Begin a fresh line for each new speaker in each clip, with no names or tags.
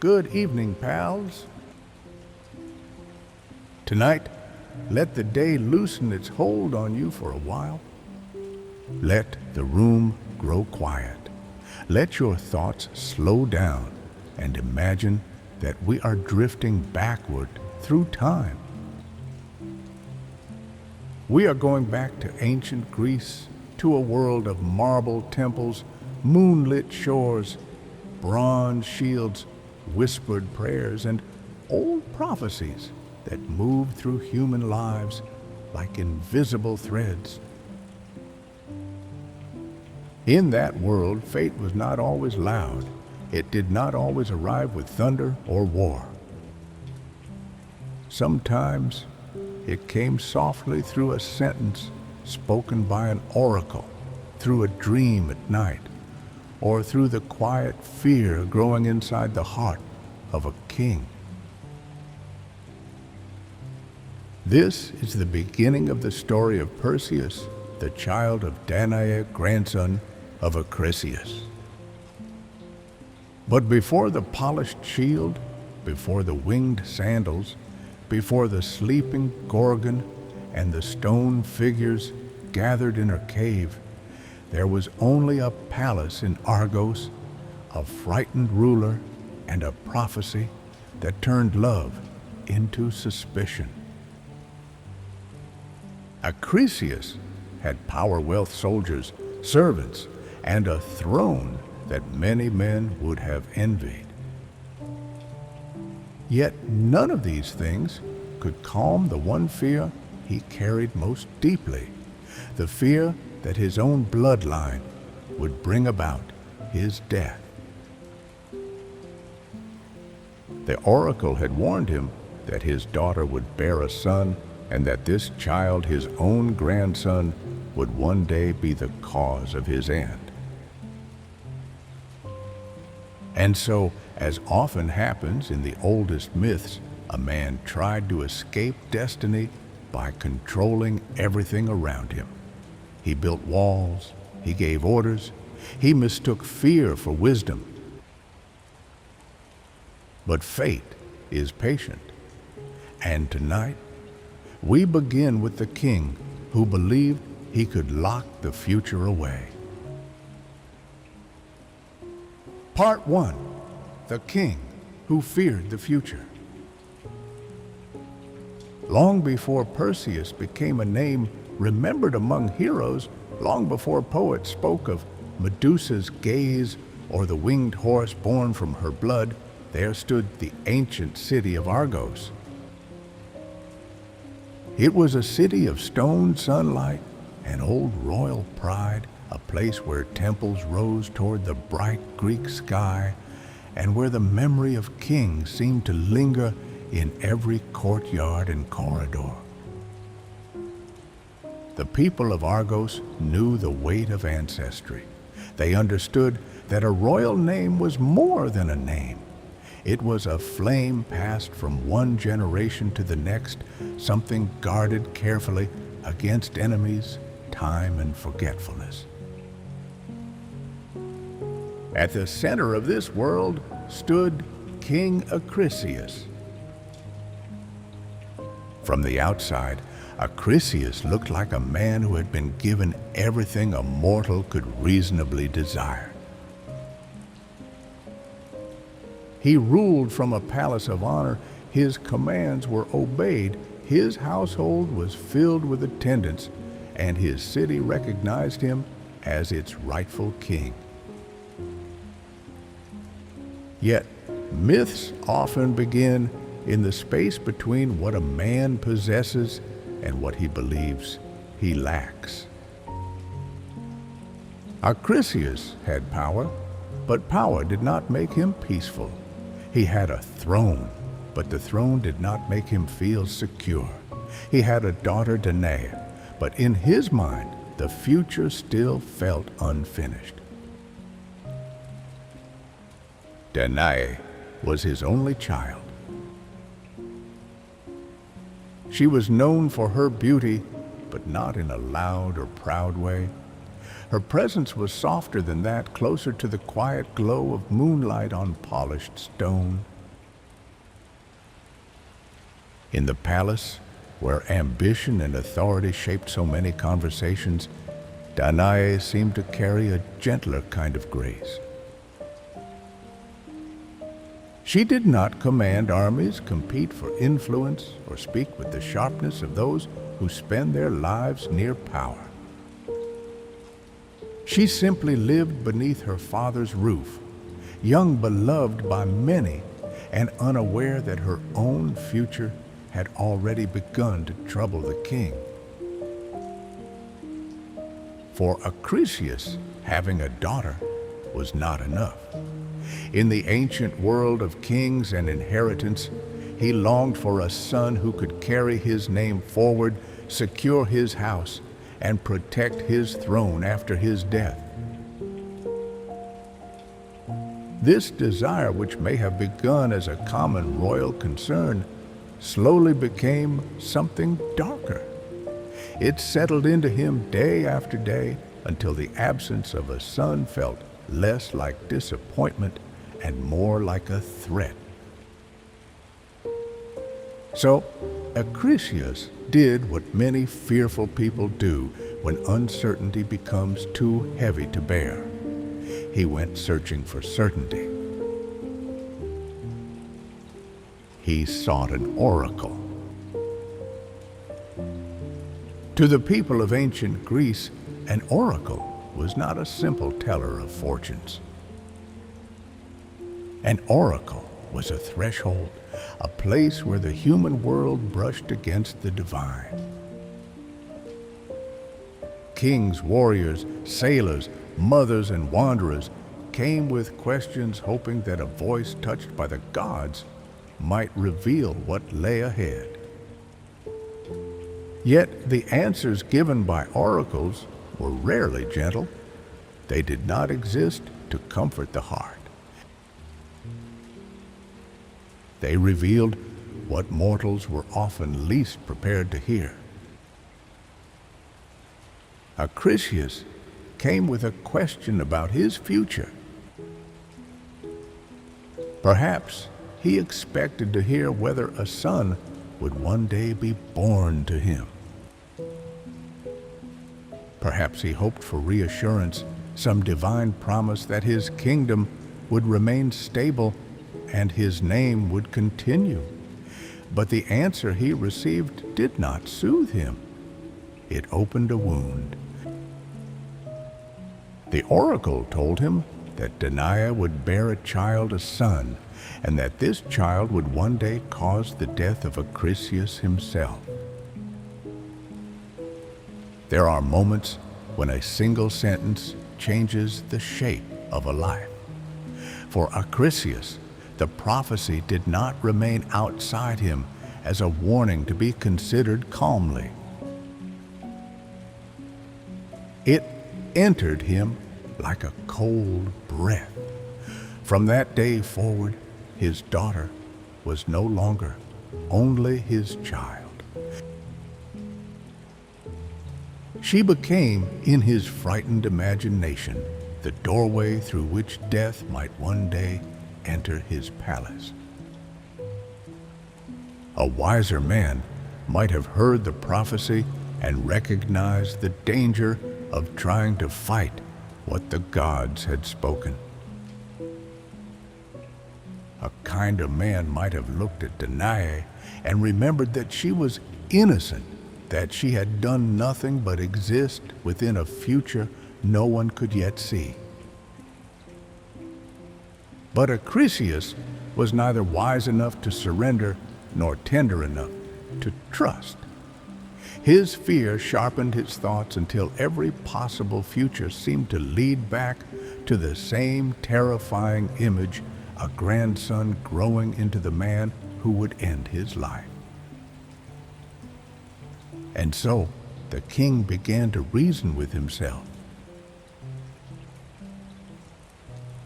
Good evening, pals. Tonight, let the day loosen its hold on you for a while. Let the room grow quiet. Let your thoughts slow down and imagine that we are drifting backward through time. We are going back to ancient Greece, to a world of marble temples, moonlit shores, bronze shields, whispered prayers, and old prophecies that move through human lives like invisible threads. In that world, fate was not always loud. It did not always arrive with thunder or war. Sometimes it came softly through a sentence spoken by an oracle, through a dream at night, or through the quiet fear growing inside the heart of a king. This is the beginning of the story of Perseus, the child of Danae, grandson of Acrisius. But before the polished shield, before the winged sandals, before the sleeping Gorgon and the stone figures gathered in her cave, there was only a palace in Argos, a frightened ruler, and a prophecy that turned love into suspicion. Acrisius had power, wealth, soldiers, servants, and a throne that many men would have envied. Yet none of these things could calm the one fear he carried most deeply, the fear that his own bloodline would bring about his death. The oracle had warned him that his daughter would bear a son, and that this child, his own grandson, would one day be the cause of his end. And so, as often happens in the oldest myths, a man tried to escape destiny by controlling everything around him. He built walls, he gave orders, he mistook fear for wisdom. But fate is patient, and tonight we begin with the king who believed he could lock the future away. Part 1. The king who feared the future. Long before Perseus became a name remembered among heroes, long before poets spoke of Medusa's gaze or the winged horse born from her blood, there stood the ancient city of Argos. It was a city of stone sunlight and old royal pride, a place where temples rose toward the bright Greek sky, and where the memory of kings seemed to linger in every courtyard and corridor. The people of Argos knew the weight of ancestry. They understood that a royal name was more than a name. It was a flame passed from one generation to the next, something guarded carefully against enemies, time, and forgetfulness. At the center of this world stood King Acrisius. From the outside, Acrisius looked like a man who had been given everything a mortal could reasonably desire. He ruled from a palace of honor. His commands were obeyed. His household was filled with attendants, and his city recognized him as its rightful king. Yet, myths often begin in the space between what a man possesses and what he believes he lacks. Acrisius had power, but power did not make him peaceful. He had a throne, but the throne did not make him feel secure. He had a daughter, Danae, but in his mind, the future still felt unfinished. Danae was his only child. She was known for her beauty, but not in a loud or proud way. Her presence was softer than that, closer to the quiet glow of moonlight on polished stone. In the palace, where ambition and authority shaped so many conversations, Danae seemed to carry a gentler kind of grace. She did not command armies, compete for influence, or speak with the sharpness of those who spend their lives near power. She simply lived beneath her father's roof, young, beloved by many, and unaware that her own future had already begun to trouble the king. For Perseus, having a daughter was not enough. In the ancient world of kings and inheritance, he longed for a son who could carry his name forward, secure his house, and protect his throne after his death. This desire, which may have begun as a common royal concern, slowly became something darker. It settled into him day after day until the absence of a son felt less like disappointment and more like a threat. So, Perseus did what many fearful people do when uncertainty becomes too heavy to bear. He went searching for certainty. He sought an oracle. To the people of ancient Greece, an oracle was not a simple teller of fortunes. An oracle was a threshold, a place where the human world brushed against the divine. Kings, warriors, sailors, mothers, and wanderers came with questions, hoping that a voice touched by the gods might reveal what lay ahead. Yet the answers given by oracles were rarely gentle. They did not exist to comfort the heart. They revealed what mortals were often least prepared to hear. Perseus came with a question about his future. Perhaps he expected to hear whether a son would one day be born to him. Perhaps he hoped for reassurance, some divine promise that his kingdom would remain stable and his name would continue. But the answer he received did not soothe him. It opened a wound. The oracle told him that Danae would bear a child, a son, and that this child would one day cause the death of Perseus himself. There are moments when a single sentence changes the shape of a life. For Perseus, the prophecy did not remain outside him as a warning to be considered calmly. It entered him like a cold breath. From that day forward, his daughter was no longer only his child. She became, in his frightened imagination, the doorway through which death might one day enter his palace. A wiser man might have heard the prophecy and recognized the danger of trying to fight what the gods had spoken. A kinder man might have looked at Danae and remembered that she was innocent, that she had done nothing but exist within a future no one could yet see. But Perseus was neither wise enough to surrender nor tender enough to trust. His fear sharpened his thoughts until every possible future seemed to lead back to the same terrifying image, a grandson growing into the man who would end his life. And so the king began to reason with himself.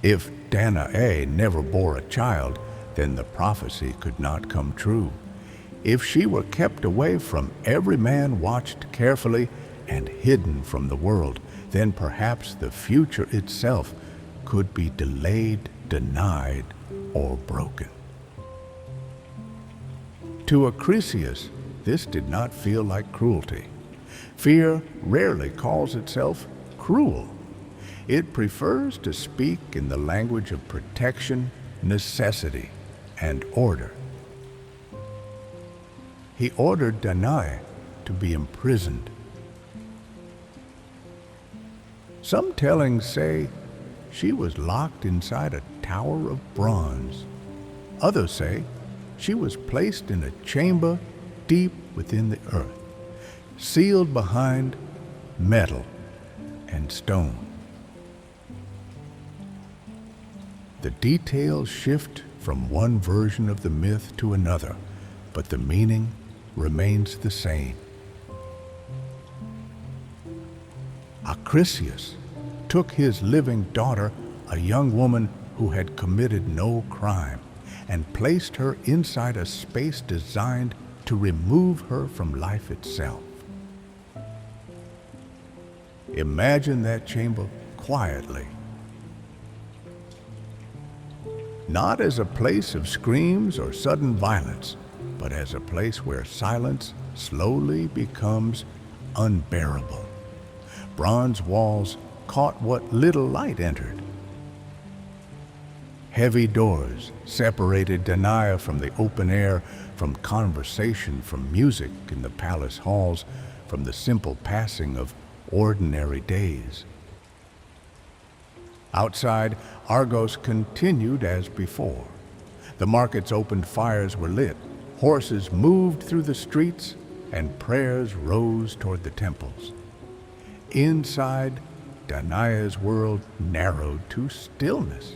If Danae never bore a child, then the prophecy could not come true. If she were kept away from every man, watched carefully, and hidden from the world, then perhaps the future itself could be delayed, denied, or broken. To Acrisius, this did not feel like cruelty. Fear rarely calls itself cruel. It prefers to speak in the language of protection, necessity, and order. He ordered Danae to be imprisoned. Some tellings say she was locked inside a tower of bronze. Others say she was placed in a chamber deep within the earth, sealed behind metal and stone. The details shift from one version of the myth to another, but the meaning remains the same. Acrisius took his living daughter, a young woman who had committed no crime, and placed her inside a space designed to remove her from life itself. Imagine that chamber quietly, not as a place of screams or sudden violence, but as a place where silence slowly becomes unbearable. Bronze walls caught what little light entered. Heavy doors separated Danae from the open air, from conversation, from music in the palace halls, from the simple passing of ordinary days. Outside, Argos continued as before. The markets opened, fires were lit, horses moved through the streets, and prayers rose toward the temples. Inside, Danae's world narrowed to stillness.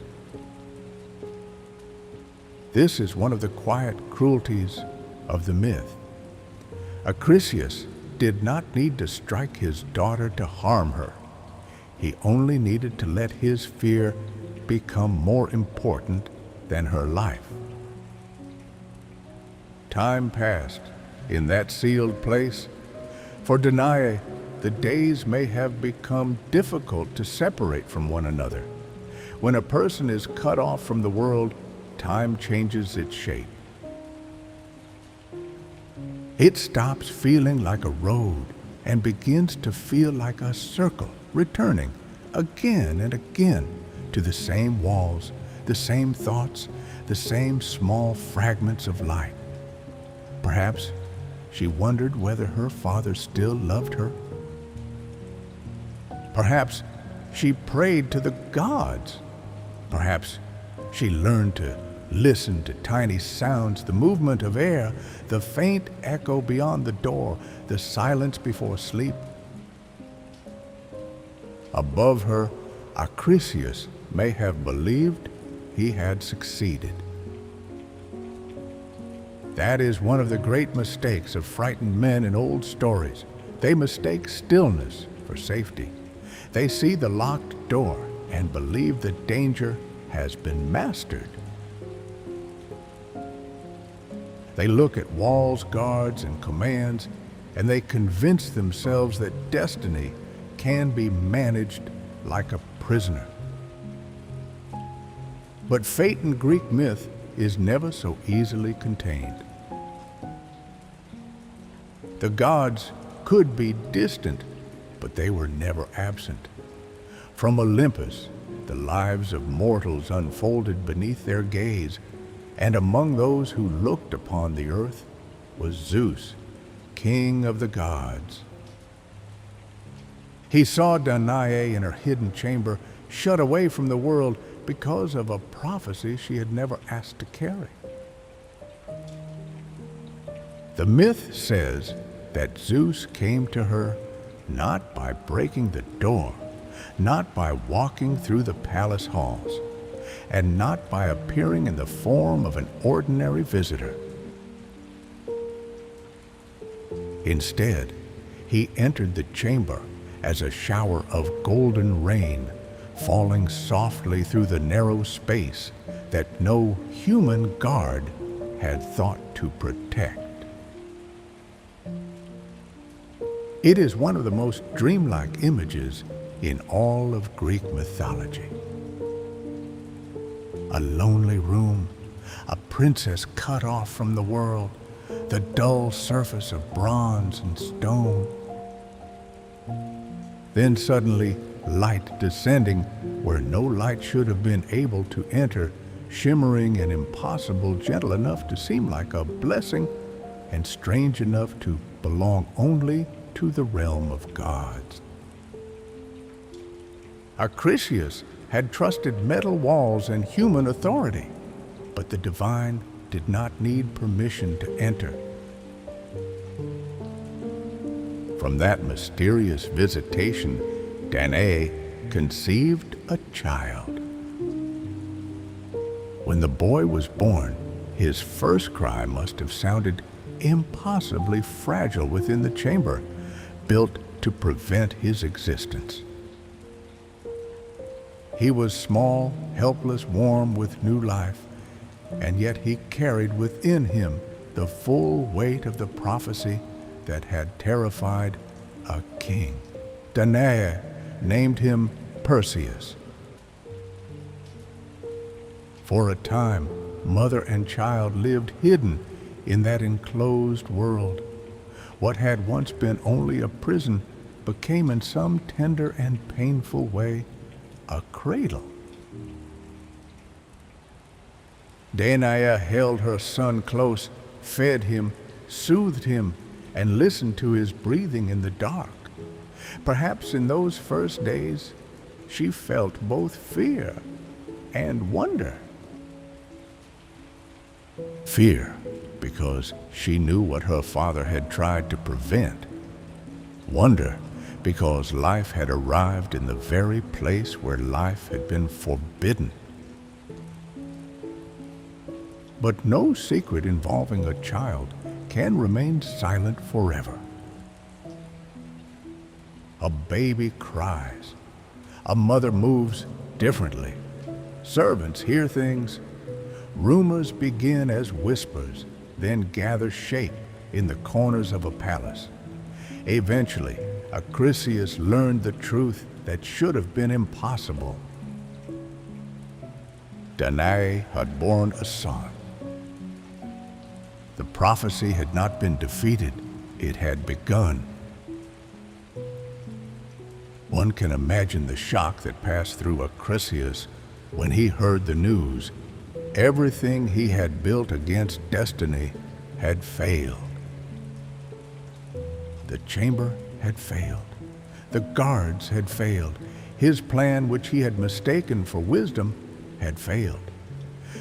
This is one of the quiet cruelties of the myth. Acrisius did not need to strike his daughter to harm her. He only needed to let his fear become more important than her life. Time passed in that sealed place. For Danae, the days may have become difficult to separate from one another. When a person is cut off from the world, time changes its shape. It stops feeling like a road and begins to feel like a circle, returning again and again to the same walls, the same thoughts, the same small fragments of light. Perhaps she wondered whether her father still loved her. Perhaps she prayed to the gods. Perhaps she learned to listen to tiny sounds, the movement of air, the faint echo beyond the door, the silence before sleep. Above her, Acrisius may have believed he had succeeded. That is one of the great mistakes of frightened men in old stories. They mistake stillness for safety. They see the locked door and believe the danger has been mastered. They look at walls, guards, and commands, and they convince themselves that destiny can be managed like a prisoner. But fate in Greek myth is never so easily contained. The gods could be distant, but they were never absent. From Olympus, the lives of mortals unfolded beneath their gaze, and among those who looked upon the earth was Zeus, king of the gods. He saw Danae in her hidden chamber, shut away from the world because of a prophecy she had never asked to carry. The myth says that Zeus came to her not by breaking the door, not by walking through the palace halls, and not by appearing in the form of an ordinary visitor. Instead, he entered the chamber as a shower of golden rain, falling softly through the narrow space that no human guard had thought to protect. It is one of the most dreamlike images in all of Greek mythology. A lonely room, a princess cut off from the world, the dull surface of bronze and stone. Then suddenly, light descending where no light should have been able to enter, shimmering and impossible, gentle enough to seem like a blessing, and strange enough to belong only to the realm of gods. Perseus had trusted metal walls and human authority, but the divine did not need permission to enter. From that mysterious visitation, Danae conceived a child. When the boy was born, his first cry must have sounded impossibly fragile within the chamber, built to prevent his existence. He was small, helpless, warm with new life, and yet he carried within him the full weight of the prophecy that had terrified a king. Danae named him Perseus. For a time, mother and child lived hidden in that enclosed world. What had once been only a prison became in some tender and painful way a cradle. Danae held her son close, fed him, soothed him, and listened to his breathing in the dark. Perhaps in those first days, she felt both fear and wonder. Fear, because she knew what her father had tried to prevent. Wonder, because life had arrived in the very place where life had been forbidden. But no secret involving a child can remain silent forever. A baby cries. A mother moves differently. Servants hear things. Rumors begin as whispers, then gather shape in the corners of a palace. Eventually, Perseus learned the truth that should have been impossible. Danae had borne a son. The prophecy had not been defeated, it had begun. One can imagine the shock that passed through Perseus when he heard the news. Everything he had built against destiny had failed. The chamber had failed. The guards had failed. His plan, which he had mistaken for wisdom, had failed.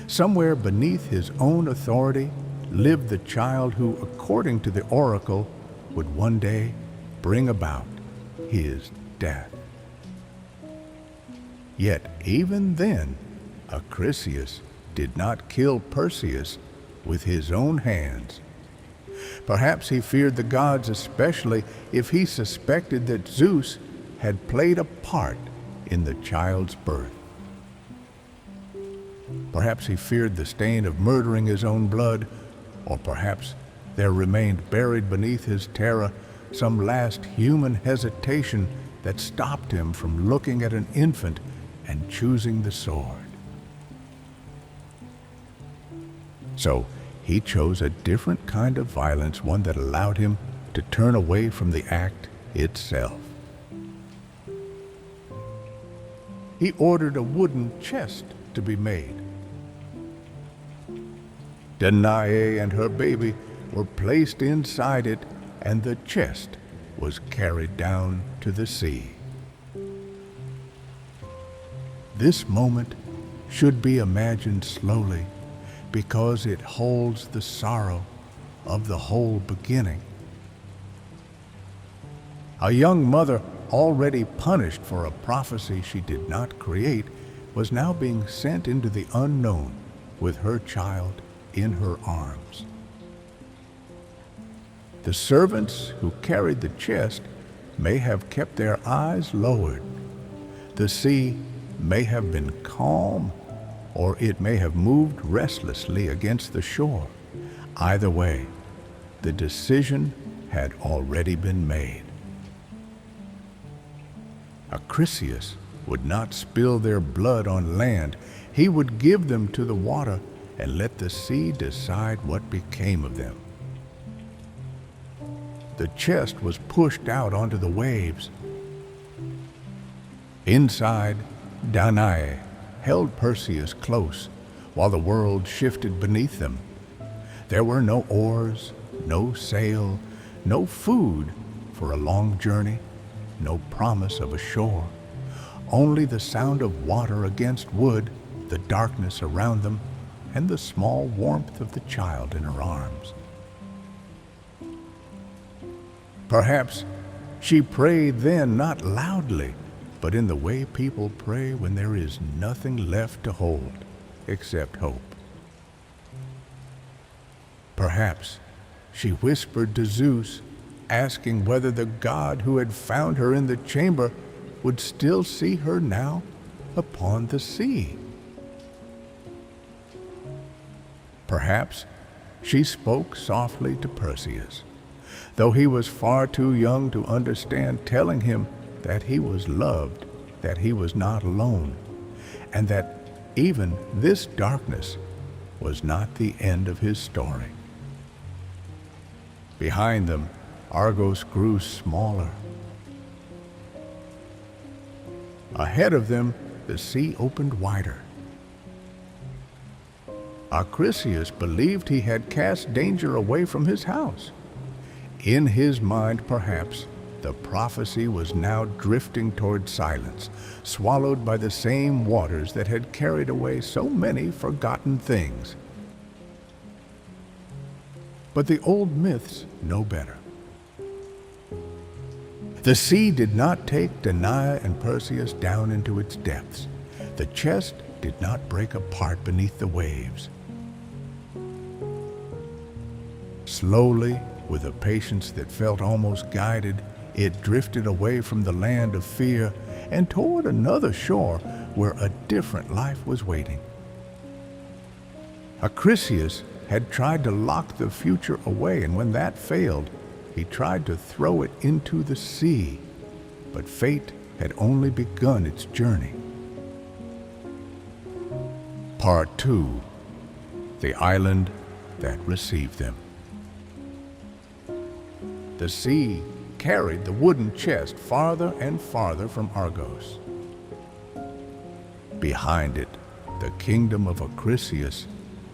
Somewhere beneath his own authority lived the child who, according to the oracle, would one day bring about his death. Yet even then, Perseus did not kill Perseus with his own hands. Perhaps he feared the gods, especially if he suspected that Zeus had played a part in the child's birth. Perhaps he feared the stain of murdering his own blood, or perhaps there remained buried beneath his terror some last human hesitation that stopped him from looking at an infant and choosing the sword. So he chose a different kind of violence, one that allowed him to turn away from the act itself. He ordered a wooden chest to be made. Danae and her baby were placed inside it, and the chest was carried down to the sea. This moment should be imagined slowly, because it holds the sorrow of the whole beginning. A young mother, already punished for a prophecy she did not create, was now being sent into the unknown with her child in her arms. The servants who carried the chest may have kept their eyes lowered. The sea may have been calm, or it may have moved restlessly against the shore. Either way, the decision had already been made. Acrisius would not spill their blood on land. He would give them to the water and let the sea decide what became of them. The chest was pushed out onto the waves. Inside, Danae held Perseus close while the world shifted beneath them. There were no oars, no sail, no food for a long journey, no promise of a shore. Only the sound of water against wood, the darkness around them, and the small warmth of the child in her arms. Perhaps she prayed then not loudly, but in the way people pray when there is nothing left to hold except hope. Perhaps she whispered to Zeus, asking whether the god who had found her in the chamber would still see her now upon the sea. Perhaps she spoke softly to Perseus, though he was far too young to understand, telling him that he was loved, that he was not alone, and that even this darkness was not the end of his story. Behind them, Argos grew smaller. Ahead of them, the sea opened wider. Acrisius believed he had cast danger away from his house. In his mind, perhaps, the prophecy was now drifting toward silence, swallowed by the same waters that had carried away so many forgotten things. But the old myths know better. The sea did not take Danae and Perseus down into its depths. The chest did not break apart beneath the waves. Slowly, with a patience that felt almost guided, it drifted away from the land of fear and toward another shore where a different life was waiting. Acrisius had tried to lock the future away, and when that failed, he tried to throw it into the sea, but fate had only begun its journey. Part 2. The Island that Received Them. The sea carried the wooden chest farther and farther from Argos. Behind it, the kingdom of Acrisius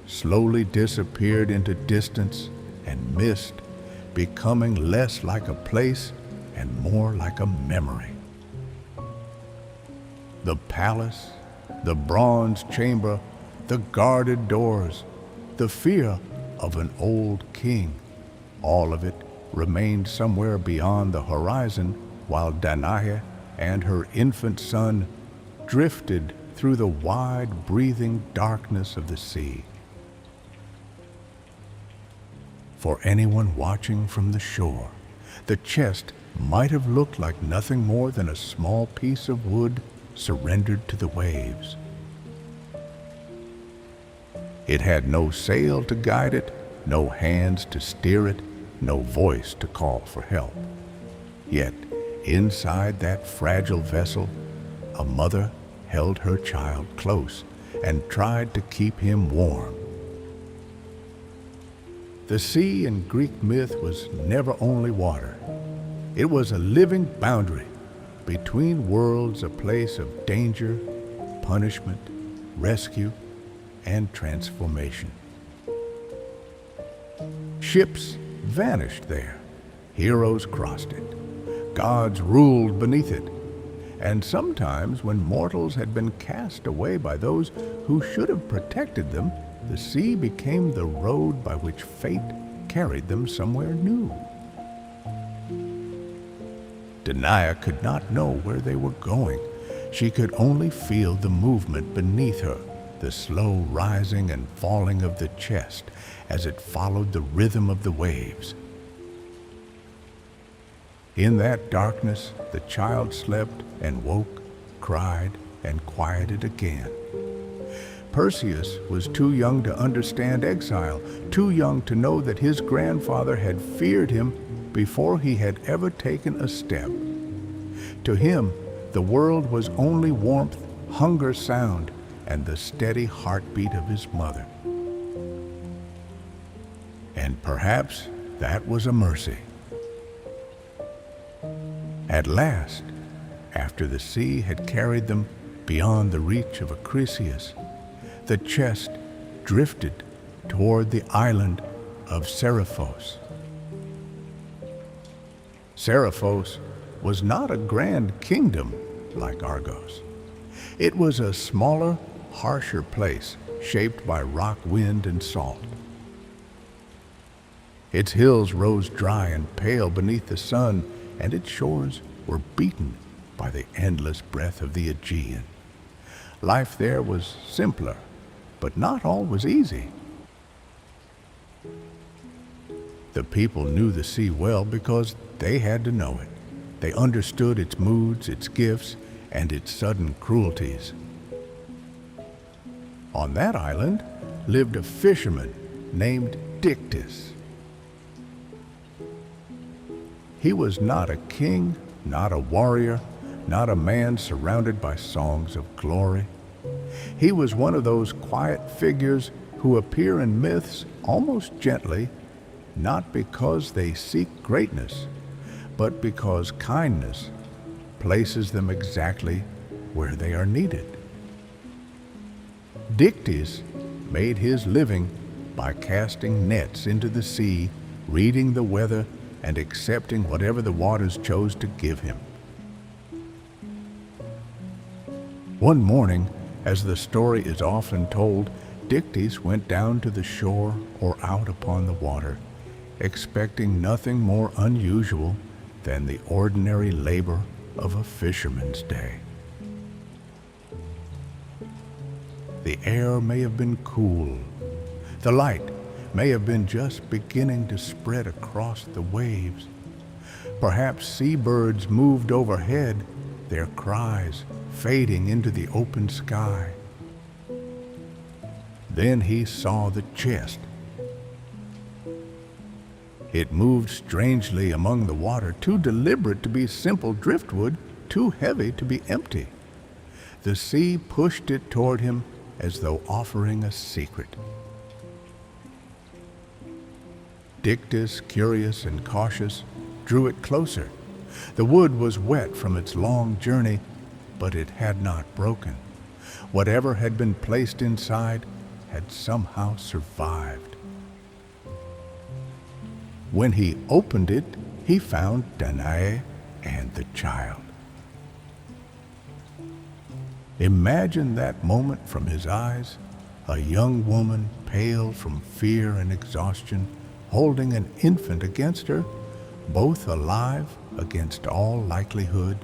slowly disappeared into distance and mist, becoming less like a place and more like a memory. The palace, the bronze chamber, the guarded doors, the fear of an old king, all of it remained somewhere beyond the horizon, while Danae and her infant son drifted through the wide, breathing darkness of the sea. For anyone watching from the shore, the chest might have looked like nothing more than a small piece of wood surrendered to the waves. It had no sail to guide it, no hands to steer it, no voice to call for help. Yet, inside that fragile vessel, a mother held her child close and tried to keep him warm. The sea in Greek myth was never only water. It was a living boundary between worlds, a place of danger, punishment, rescue, and transformation. Ships vanished there. Heroes crossed it. Gods ruled beneath it. And sometimes, when mortals had been cast away by those who should have protected them, the sea became the road by which fate carried them somewhere new. Danae could not know where they were going. She could only feel the movement beneath her, the slow rising and falling of the chest as it followed the rhythm of the waves. In that darkness, the child slept and woke, cried, and quieted again. Perseus was too young to understand exile, too young to know that his grandfather had feared him before he had ever taken a step. To him, The world was only warmth, hunger sound, and the steady heartbeat of his mother. And perhaps that was a mercy. At last, after the sea had carried them beyond the reach of Perseus, the chest drifted toward the island of Seriphos. Seriphos was not a grand kingdom like Argos. It was a smaller, harsher place shaped by rock, wind, and salt. Its hills rose dry and pale beneath the sun, and its shores were beaten by the endless breath of the Aegean. Life there was simpler, but not always easy. The people knew the sea well because they had to know it. They understood its moods, its gifts, and its sudden cruelties. On that island lived a fisherman named Dictys. He was not a king, not a warrior, not a man surrounded by songs of glory. He was one of those quiet figures who appear in myths almost gently, not because they seek greatness, but because kindness places them exactly where they are needed. Dictys made his living by casting nets into the sea, reading the weather, and accepting whatever the waters chose to give him. One morning, as the story is often told, Dictys went down to the shore or out upon the water, expecting nothing more unusual than the ordinary labor of a fisherman's day. The air may have been cool. The light may have been just beginning to spread across the waves. Perhaps seabirds moved overhead, their cries fading into the open sky. Then he saw the chest. It moved strangely among the water, too deliberate to be simple driftwood, too heavy to be empty. The sea pushed it toward him as though offering a secret. Dictys, curious and cautious, drew it closer. The wood was wet from its long journey, but it had not broken. Whatever had been placed inside had somehow survived. When he opened it, he found Danae and the child. Imagine that moment from his eyes, a young woman pale from fear and exhaustion, holding an infant against her, both alive against all likelihood.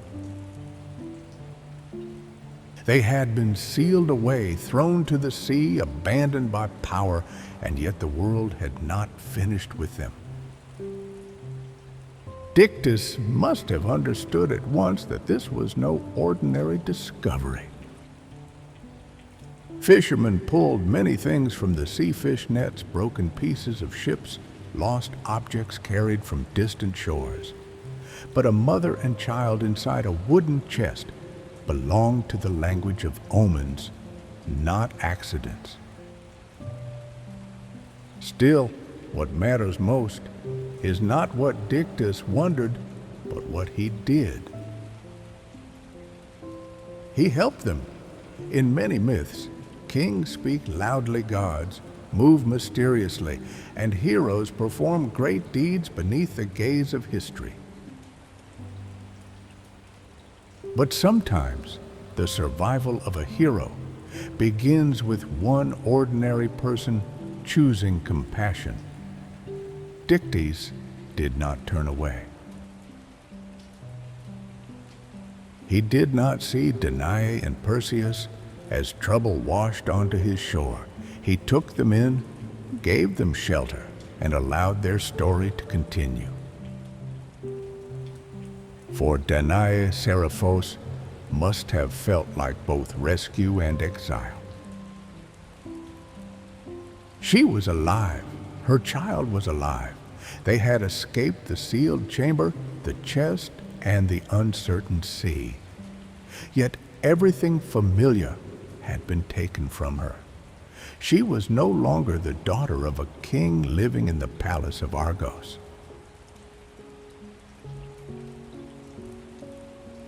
They had been sealed away, thrown to the sea, abandoned by power, and yet the world had not finished with them. Dictys must have understood at once that this was no ordinary discovery. Fishermen pulled many things from the sea fish nets, broken pieces of ships, lost objects carried from distant shores. But a mother and child inside a wooden chest belonged to the language of omens, not accidents. Still, what matters most is not what Dictys wondered, but what he did. He helped them. In many myths, kings speak loudly, gods move mysteriously, and heroes perform great deeds beneath the gaze of history. But sometimes the survival of a hero begins with one ordinary person choosing compassion. Dictys did not turn away. He did not see Danae and Perseus as trouble washed onto his shore. He took them in, gave them shelter, and allowed their story to continue. For Danae, Seriphos must have felt like both rescue and exile. She was alive. Her child was alive. They had escaped the sealed chamber, the chest, and the uncertain sea. Yet everything familiar had been taken from her. She was no longer the daughter of a king living in the palace of Argos.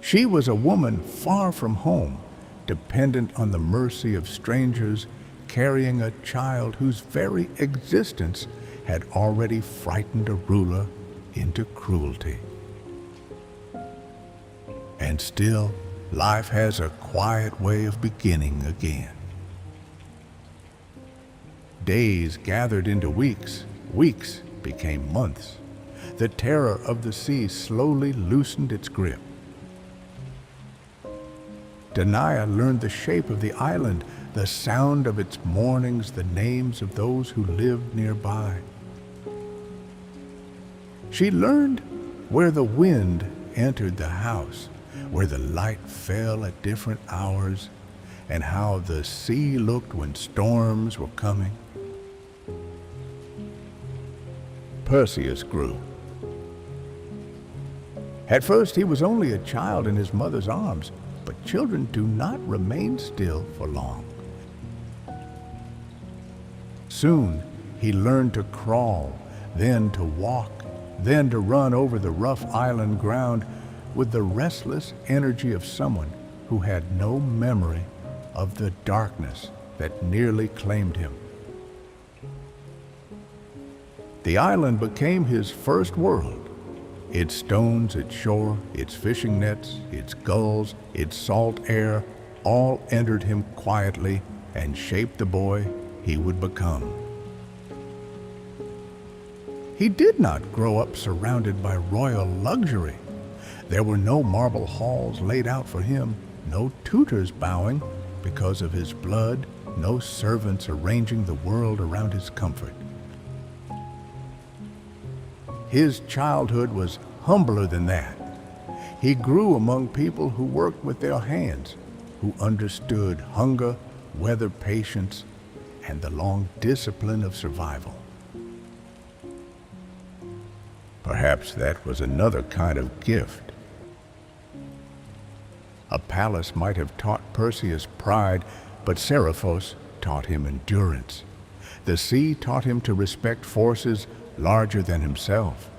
She was a woman far from home, dependent on the mercy of strangers, carrying a child whose very existence had already frightened a ruler into cruelty. And still, life has a quiet way of beginning again. Days gathered into weeks, weeks became months. The terror of the sea slowly loosened its grip. Danae learned the shape of the island, the sound of its mornings, the names of those who lived nearby. She learned where the wind entered the house, where the light fell at different hours, and how the sea looked when storms were coming. Perseus grew. At first he was only a child in his mother's arms, but children do not remain still for long. Soon he learned to crawl, then to walk, then to run over the rough island ground with the restless energy of someone who had no memory of the darkness that nearly claimed him. The island became his first world. Its stones, its shore, its fishing nets, its gulls, its salt air, all entered him quietly and shaped the boy he would become. He did not grow up surrounded by royal luxury. There were no marble halls laid out for him, no tutors bowing because of his blood, no servants arranging the world around his comfort. His childhood was humbler than that. He grew among people who worked with their hands, who understood hunger, weather patience, and the long discipline of survival. Perhaps that was another kind of gift. A palace might have taught Perseus pride, but Seriphos taught him endurance. The sea taught him to respect forces larger than himself.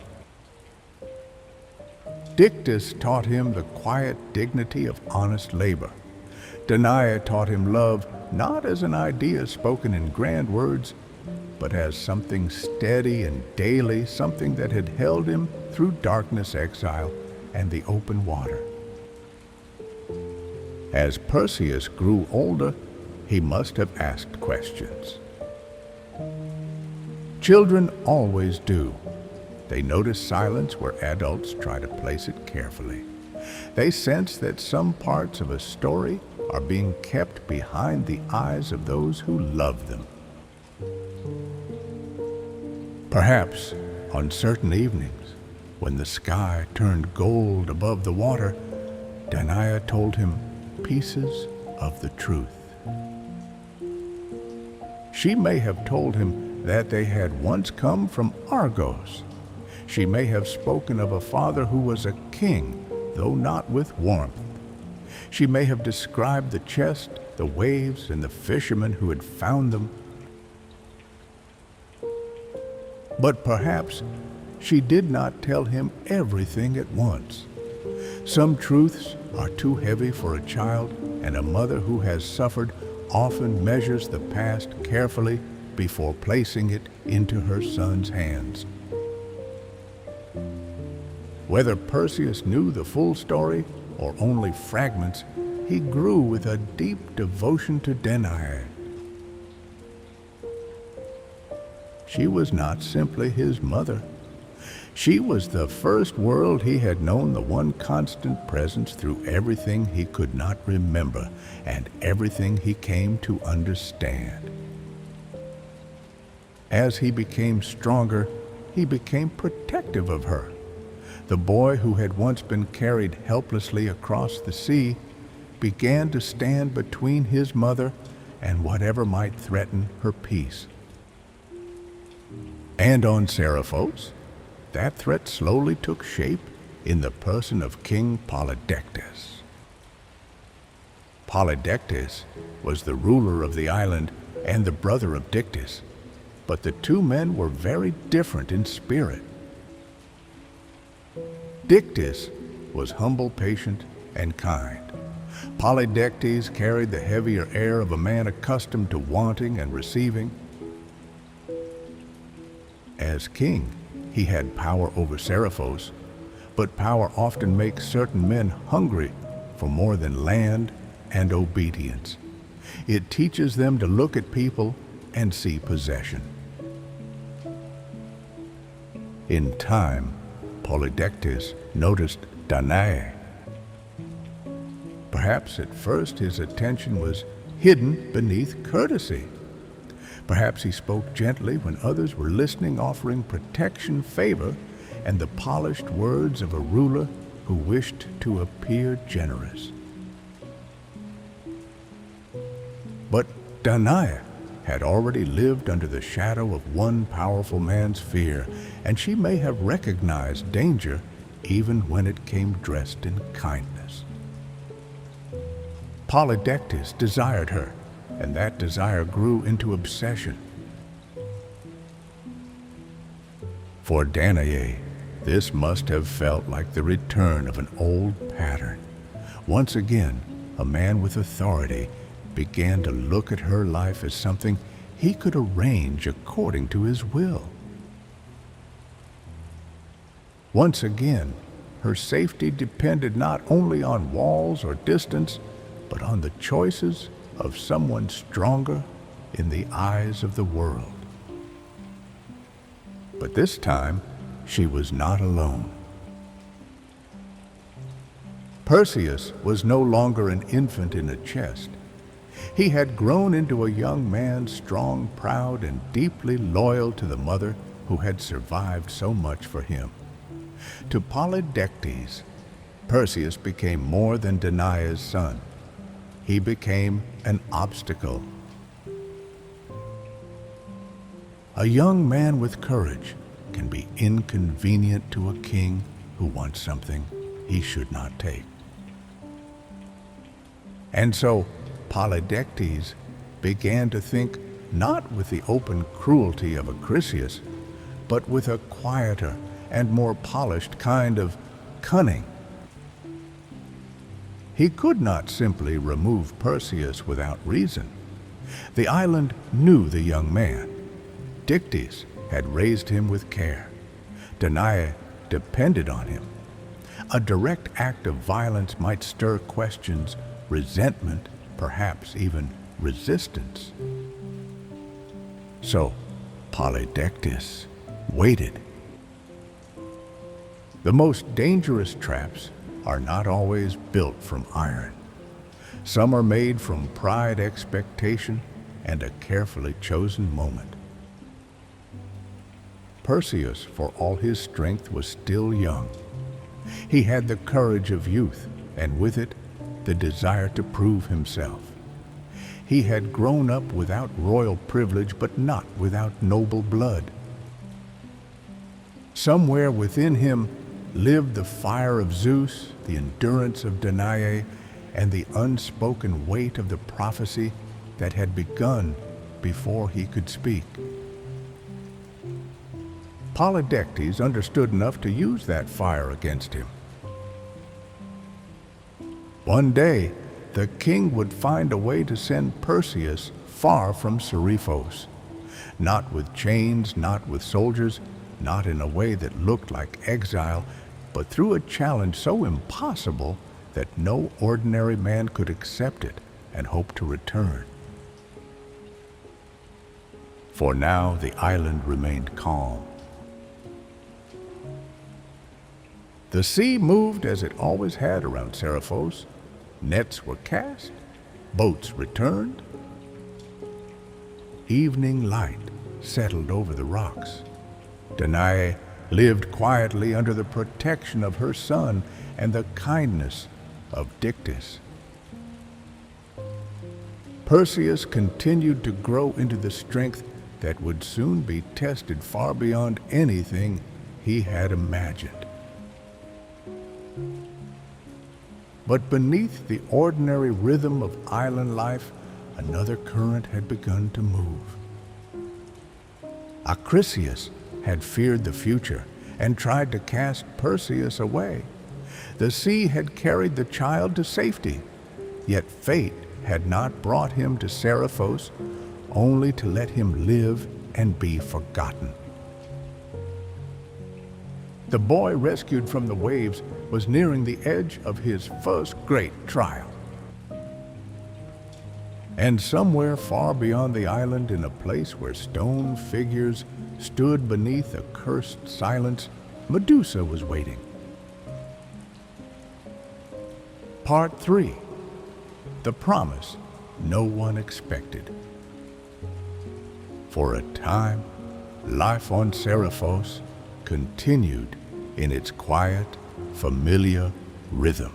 Dictys taught him the quiet dignity of honest labor. Danae taught him love not as an idea spoken in grand words, but as something steady and daily, something that had held him through darkness, exile, and the open water. As Perseus grew older, he must have asked questions. Children always do. They notice silence where adults try to place it carefully. They sense that some parts of a story are being kept behind the eyes of those who love them. Perhaps on certain evenings, when the sky turned gold above the water, Danae told him pieces of the truth. She may have told him that they had once come from Argos. She may have spoken of a father who was a king, though not with warmth. She may have described the chest, the waves, and the fishermen who had found them. But perhaps she did not tell him everything at once. Some truths are too heavy for a child, and a mother who has suffered often measures the past carefully before placing it into her son's hands. Whether Perseus knew the full story or only fragments, he grew with a deep devotion to Danae. She was not simply his mother. She was the first world he had known, the one constant presence through everything he could not remember and everything he came to understand. As he became stronger, he became protective of her. The boy who had once been carried helplessly across the sea began to stand between his mother and whatever might threaten her peace. And on Seriphos, that threat slowly took shape in the person of King Polydectes. Polydectes was the ruler of the island and the brother of Dictys, but the two men were very different in spirit. Dictys was humble, patient, and kind. Polydectes carried the heavier air of a man accustomed to wanting and receiving. As king, he had power over Seriphos, but power often makes certain men hungry for more than land and obedience. It teaches them to look at people and see possession. In time, Polydectes noticed Danae. Perhaps at first his attention was hidden beneath courtesy. Perhaps he spoke gently when others were listening, offering protection, favor, and the polished words of a ruler who wished to appear generous. But Danae had already lived under the shadow of one powerful man's fear, and she may have recognized danger even when it came dressed in kindness. Polydectes desired her, and that desire grew into obsession. For Danae, this must have felt like the return of an old pattern. Once again, a man with authority began to look at her life as something he could arrange according to his will. Once again, her safety depended not only on walls or distance, but on the choices of someone stronger in the eyes of the world. But this time, she was not alone. Perseus was no longer an infant in a chest. He had grown into a young man, strong, proud, and deeply loyal to the mother who had survived so much for him. To Polydectes, Perseus became more than Danae's son. He became an obstacle. A young man with courage can be inconvenient to a king who wants something he should not take. And so Polydectes began to think not with the open cruelty of Acrisius, but with a quieter and more polished kind of cunning. He could not simply remove Perseus without reason. The island knew the young man. Dictys had raised him with care. Danae depended on him. A direct act of violence might stir questions, resentment, perhaps even resistance. So Polydectes waited. The most dangerous traps are not always built from iron. Some are made from pride, expectation, and a carefully chosen moment. Perseus, for all his strength, was still young. He had the courage of youth, and with it, the desire to prove himself. He had grown up without royal privilege, but not without noble blood. Somewhere within him lived the fire of Zeus, the endurance of Danae, and the unspoken weight of the prophecy that had begun before he could speak. Polydectes understood enough to use that fire against him. One day, the king would find a way to send Perseus far from Seriphos, not with chains, not with soldiers, not in a way that looked like exile, but through a challenge so impossible that no ordinary man could accept it and hope to return. For now, the island remained calm. The sea moved as it always had around Seriphos. Nets were cast, boats returned. Evening light settled over the rocks. Danae lived quietly under the protection of her son and the kindness of Dictys. Perseus continued to grow into the strength that would soon be tested far beyond anything he had imagined. But beneath the ordinary rhythm of island life, another current had begun to move. Acrisius had feared the future and tried to cast Perseus away. The sea had carried the child to safety, yet fate had not brought him to Seriphos, only to let him live and be forgotten. The boy rescued from the waves was nearing the edge of his first great trial. And somewhere far beyond the island, in a place where stone figures stood beneath a cursed silence, Medusa was waiting. Part 3. The Promise No One Expected. For a time, life on Seriphos continued in its quiet, familiar rhythm.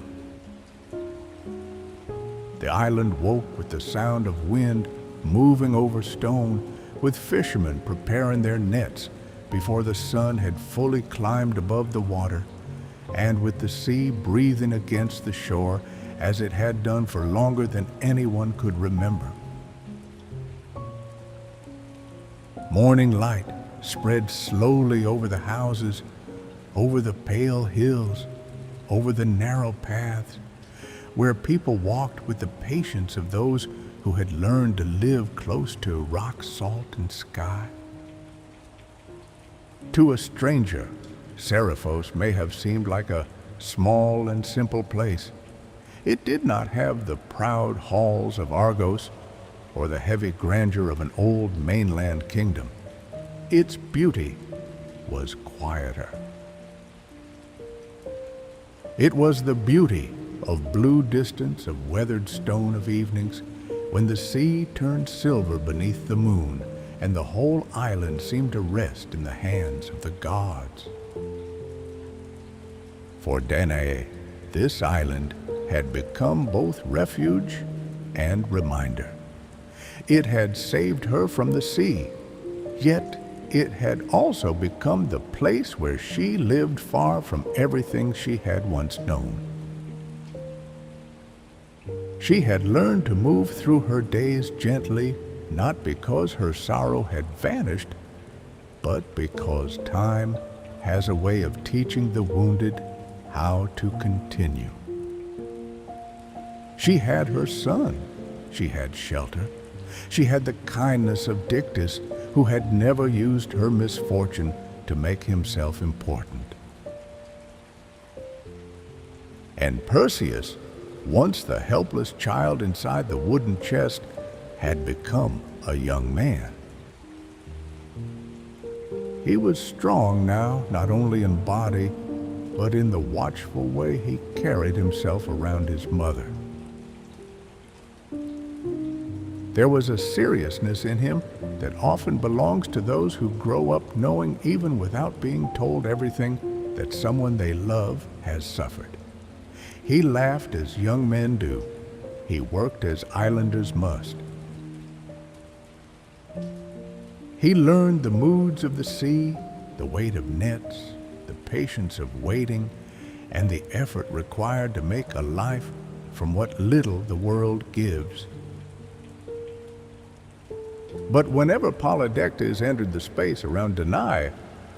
The island woke with the sound of wind moving over stone, with fishermen preparing their nets before the sun had fully climbed above the water, and with the sea breathing against the shore as it had done for longer than anyone could remember. Morning light spread slowly over the houses, over the pale hills, over the narrow paths, where people walked with the patience of those who had learned to live close to rock, salt, and sky. To a stranger, Seriphos may have seemed like a small and simple place. It did not have the proud halls of Argos or the heavy grandeur of an old mainland kingdom. Its beauty was quieter. It was the beauty of blue distance, of weathered stone of evenings, when the sea turned silver beneath the moon, and the whole island seemed to rest in the hands of the gods. For Danae, this island had become both refuge and reminder. It had saved her from the sea, yet it had also become the place where she lived far from everything she had once known. She had learned to move through her days gently, not because her sorrow had vanished, but because time has a way of teaching the wounded how to continue. She had her son. She had shelter. She had the kindness of Dictys, who had never used her misfortune to make himself important. And Perseus, once the helpless child inside the wooden chest, had become a young man. He was strong now, not only in body, but in the watchful way he carried himself around his mother. There was a seriousness in him that often belongs to those who grow up knowing, even without being told everything, that someone they love has suffered. He laughed as young men do. He worked as islanders must. He learned the moods of the sea, the weight of nets, the patience of waiting, and the effort required to make a life from what little the world gives. But whenever Polydectes entered the space around Danae,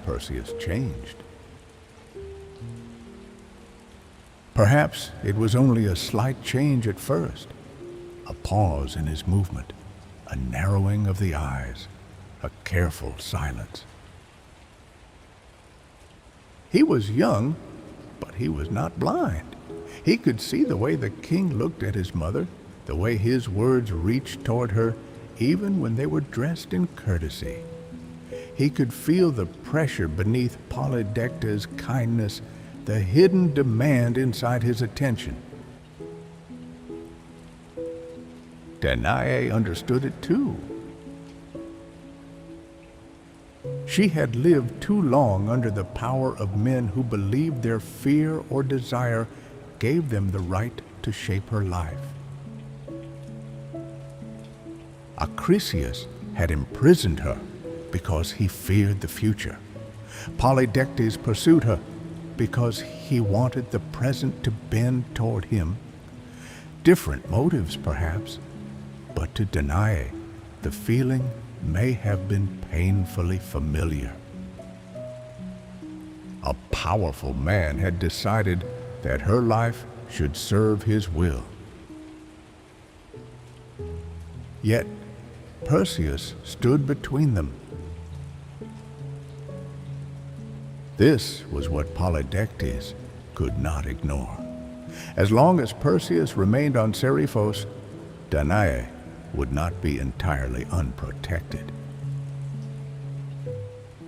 Perseus changed. Perhaps it was only a slight change at first, a pause in his movement, a narrowing of the eyes, a careful silence. He was young, but he was not blind. He could see the way the king looked at his mother, the way his words reached toward her, even when they were dressed in courtesy. He could feel the pressure beneath Polydectes' kindness, the hidden demand inside his attention. Danae understood it too. She had lived too long under the power of men who believed their fear or desire gave them the right to shape her life. Acrisius had imprisoned her because he feared the future. Polydectes pursued her because he wanted the present to bend toward him. Different motives, perhaps, but to Danae, the feeling may have been painfully familiar. A powerful man had decided that her life should serve his will. Yet Perseus stood between them. This was what Polydectes could not ignore. As long as Perseus remained on Seriphos, Danae would not be entirely unprotected.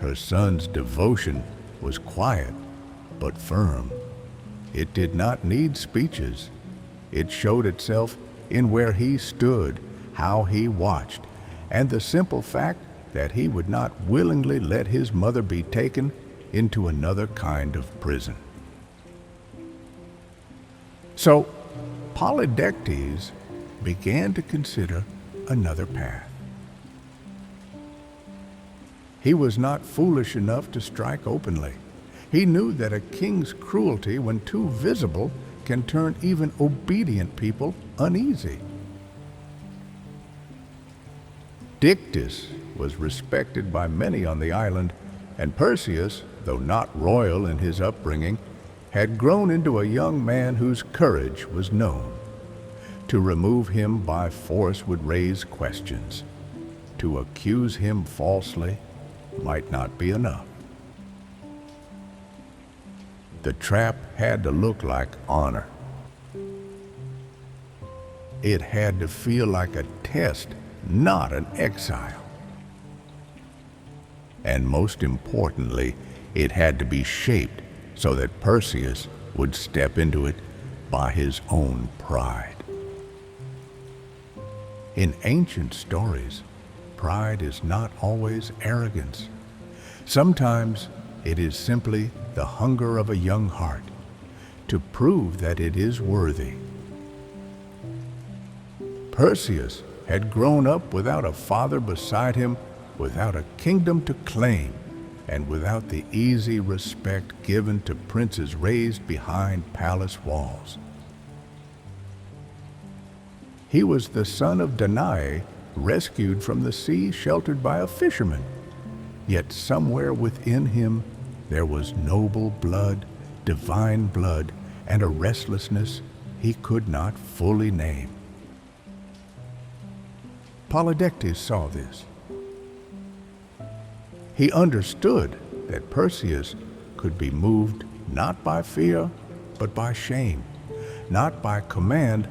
Her son's devotion was quiet but firm. It did not need speeches. It showed itself in where he stood, how he watched, and the simple fact that he would not willingly let his mother be taken into another kind of prison. So Polydectes began to consider another path. He was not foolish enough to strike openly. He knew that a king's cruelty, when too visible, can turn even obedient people uneasy. Dictys was respected by many on the island, and Perseus, though not royal in his upbringing, had grown into a young man whose courage was known. To remove him by force would raise questions. To accuse him falsely might not be enough. The trap had to look like honor. It had to feel like a test, not an exile. And most importantly, it had to be shaped so that Perseus would step into it by his own pride. In ancient stories, pride is not always arrogance. Sometimes it is simply the hunger of a young heart to prove that it is worthy. Perseus had grown up without a father beside him, without a kingdom to claim, and without the easy respect given to princes raised behind palace walls. He was the son of Danae, rescued from the sea, sheltered by a fisherman. Yet somewhere within him there was noble blood, divine blood, and a restlessness he could not fully name. Polydectes saw this. He understood that Perseus could be moved not by fear, but by shame, not by command,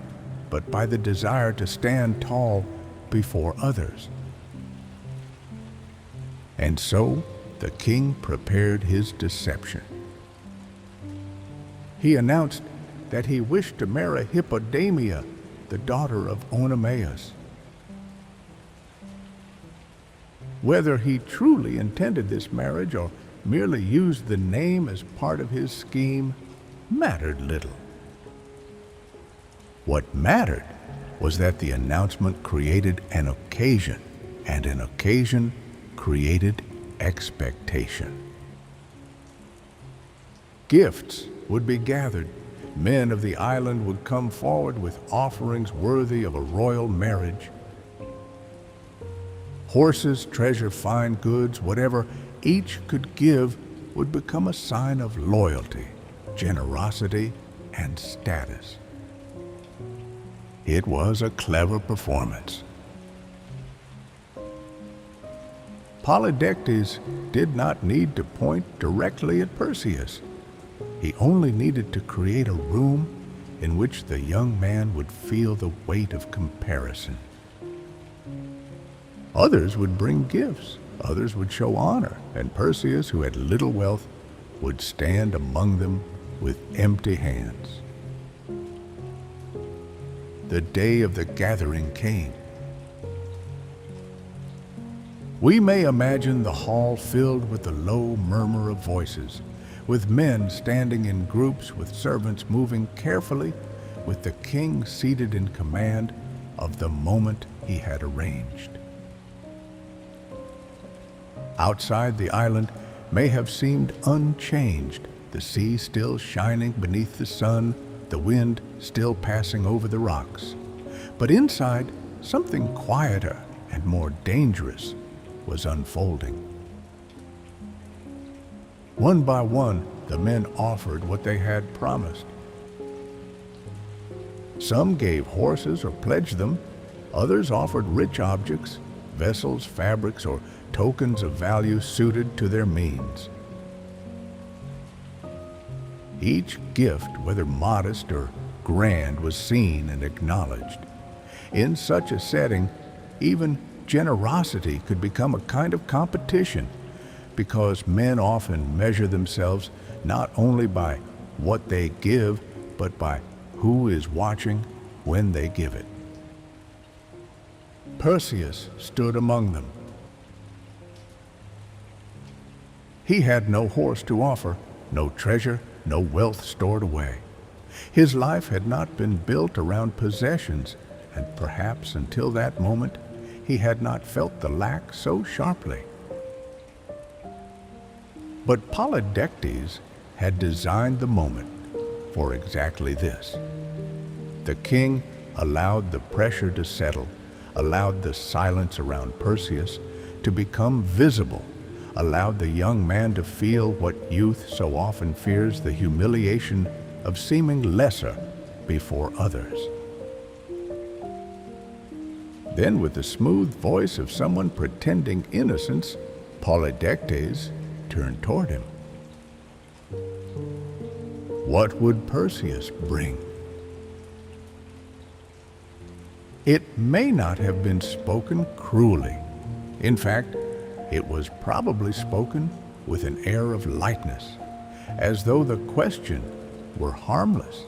but by the desire to stand tall before others. And so the king prepared his deception. He announced that he wished to marry Hippodamia, the daughter of Oenomaus. Whether he truly intended this marriage or merely used the name as part of his scheme mattered little. What mattered was that the announcement created an occasion, and an occasion created expectation. Gifts would be gathered. Men of the island would come forward with offerings worthy of a royal marriage. Horses, treasure, fine goods, whatever each could give would become a sign of loyalty, generosity, and status. It was a clever performance. Polydectes did not need to point directly at Perseus. He only needed to create a room in which the young man would feel the weight of comparison. Others would bring gifts, others would show honor, and Perseus, who had little wealth, would stand among them with empty hands. The day of the gathering came. We may imagine the hall filled with the low murmur of voices, with men standing in groups, with servants moving carefully, with the king seated in command of the moment he had arranged. Outside, the island may have seemed unchanged. the sea still shining beneath the sun, the wind still passing over the rocks. But inside, something quieter and more dangerous was unfolding. One by one, the men offered what they had promised. Some gave horses or pledged them. Others offered rich objects, vessels, fabrics, or tokens of value suited to their means. Each gift, whether modest or grand, was seen and acknowledged. In such a setting, even generosity could become a kind of competition, because men often measure themselves not only by what they give, but by who is watching when they give it. Perseus stood among them. He had no horse to offer, no treasure, no wealth stored away. His life had not been built around possessions, and perhaps until that moment he had not felt the lack so sharply. But Polydectes had designed the moment for exactly this. The king allowed the pressure to settle, allowed the silence around Perseus to become visible, allowed the young man to feel what youth so often fears, the humiliation of seeming lesser before others. Then, with the smooth voice of someone pretending innocence, Polydectes turned toward him. What would Perseus bring? It may not have been spoken cruelly. In fact, it was probably spoken with an air of lightness, as though the question were harmless.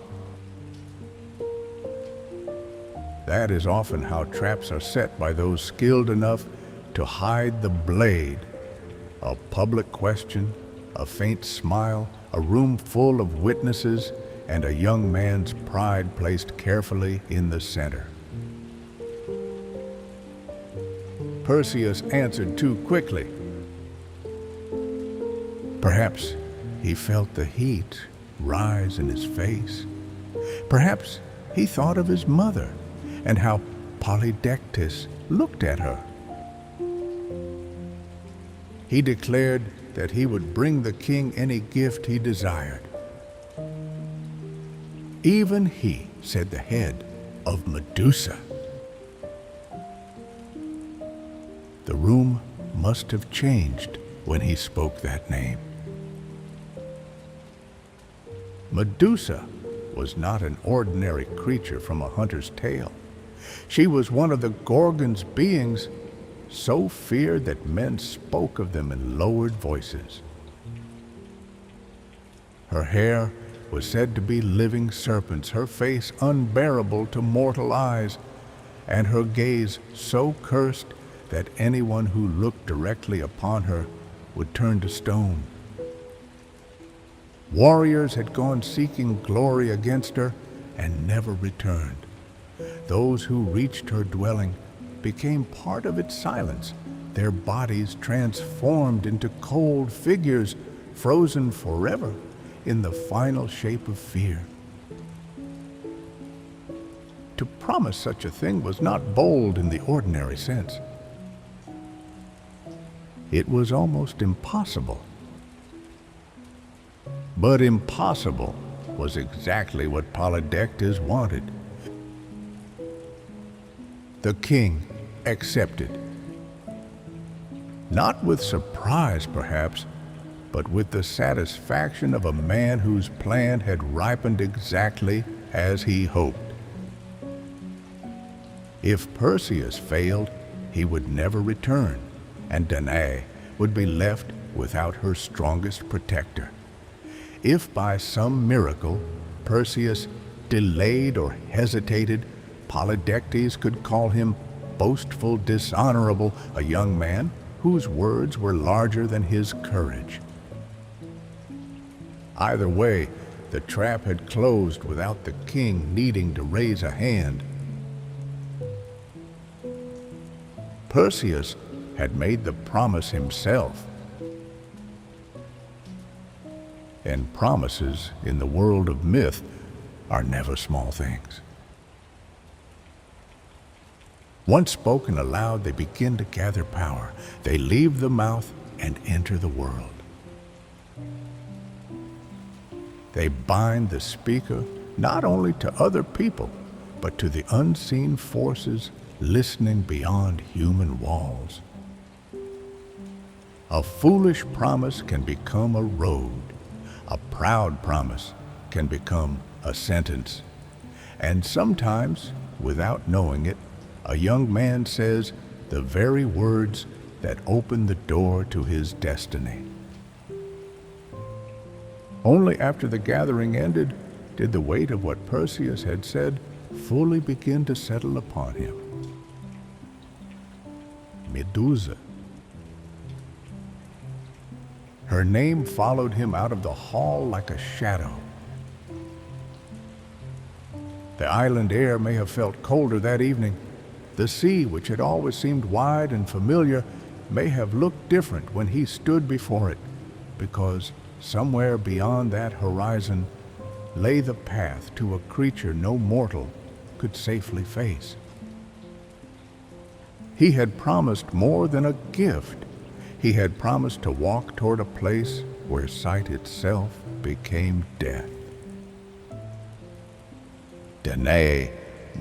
That is often how traps are set by those skilled enough to hide the blade. A public question, a faint smile, a room full of witnesses, and a young man's pride placed carefully in the center. Perseus answered too quickly. Perhaps he felt the heat rise in his face. Perhaps he thought of his mother and how Polydectes looked at her. He declared that he would bring the king any gift he desired. Even he, said the head of Medusa. The room must have changed when he spoke that name. Medusa was not an ordinary creature from a hunter's tale. She was one of the Gorgon's beings so feared that men spoke of them in lowered voices. Her hair was said to be living serpents, her face unbearable to mortal eyes, and her gaze so cursed that anyone who looked directly upon her would turn to stone. Warriors had gone seeking glory against her and never returned. Those who reached her dwelling became part of its silence, their bodies transformed into cold figures, frozen forever in the final shape of fear. To promise such a thing was not bold in the ordinary sense. It was almost impossible. But impossible was exactly what Polydectes wanted. The king accepted. Not with surprise, perhaps, but with the satisfaction of a man whose plan had ripened exactly as he hoped. If Perseus failed, he would never return, and Danae would be left without her strongest protector. If by some miracle Perseus delayed or hesitated, Polydectes could call him boastful, dishonorable, a young man whose words were larger than his courage. Either way, the trap had closed without the king needing to raise a hand. Perseus had made the promise himself. and promises in the world of myth are never small things. Once spoken aloud, they begin to gather power. They leave the mouth and enter the world. They bind the speaker not only to other people, but to the unseen forces listening beyond human walls. A foolish promise can become a road. A proud promise can become a sentence. And sometimes, without knowing it, a young man says the very words that open the door to his destiny. Only after the gathering ended did the weight of what Perseus had said fully begin to settle upon him. Medusa. Her name followed him out of the hall like a shadow. The island air may have felt colder that evening. The sea, which had always seemed wide and familiar, may have looked different when he stood before it, because somewhere beyond that horizon lay the path to a creature no mortal could safely face. He had promised more than a gift. He had promised to walk toward a place where sight itself became death. Danae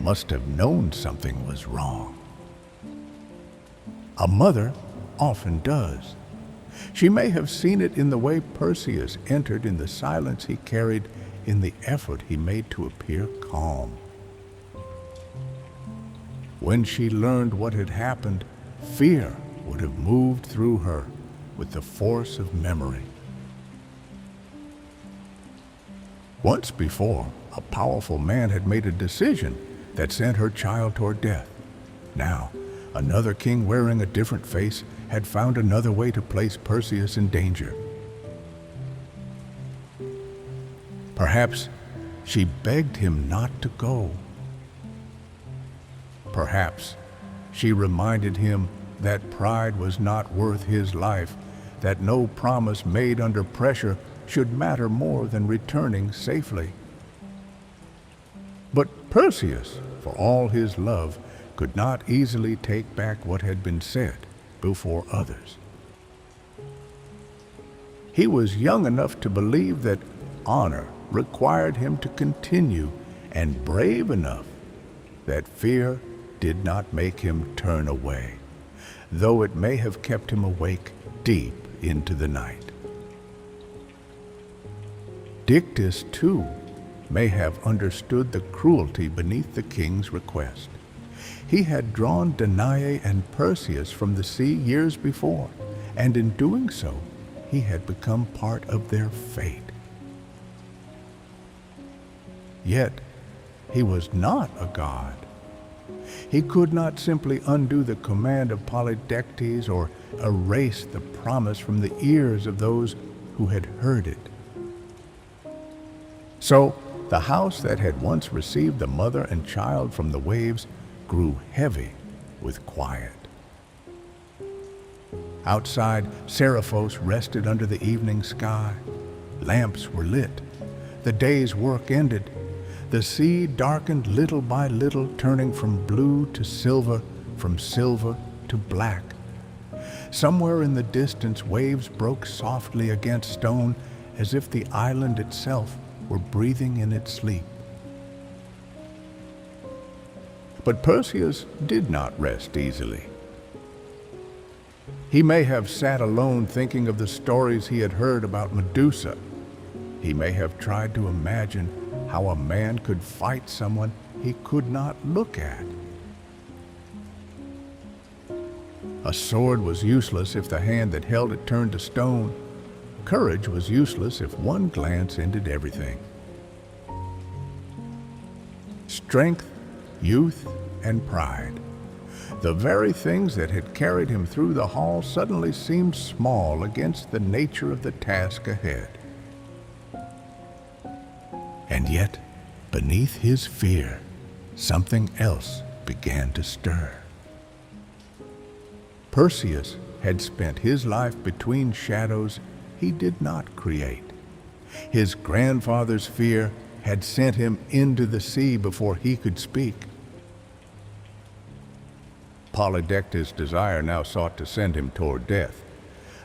must have known something was wrong. A mother often does. She may have seen it in the way Perseus entered, in the silence he carried, in the effort he made to appear calm. When she learned what had happened, fear would have moved through her with the force of memory. Once before, a powerful man had made a decision that sent her child toward death. Now, another king wearing a different face had found another way to place Perseus in danger. Perhaps she begged him not to go. Perhaps she reminded him that pride was not worth his life, that no promise made under pressure should matter more than returning safely. But Perseus, for all his love, could not easily take back what had been said before others. He was young enough to believe that honor required him to continue, and brave enough that fear did not make him turn away, though it may have kept him awake deep into the night. Dictys, too, may have understood the cruelty beneath the king's request. He had drawn Danae and Perseus from the sea years before, and in doing so, he had become part of their fate. Yet, he was not a god. He could not simply undo the command of Polydectes or erase the promise from the ears of those who had heard it. So, the house that had once received the mother and child from the waves grew heavy with quiet. Outside, Seriphos rested under the evening sky. Lamps were lit. The day's work ended. The sea darkened little by little, turning from blue to silver, from silver to black. Somewhere in the distance, waves broke softly against stone, as if the island itself were breathing in its sleep. But Perseus did not rest easily. He may have sat alone thinking of the stories he had heard about Medusa. He may have tried to imagine how a man could fight someone he could not look at. A sword was useless if the hand that held it turned to stone. Courage was useless if one glance ended everything. Strength, youth, and pride, the very things that had carried him through the hall, suddenly seemed small against the nature of the task ahead. And yet, beneath his fear, something else began to stir. Perseus had spent his life between shadows he did not create. His grandfather's fear had sent him into the sea before he could speak. Polydectes' desire now sought to send him toward death.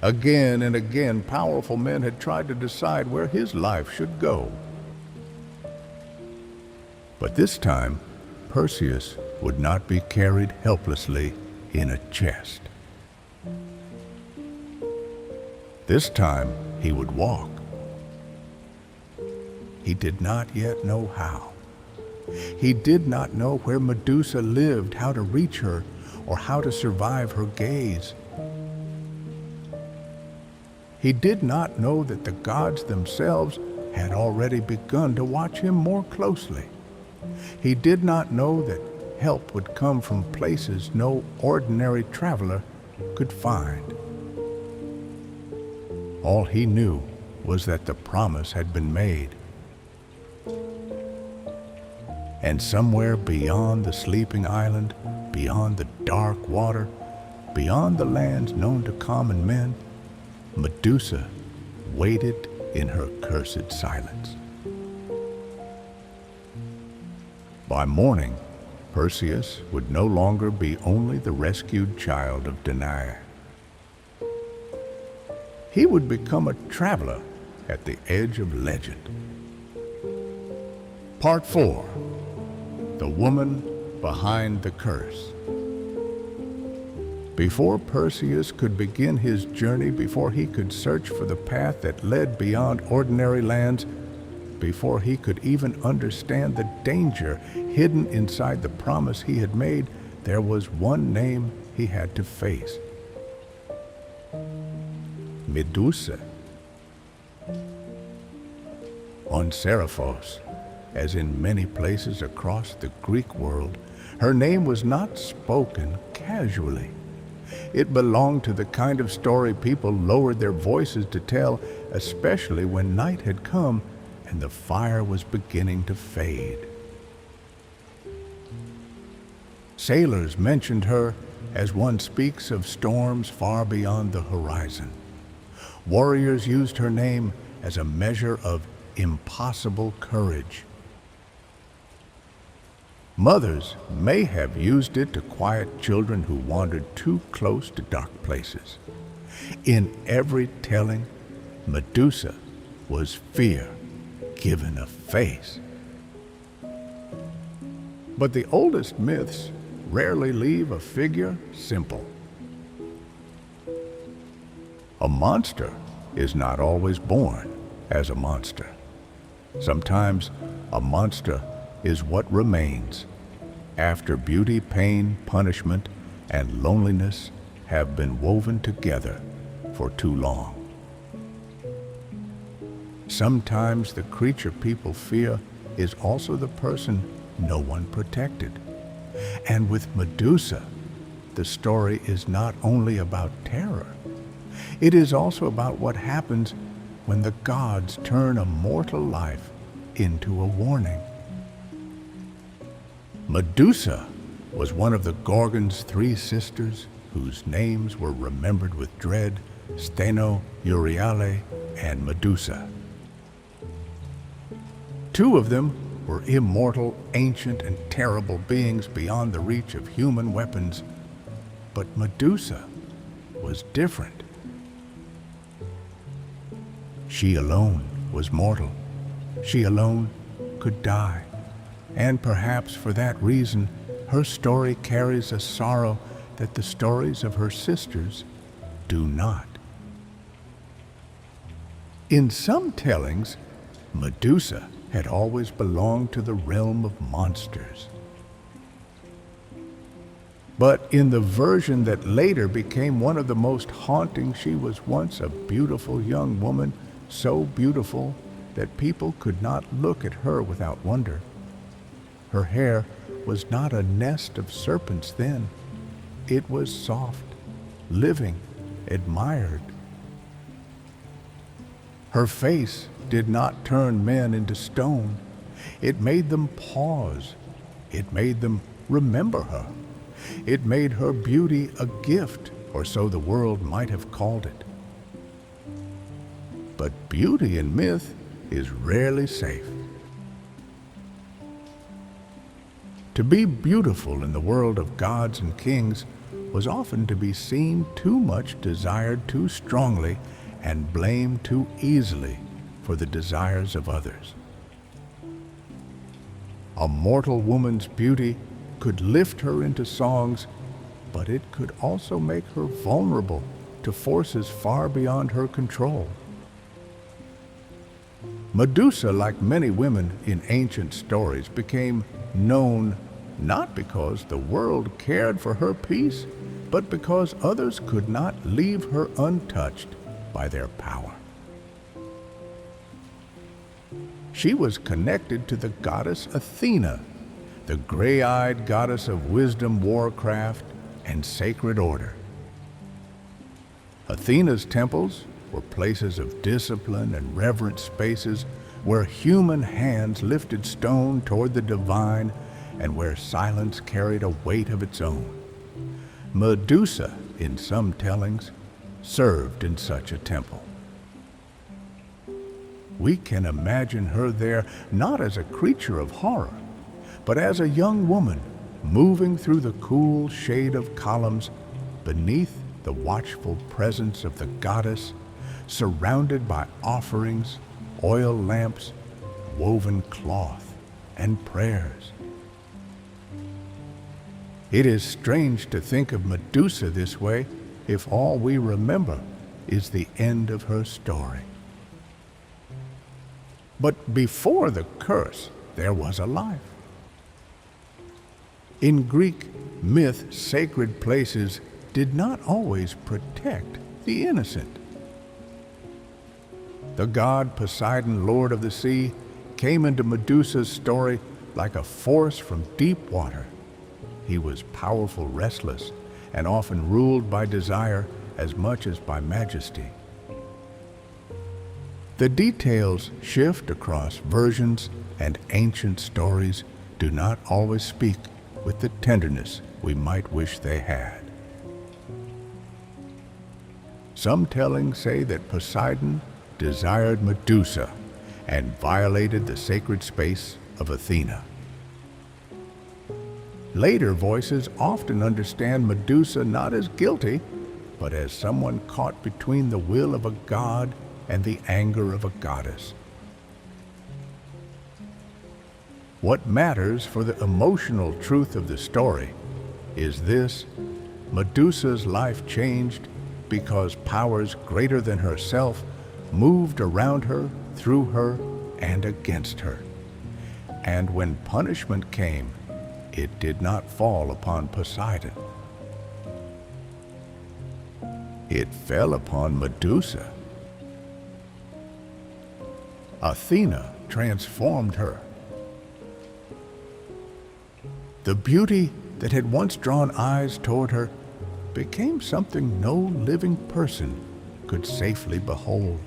Again and again, powerful men had tried to decide where his life should go. But this time, Perseus would not be carried helplessly in a chest. This time, he would walk. He did not yet know how. He did not know where Medusa lived, how to reach her, or how to survive her gaze. He did not know that the gods themselves had already begun to watch him more closely. He did not know that help would come from places no ordinary traveler could find. All he knew was that the promise had been made. And somewhere beyond the sleeping island, beyond the dark water, beyond the lands known to common men, Medusa waited in her cursed silence. By morning, Perseus would no longer be only the rescued child of Danae. He would become a traveler at the edge of legend. Part 4. The Woman Behind the Curse. Before Perseus could begin his journey, before he could search for the path that led beyond ordinary lands, before he could even understand the danger hidden inside the promise he had made, there was one name he had to face: Medusa. On Seriphos, as in many places across the Greek world, her name was not spoken casually. It belonged to the kind of story people lowered their voices to tell, especially when night had come and the fire was beginning to fade. Sailors mentioned her as one speaks of storms far beyond the horizon. Warriors used her name as a measure of impossible courage. Mothers may have used it to quiet children who wandered too close to dark places. In every telling, Medusa was fear given a face. But the oldest myths rarely leave a figure simple. A monster is not always born as a monster. Sometimes a monster is what remains after beauty, pain, punishment, and loneliness have been woven together for too long. Sometimes the creature people fear is also the person no one protected. And with Medusa, the story is not only about terror, it is also about what happens when the gods turn a mortal life into a warning. Medusa was one of the Gorgon's 3 sisters whose names were remembered with dread: Steno, Euryale, and Medusa. 2 of them were immortal, ancient, and terrible beings beyond the reach of human weapons. But Medusa was different. She alone was mortal. She alone could die. And perhaps for that reason, her story carries a sorrow that the stories of her sisters do not. In some tellings, Medusa had always belonged to the realm of monsters. But in the version that later became one of the most haunting, she was once a beautiful young woman, so beautiful that people could not look at her without wonder. Her hair was not a nest of serpents then. It was soft, living, admired. Her face did not turn men into stone. It made them pause. It made them remember her. It made her beauty a gift, or so the world might have called it. But beauty in myth is rarely safe. To be beautiful in the world of gods and kings was often to be seen too much, desired too strongly, and blamed too easily for the desires of others. A mortal woman's beauty could lift her into songs, but it could also make her vulnerable to forces far beyond her control. Medusa, like many women in ancient stories, became known not because the world cared for her peace, but because others could not leave her untouched by their power. She was connected to the goddess Athena, the gray-eyed goddess of wisdom, warcraft, and sacred order. Athena's temples were places of discipline and reverent spaces where human hands lifted stone toward the divine and where silence carried a weight of its own. Medusa, in some tellings, served in such a temple. We can imagine her there not as a creature of horror, but as a young woman moving through the cool shade of columns beneath the watchful presence of the goddess, surrounded by offerings, oil lamps, woven cloth, and prayers. It is strange to think of Medusa this way if all we remember is the end of her story. But before the curse, there was a life. In Greek myth, sacred places did not always protect the innocent. The god Poseidon, lord of the sea, came into Medusa's story like a force from deep water. He was powerful, restless, and often ruled by desire as much as by majesty. The details shift across versions, and ancient stories do not always speak with the tenderness we might wish they had. Some tellings say that Poseidon desired Medusa and violated the sacred space of Athena. Later voices often understand Medusa not as guilty, but as someone caught between the will of a god and the anger of a goddess. What matters for the emotional truth of the story is this: Medusa's life changed because powers greater than herself moved around her, through her, and against her. And when punishment came, it did not fall upon Poseidon. It fell upon Medusa. Athena transformed her. The beauty that had once drawn eyes toward her became something no living person could safely behold.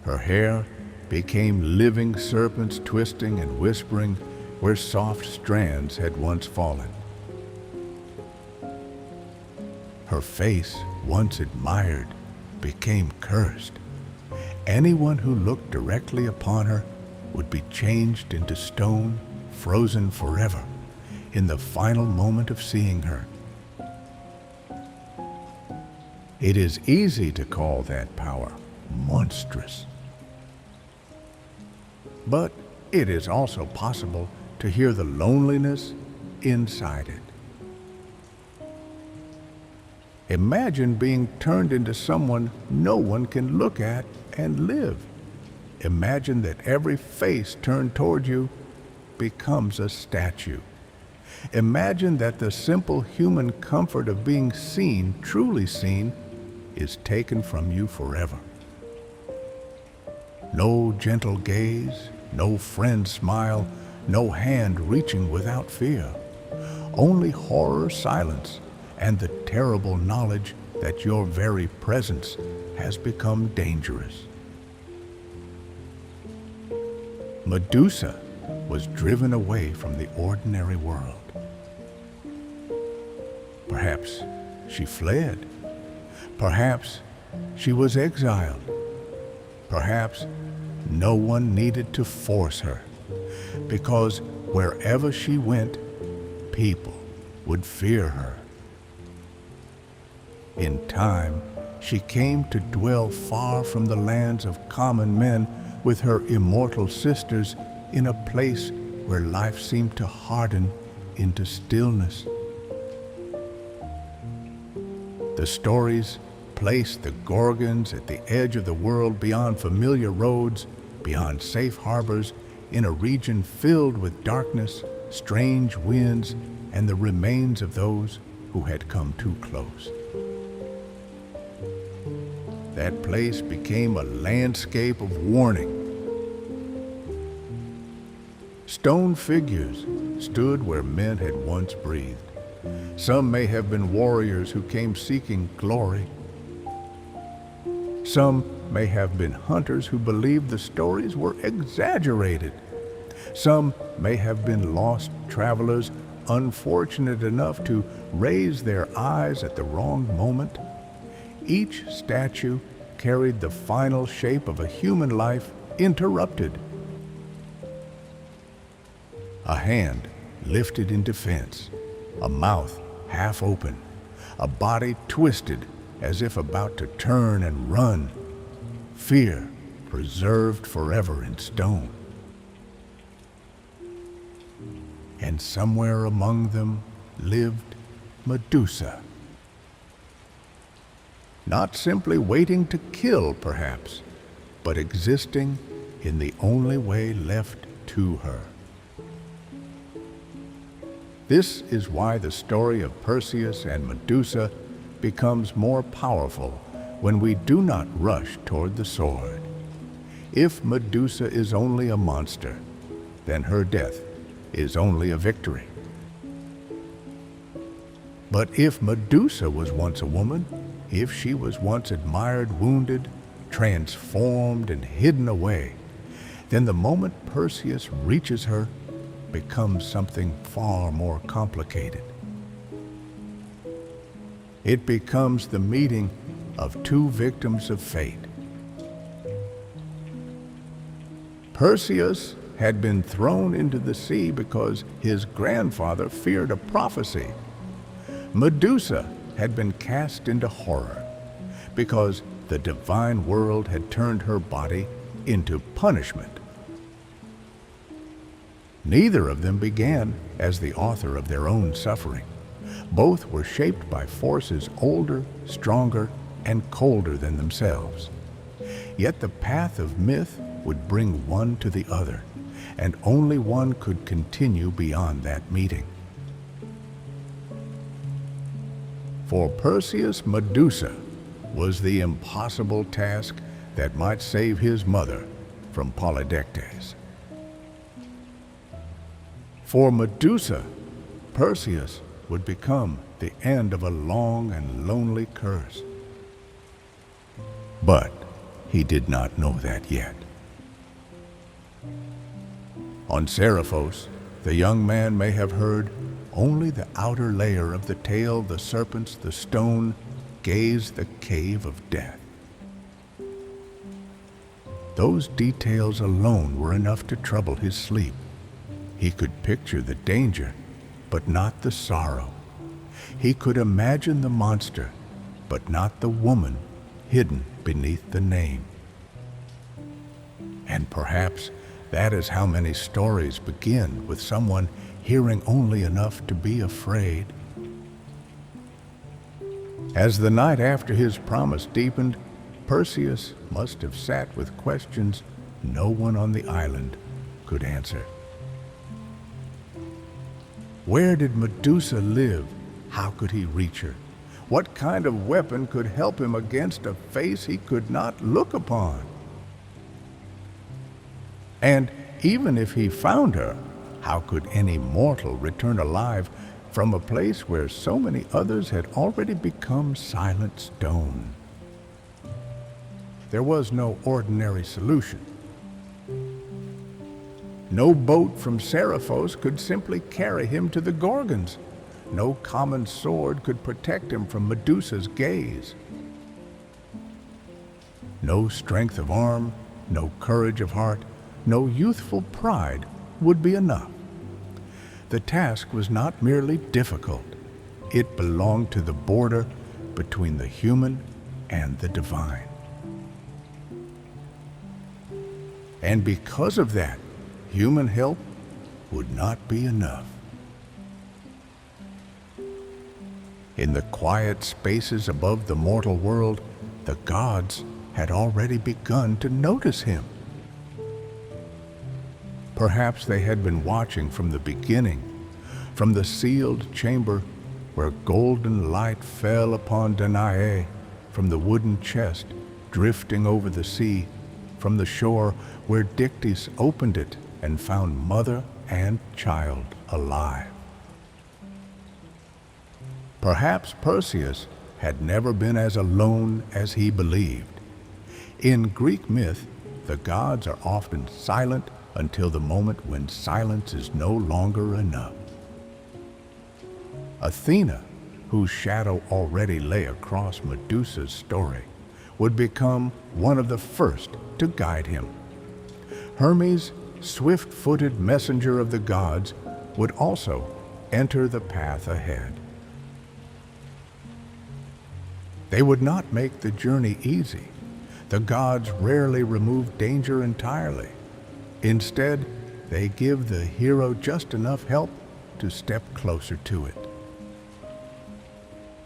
Her hair became living serpents, twisting and whispering where soft strands had once fallen. Her face, once admired, became cursed. Anyone who looked directly upon her would be changed into stone, frozen forever, in the final moment of seeing her. It is easy to call that power monstrous. But it is also possible to hear the loneliness inside it. Imagine being turned into someone no one can look at and live. Imagine that every face turned toward you becomes a statue. Imagine that the simple human comfort of being seen, truly seen, is taken from you forever. No gentle gaze, no friend smile, no hand reaching without fear. Only horror, silence, and the terrible knowledge that your very presence has become dangerous. Medusa was driven away from the ordinary world. Perhaps she fled. Perhaps she was exiled. Perhaps no one needed to force her, because wherever she went, people would fear her. In time, she came to dwell far from the lands of common men with her immortal sisters in a place where life seemed to harden into stillness. The stories placed the Gorgons at the edge of the world, beyond familiar roads, beyond safe harbors, in a region filled with darkness, strange winds, and the remains of those who had come too close. That place became a landscape of warning. Stone figures stood where men had once breathed. Some may have been warriors who came seeking glory. Some may have been hunters who believed the stories were exaggerated. Some may have been lost travelers, unfortunate enough to raise their eyes at the wrong moment. Each statue carried the final shape of a human life interrupted. A hand lifted in defense, a mouth half open, a body twisted as if about to turn and run, fear preserved forever in stone. And somewhere among them lived Medusa. Not simply waiting to kill, perhaps, but existing in the only way left to her. This is why the story of Perseus and Medusa becomes more powerful when we do not rush toward the sword. If Medusa is only a monster, then her death is only a victory. But if Medusa was once a woman, if she was once admired, wounded, transformed, and hidden away, then the moment Perseus reaches her becomes something far more complicated. It becomes the meeting of two victims of fate. Perseus had been thrown into the sea because his grandfather feared a prophecy. Medusa had been cast into horror because the divine world had turned her body into punishment. Neither of them began as the author of their own suffering. Both were shaped by forces older, stronger, and colder than themselves. Yet the path of myth would bring one to the other, and only one could continue beyond that meeting. For Perseus, Medusa was the impossible task that might save his mother from Polydectes. For Medusa, Perseus would become the end of a long and lonely curse. But he did not know that yet. On Seriphos, the young man may have heard only the outer layer of the tale, the serpents, the stone, gaze the cave of death. Those details alone were enough to trouble his sleep. He could picture the danger, but not the sorrow. He could imagine the monster, but not the woman hidden beneath the name. And perhaps that is how many stories begin, with someone hearing only enough to be afraid. As the night after his promise deepened, Perseus must have sat with questions no one on the island could answer. Where did Medusa live? How could he reach her? What kind of weapon could help him against a face he could not look upon? And even if he found her, how could any mortal return alive from a place where so many others had already become silent stone? There was no ordinary solution. No boat from Seriphos could simply carry him to the Gorgons. No common sword could protect him from Medusa's gaze. No strength of arm, no courage of heart, no youthful pride would be enough. The task was not merely difficult, it belonged to the border between the human and the divine. And because of that, human help would not be enough. In the quiet spaces above the mortal world, the gods had already begun to notice him. Perhaps they had been watching from the beginning, from the sealed chamber where golden light fell upon Danae, from the wooden chest drifting over the sea, from the shore where Dictys opened it and found mother and child alive. Perhaps Perseus had never been as alone as he believed. In Greek myth, the gods are often silent until the moment when silence is no longer enough. Athena, whose shadow already lay across Medusa's story, would become one of the first to guide him. Hermes, swift-footed messenger of the gods, would also enter the path ahead. They would not make the journey easy. The gods rarely remove danger entirely. Instead, they give the hero just enough help to step closer to it.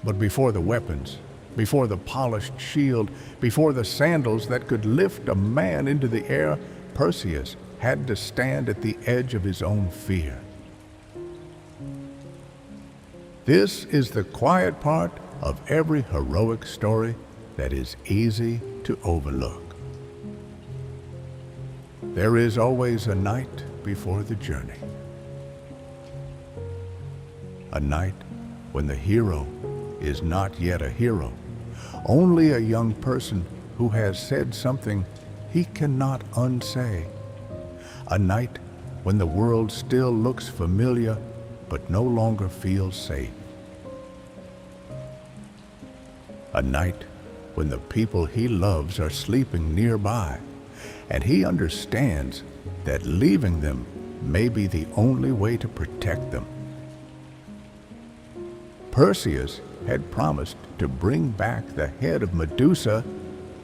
But before the weapons, before the polished shield, before the sandals that could lift a man into the air, Perseus had to stand at the edge of his own fear. This is the quiet part of every heroic story that is easy to overlook. There is always a night before the journey. A night when the hero is not yet a hero, only a young person who has said something he cannot unsay. A night when the world still looks familiar but no longer feels safe. A night when the people he loves are sleeping nearby, and he understands that leaving them may be the only way to protect them. Perseus had promised to bring back the head of Medusa,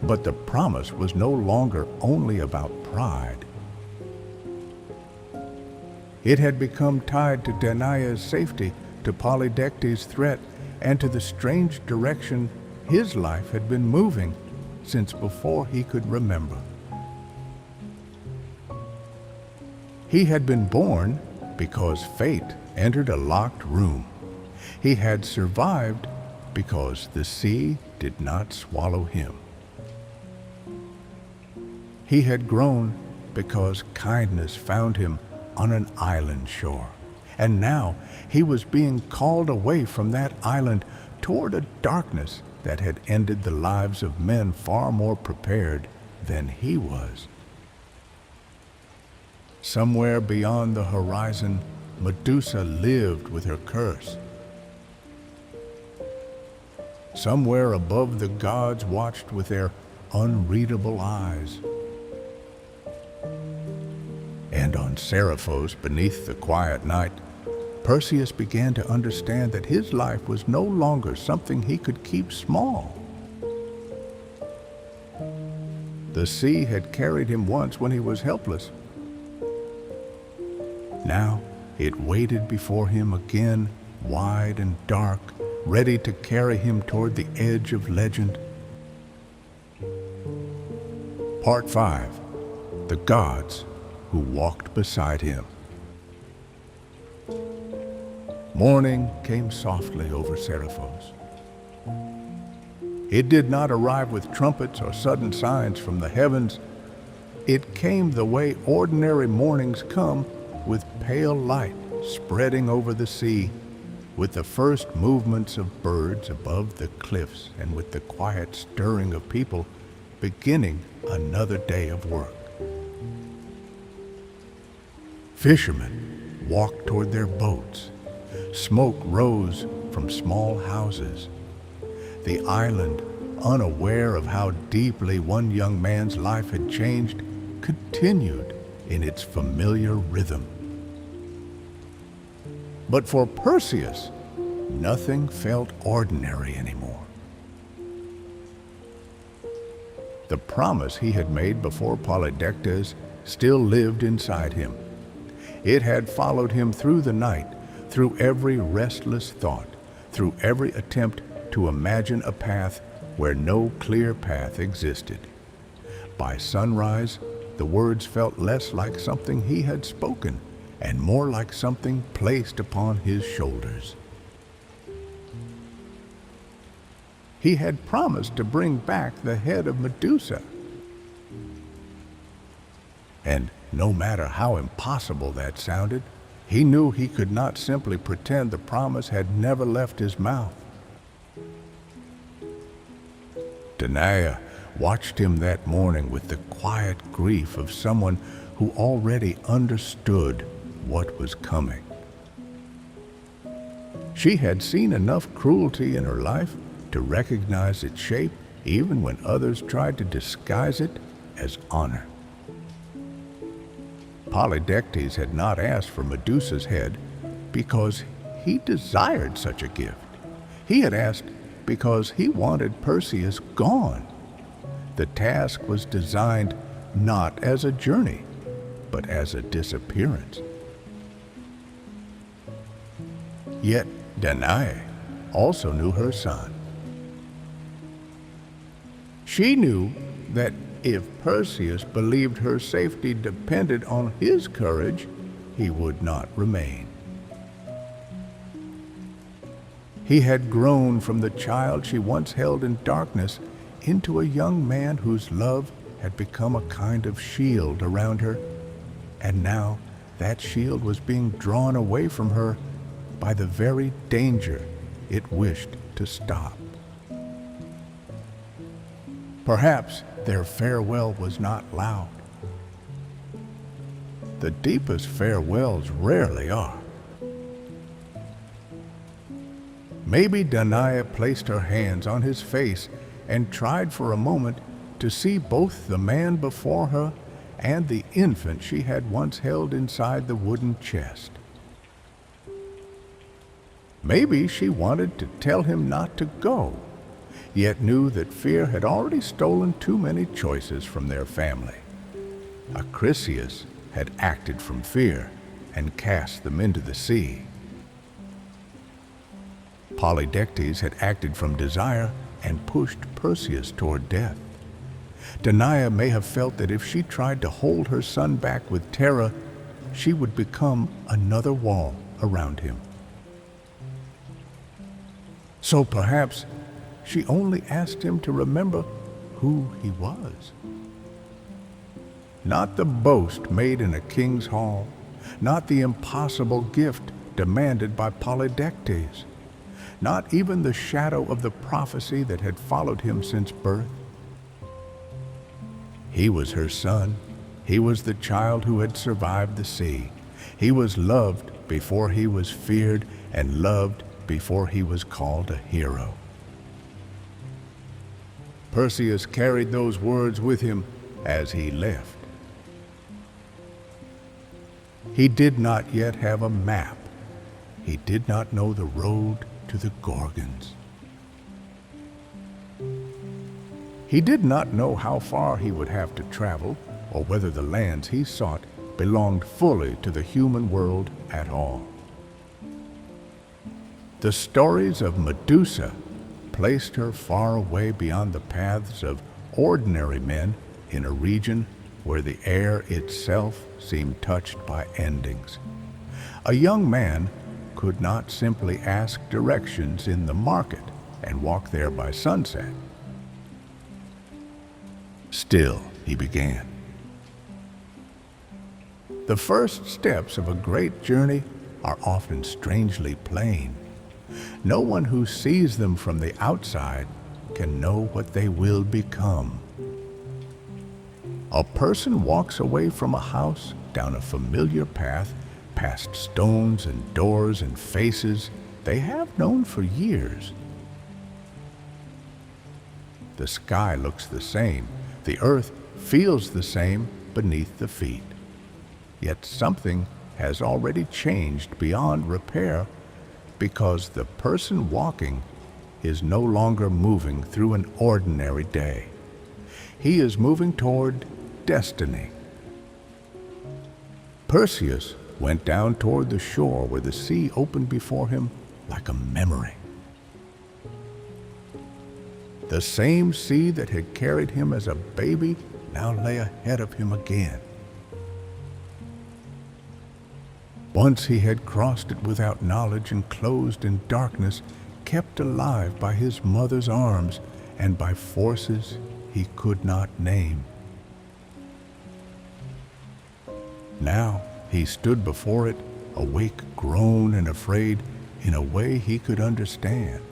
but the promise was no longer only about pride. It had become tied to Danae's safety, to Polydectes' threat, and to the strange direction his life had been moving since before he could remember. He had been born because fate entered a locked room. He had survived because the sea did not swallow him. He had grown because kindness found him on an island shore. And now he was being called away from that island toward a darkness that had ended the lives of men far more prepared than he was. Somewhere beyond the horizon, Medusa lived with her curse. Somewhere above, the gods watched with their unreadable eyes. And on Seriphos, beneath the quiet night, Perseus began to understand that his life was no longer something he could keep small. The sea had carried him once when he was helpless. Now it waited before him again, wide and dark, ready to carry him toward the edge of legend. Part 5. The Gods Who Walked Beside Him. Morning came softly over Seriphos. It did not arrive with trumpets or sudden signs from the heavens. It came the way ordinary mornings come, with pale light spreading over the sea, with the first movements of birds above the cliffs, and with the quiet stirring of people beginning another day of work. Fishermen walked toward their boats. Smoke rose from small houses. The island, unaware of how deeply one young man's life had changed, continued in its familiar rhythm. But for Perseus, nothing felt ordinary anymore. The promise he had made before Polydectes still lived inside him. It had followed him through the night, through every restless thought, through every attempt to imagine a path where no clear path existed. By sunrise, the words felt less like something he had spoken and more like something placed upon his shoulders. He had promised to bring back the head of Medusa. And no matter how impossible that sounded, he knew he could not simply pretend the promise had never left his mouth. Danae watched him that morning with the quiet grief of someone who already understood what was coming. She had seen enough cruelty in her life to recognize its shape even when others tried to disguise it as honor. Polydectes had not asked for Medusa's head because he desired such a gift. He had asked because he wanted Perseus gone. The task was designed not as a journey, but as a disappearance. Yet Danae also knew her son. She knew that if Perseus believed her safety depended on his courage, he would not remain. He had grown from the child she once held in darkness into a young man whose love had become a kind of shield around her, and now that shield was being drawn away from her by the very danger it wished to stop. Perhaps their farewell was not loud. The deepest farewells rarely are. Maybe Danae placed her hands on his face and tried for a moment to see both the man before her and the infant she had once held inside the wooden chest. Maybe she wanted to tell him not to go, yet knew that fear had already stolen too many choices from their family. Acrisius had acted from fear and cast them into the sea. Polydectes had acted from desire and pushed Perseus toward death. Danae may have felt that if she tried to hold her son back with terror, she would become another wall around him. So perhaps she only asked him to remember who he was. Not the boast made in a king's hall, not the impossible gift demanded by Polydectes, not even the shadow of the prophecy that had followed him since birth. He was her son. He was the child who had survived the sea. He was loved before he was feared, and loved before he was called a hero. Perseus carried those words with him as he left. He did not yet have a map. He did not know the road to the Gorgons. He did not know how far he would have to travel, or whether the lands he sought belonged fully to the human world at all. The stories of Medusa placed her far away beyond the paths of ordinary men in a region where the air itself seemed touched by endings. A young man could not simply ask directions in the market and walk there by sunset. Still, he began. The first steps of a great journey are often strangely plain. No one who sees them from the outside can know what they will become. A person walks away from a house down a familiar path, past stones and doors and faces they have known for years. The sky looks the same, the earth feels the same, beneath the feet. Yet something has already changed beyond repair, because the person walking is no longer moving through an ordinary day. He is moving toward destiny. Perseus went down toward the shore where the sea opened before him like a memory. The same sea that had carried him as a baby now lay ahead of him again. Once he had crossed it without knowledge, enclosed in darkness, kept alive by his mother's arms and by forces he could not name. Now he stood before it, awake, grown, and afraid in a way he could understand.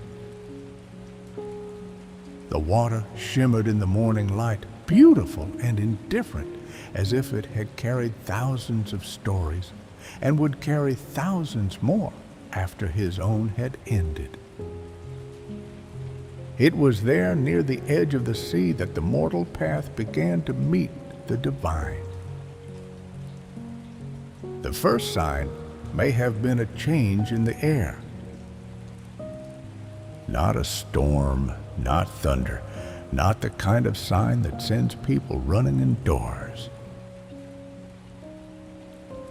The water shimmered in the morning light, beautiful and indifferent, as if it had carried thousands of stories and would carry thousands more after his own had ended. It was there near the edge of the sea that the mortal path began to meet the divine. The first sign may have been a change in the air. Not a storm, not thunder, not the kind of sign that sends people running indoors.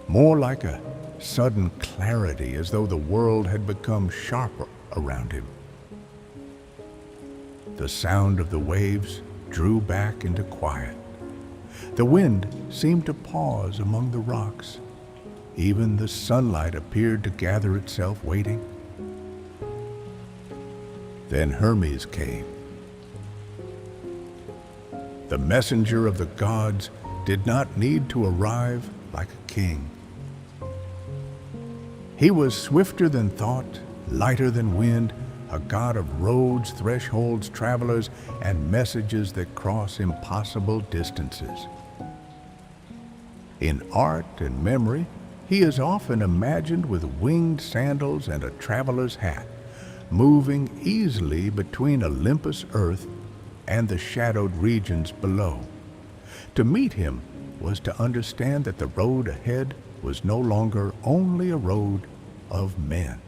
More like a sudden clarity, as though the world had become sharper around him. The sound of the waves drew back into quiet. The wind seemed to pause among the rocks. Even the sunlight appeared to gather itself, waiting. Then Hermes came. The messenger of the gods did not need to arrive like a king. He was swifter than thought, lighter than wind, a god of roads, thresholds, travelers, and messages that cross impossible distances. In art and memory, he is often imagined with winged sandals and a traveler's hat, moving easily between Olympus' earth and the shadowed regions below. To meet him was to understand that the road ahead was no longer only a road of men.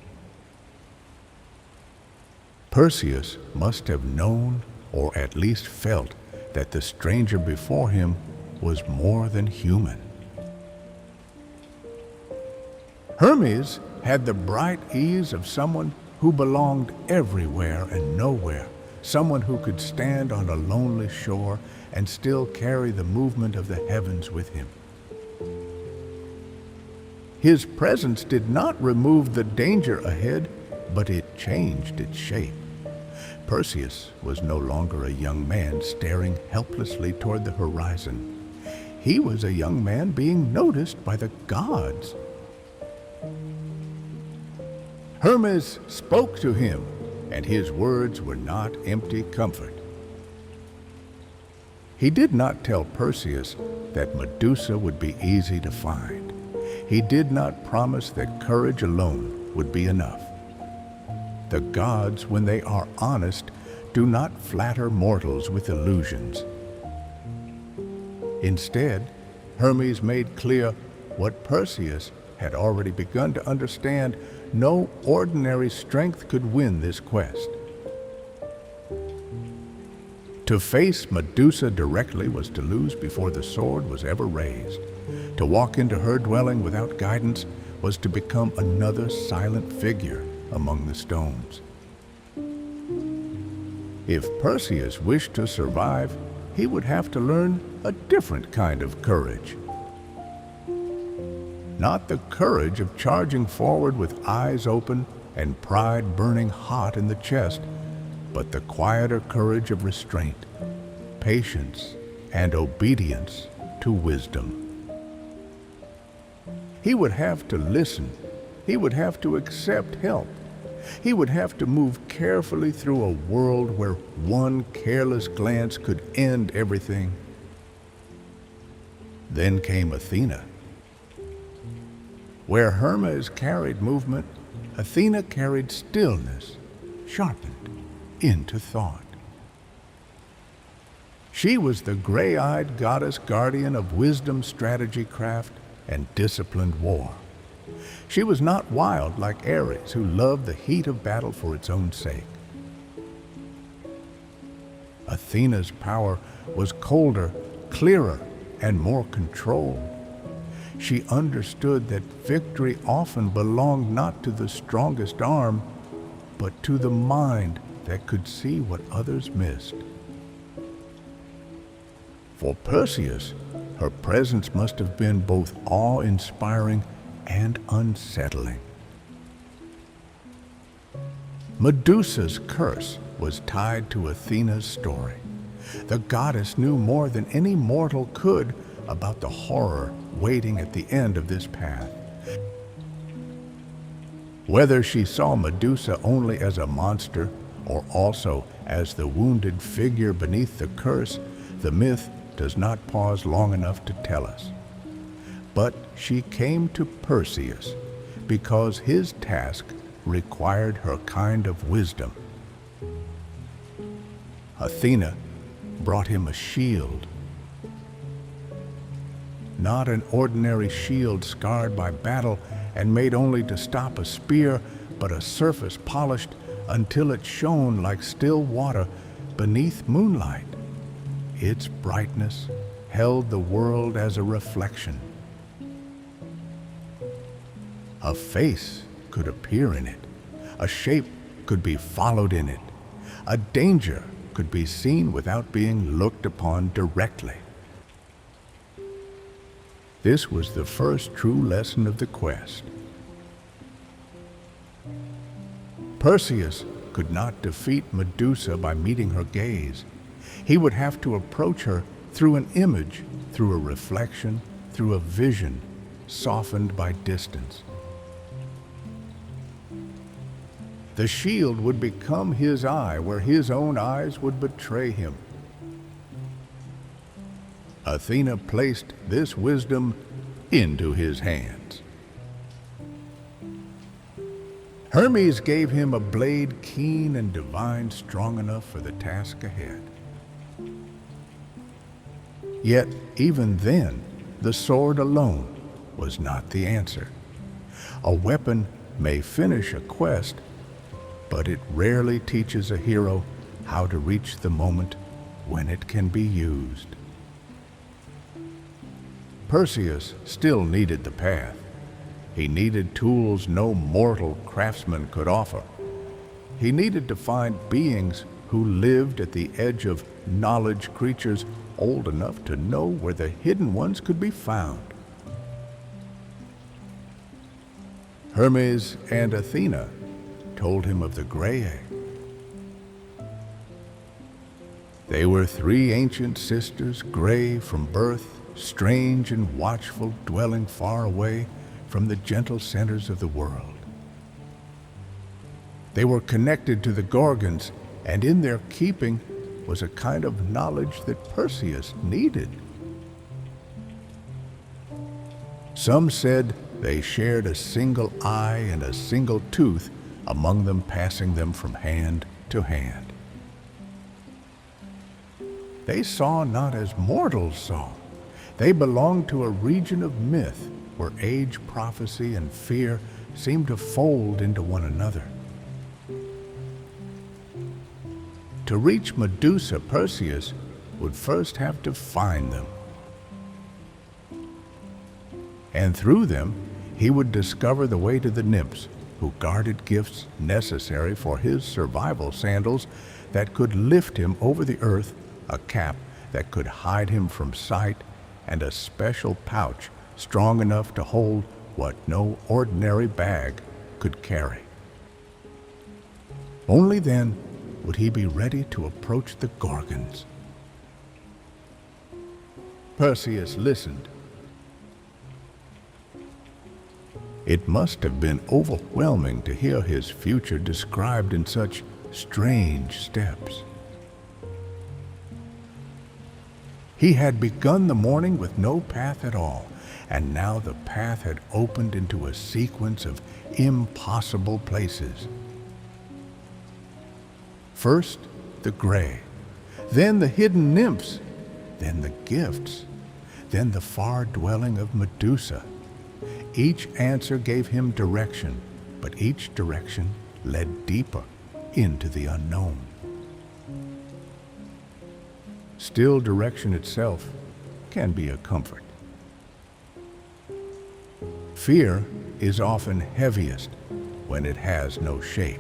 Perseus must have known, or at least felt, that the stranger before him was more than human. Hermes had the bright ease of someone who belonged everywhere and nowhere, someone who could stand on a lonely shore and still carry the movement of the heavens with him. His presence did not remove the danger ahead, but it changed its shape. Perseus was no longer a young man staring helplessly toward the horizon. He was a young man being noticed by the gods. Hermes spoke to him, and his words were not empty comfort. He did not tell Perseus that Medusa would be easy to find. He did not promise that courage alone would be enough. The gods, when they are honest, do not flatter mortals with illusions. Instead, Hermes made clear what Perseus had already begun to understand: no ordinary strength could win this quest. To face Medusa directly was to lose before the sword was ever raised. To walk into her dwelling without guidance was to become another silent figure among the stones. If Perseus wished to survive, he would have to learn a different kind of courage. Not the courage of charging forward with eyes open and pride burning hot in the chest, but the quieter courage of restraint, patience, and obedience to wisdom. He would have to listen. He would have to accept help. He would have to move carefully through a world where one careless glance could end everything. Then came Athena. Where Hermes carried movement, Athena carried stillness, sharpened into thought. She was the gray-eyed goddess guardian of wisdom, strategy, craft, and disciplined war. She was not wild like Ares, who loved the heat of battle for its own sake. Athena's power was colder, clearer, and more controlled. She understood that victory often belonged not to the strongest arm, but to the mind that could see what others missed. For Perseus, her presence must have been both awe-inspiring and unsettling. Medusa's curse was tied to Athena's story. The goddess knew more than any mortal could about the horror waiting at the end of this path. Whether she saw Medusa only as a monster or also as the wounded figure beneath the curse, the myth does not pause long enough to tell us. But she came to Perseus because his task required her kind of wisdom. Athena brought him a shield. Not an ordinary shield scarred by battle and made only to stop a spear, but a surface polished until it shone like still water beneath moonlight. Its brightness held the world as a reflection. A face could appear in it. A shape could be followed in it. A danger could be seen without being looked upon directly. This was the first true lesson of the quest. Perseus could not defeat Medusa by meeting her gaze. He would have to approach her through an image, through a reflection, through a vision, softened by distance. The shield would become his eye, where his own eyes would betray him. Athena placed this wisdom into his hands. Hermes gave him a blade keen and divine, strong enough for the task ahead. Yet, even then, the sword alone was not the answer. A weapon may finish a quest, but it rarely teaches a hero how to reach the moment when it can be used. Perseus still needed the path. He needed tools no mortal craftsman could offer. He needed to find beings who lived at the edge of knowledge, creatures old enough to know where the hidden ones could be found. Hermes and Athena told him of the gray egg. They were three ancient sisters, gray from birth, strange and watchful, dwelling far away from the gentle centers of the world. They were connected to the Gorgons, and in their keeping was a kind of knowledge that Perseus needed. Some said they shared a single eye and a single tooth, among them passing them from hand to hand. They saw not as mortals saw. They belonged to a region of myth where age, prophecy, and fear seemed to fold into one another. To reach Medusa, Perseus would first have to find them. And through them, he would discover the way to the nymphs, who guarded gifts necessary for his survival sandals that could lift him over the earth, a cap that could hide him from sight, and a special pouch strong enough to hold what no ordinary bag could carry. Only then would he be ready to approach the Gorgons. Perseus listened. It must have been overwhelming to hear his future described in such strange steps. He had begun the morning with no path at all, and now the path had opened into a sequence of impossible places. First, the gray, then the hidden nymphs then the gifts, then the far dwelling of Medusa. Each answer gave him direction, but each direction led deeper into the unknown. Still, direction itself can be a comfort. Fear is often heaviest when it has no shape.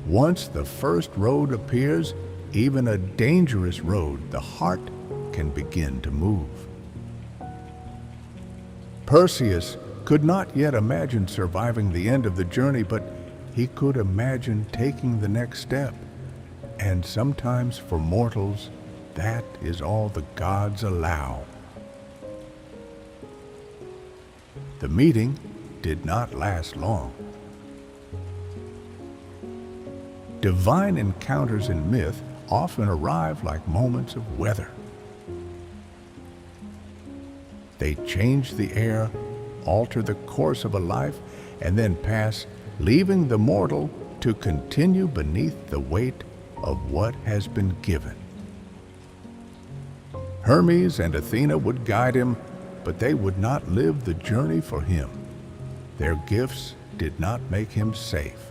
Once the first road appears, even a dangerous road, the heart can begin to move. Perseus could not yet imagine surviving the end of the journey, but he could imagine taking the next step. And sometimes for mortals, that is all the gods allow. The meeting did not last long. Divine encounters in myth often arrive like moments of weather. They change the air, alter the course of a life, and then pass, leaving the mortal to continue beneath the weight of what has been given. Hermes and Athena would guide him, but they would not live the journey for him. Their gifts did not make him safe.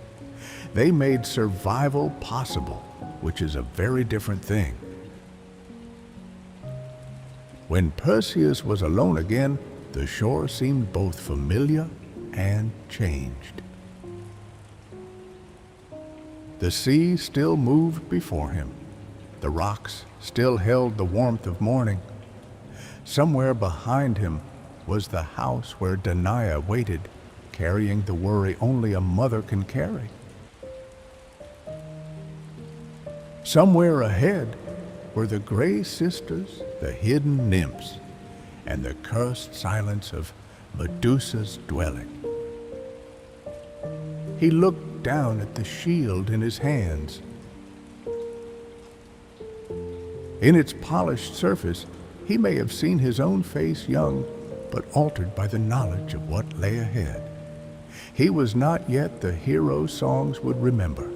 They made survival possible, which is a very different thing. When Perseus was alone again, the shore seemed both familiar and changed. The sea still moved before him. The rocks still held the warmth of morning. Somewhere behind him was the house where Danae waited, carrying the worry only a mother can carry. Somewhere ahead were the gray sisters, the hidden nymphs, and the cursed silence of Medusa's dwelling. He looked down at the shield in his hands. In its polished surface, he may have seen his own face young, but altered by the knowledge of what lay ahead. He was not yet the hero songs would remember.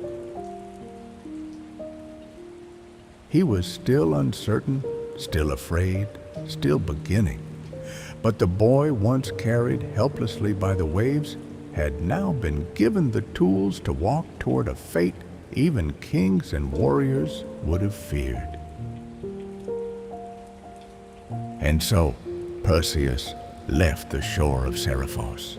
He was still uncertain, still afraid, still beginning. But the boy once carried helplessly by the waves had now been given the tools to walk toward a fate even kings and warriors would have feared. And so Perseus left the shore of Seriphos.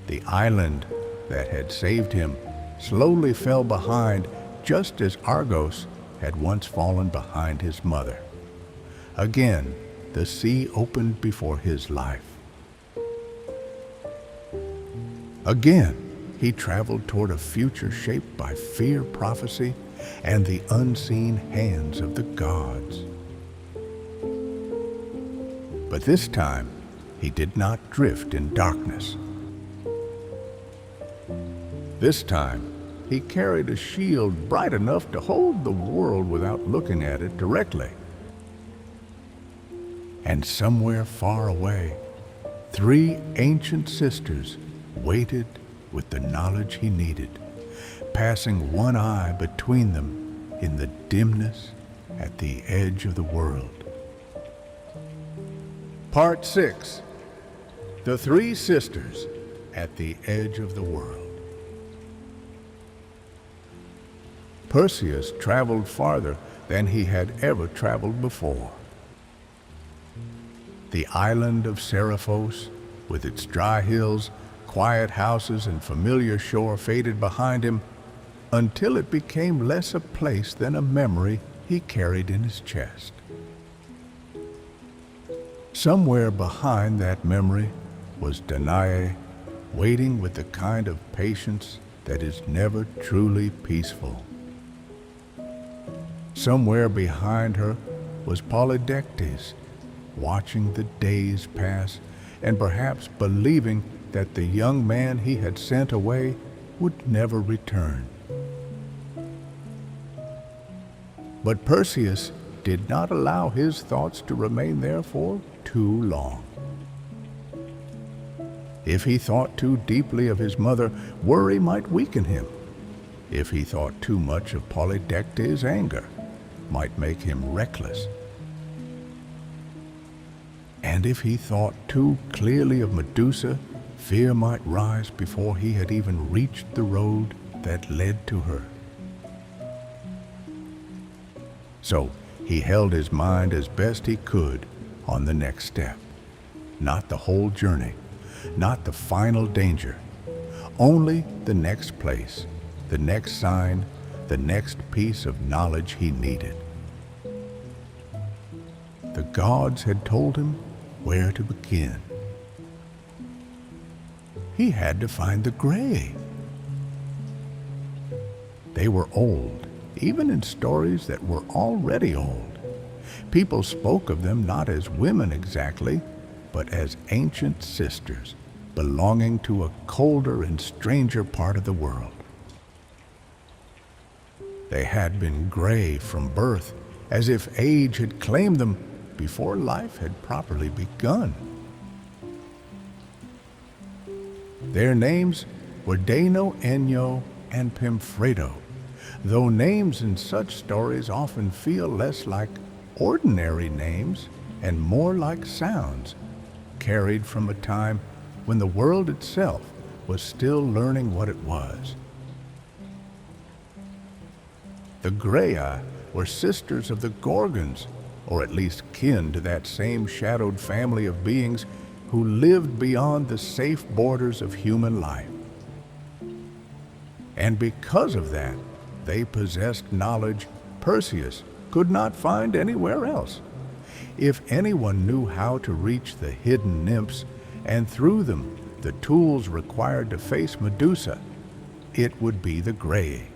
The island that had saved him slowly fell behind, just as Argos had once fallen behind his mother. Again, the sea opened before his life. Again, he traveled toward a future shaped by fear, prophecy, and the unseen hands of the gods. But this time, he did not drift in darkness. This time, he carried a shield bright enough to hold the world without looking at it directly. And somewhere far away, 3 ancient sisters waited with the knowledge he needed, passing one eye between them in the dimness at the edge of the world. Part 6. The 3 Sisters at the Edge of the World. Perseus traveled farther than he had ever traveled before. The island of Seriphos, with its dry hills, quiet houses, and familiar shore faded behind him until it became less a place than a memory he carried in his chest. Somewhere behind that memory was Danae, waiting with the kind of patience that is never truly peaceful. Somewhere behind her was Polydectes, watching the days pass and perhaps believing that the young man he had sent away would never return. But Perseus did not allow his thoughts to remain there for too long. If he thought too deeply of his mother, worry might weaken him. If he thought too much of Polydectes' anger, might make him reckless. And if he thought too clearly of Medusa, fear might rise before he had even reached the road that led to her. So he held his mind as best he could on the next step. Not the whole journey, not the final danger, only the next place, the next sign, the next piece of knowledge he needed. The gods had told him where to begin. He had to find the gray. They were old, even in stories that were already old. People spoke of them not as women exactly, but as ancient sisters belonging to a colder and stranger part of the world. They had been gray from birth, as if age had claimed them before life had properly begun. Their names were Dano, Enyo, and Pimfredo, though names in such stories often feel less like ordinary names and more like sounds carried from a time when the world itself was still learning what it was. The Graeae were sisters of the Gorgons, or at least kin to that same shadowed family of beings who lived beyond the safe borders of human life. And because of that, they possessed knowledge Perseus could not find anywhere else. If anyone knew how to reach the hidden nymphs, and through them the tools required to face Medusa, it would be the Graeae.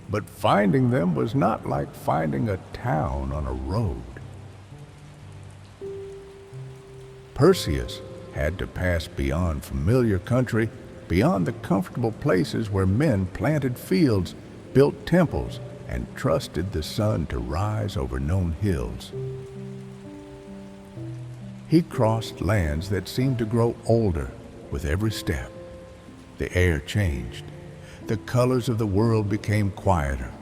But finding them was not like finding a town on a road. Perseus had to pass beyond familiar country, beyond the comfortable places where men planted fields, built temples, and trusted the sun to rise over known hills. He crossed lands that seemed to grow older with every step. The air changed. The colors of the world became quieter.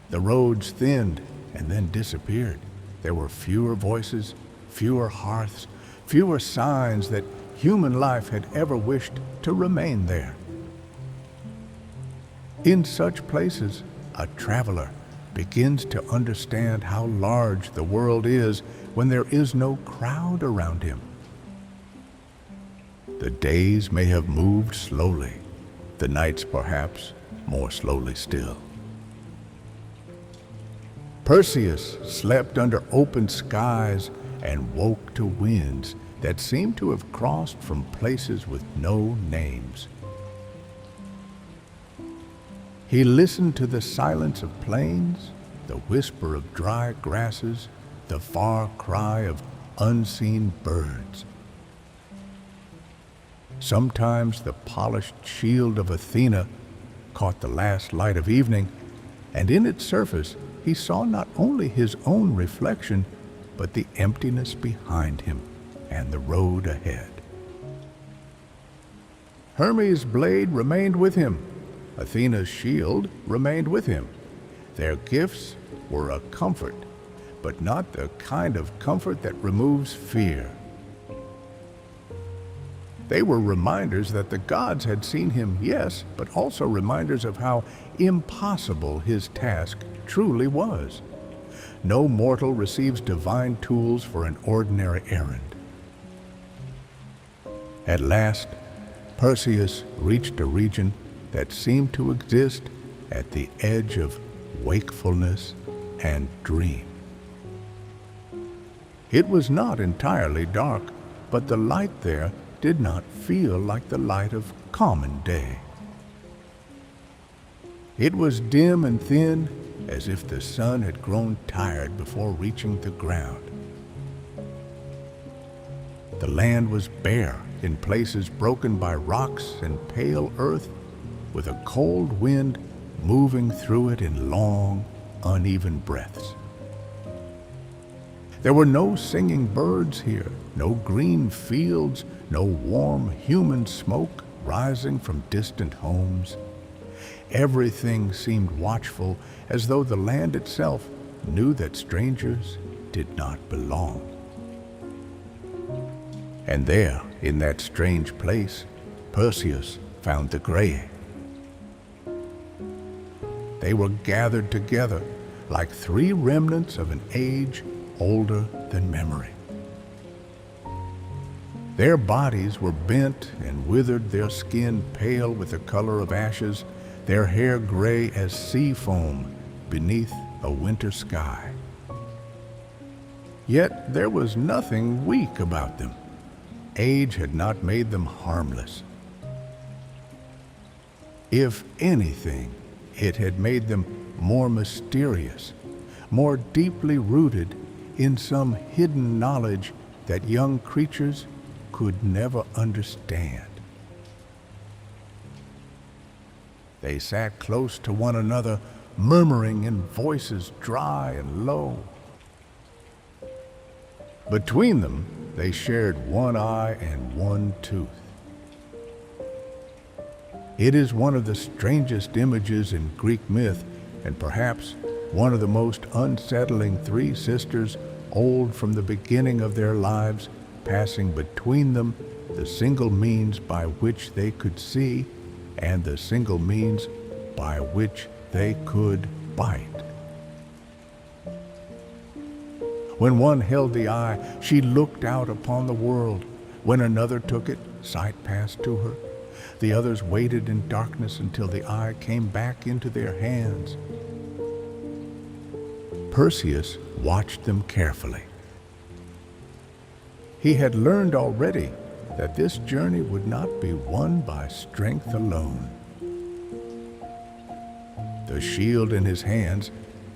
The roads thinned and then disappeared. There were fewer voices, fewer hearths, fewer signs that human life had ever wished to remain there. In such places, a traveler begins to understand how large the world is when there is no crowd around him. The days may have moved slowly, the nights perhaps more slowly still. Perseus slept under open skies and woke to winds that seemed to have crossed from places with no names. He listened to the silence of plains, the whisper of dry grasses, the far cry of unseen birds. Sometimes the polished shield of Athena caught the last light of evening, and in its surface he saw not only his own reflection, but the emptiness behind him and the road ahead. Hermes' blade remained with him. Athena's shield remained with him. Their gifts were a comfort, but not the kind of comfort that removes fear. They were reminders that the gods had seen him, yes, but also reminders of how impossible his task truly was. No mortal receives divine tools for an ordinary errand. At last, Perseus reached a region that seemed to exist at the edge of wakefulness and dream. It was not entirely dark, but the light there did not feel like the light of common day. It was dim and thin, as if the sun had grown tired before reaching the ground. The land was bare, in places broken by rocks and pale earth, with a cold wind moving through it in long, uneven breaths. There were no singing birds here, no green fields, no warm human smoke rising from distant homes. Everything seemed watchful, as though the land itself knew that strangers did not belong. And there, in that strange place, Perseus found the Graeae. They were gathered together like three remnants of an age older than memory. Their bodies were bent and withered, their skin pale with the color of ashes, their hair gray as sea foam beneath a winter sky. Yet there was nothing weak about them. Age had not made them harmless. If anything, it had made them more mysterious, more deeply rooted in some hidden knowledge that young creatures could never understand. They sat close to one another, murmuring in voices dry and low. Between them, they shared one eye and one tooth. It is one of the strangest images in Greek myth, and perhaps one of the most unsettling three sisters, old from the beginning of their lives, passing between them the single means by which they could see and the single means by which they could bite. When one held the eye, she looked out upon the world. When another took it, sight passed to her. The others waited in darkness until the eye came back into their hands. Perseus watched them carefully. He had learned already that this journey would not be won by strength alone. The shield in his hands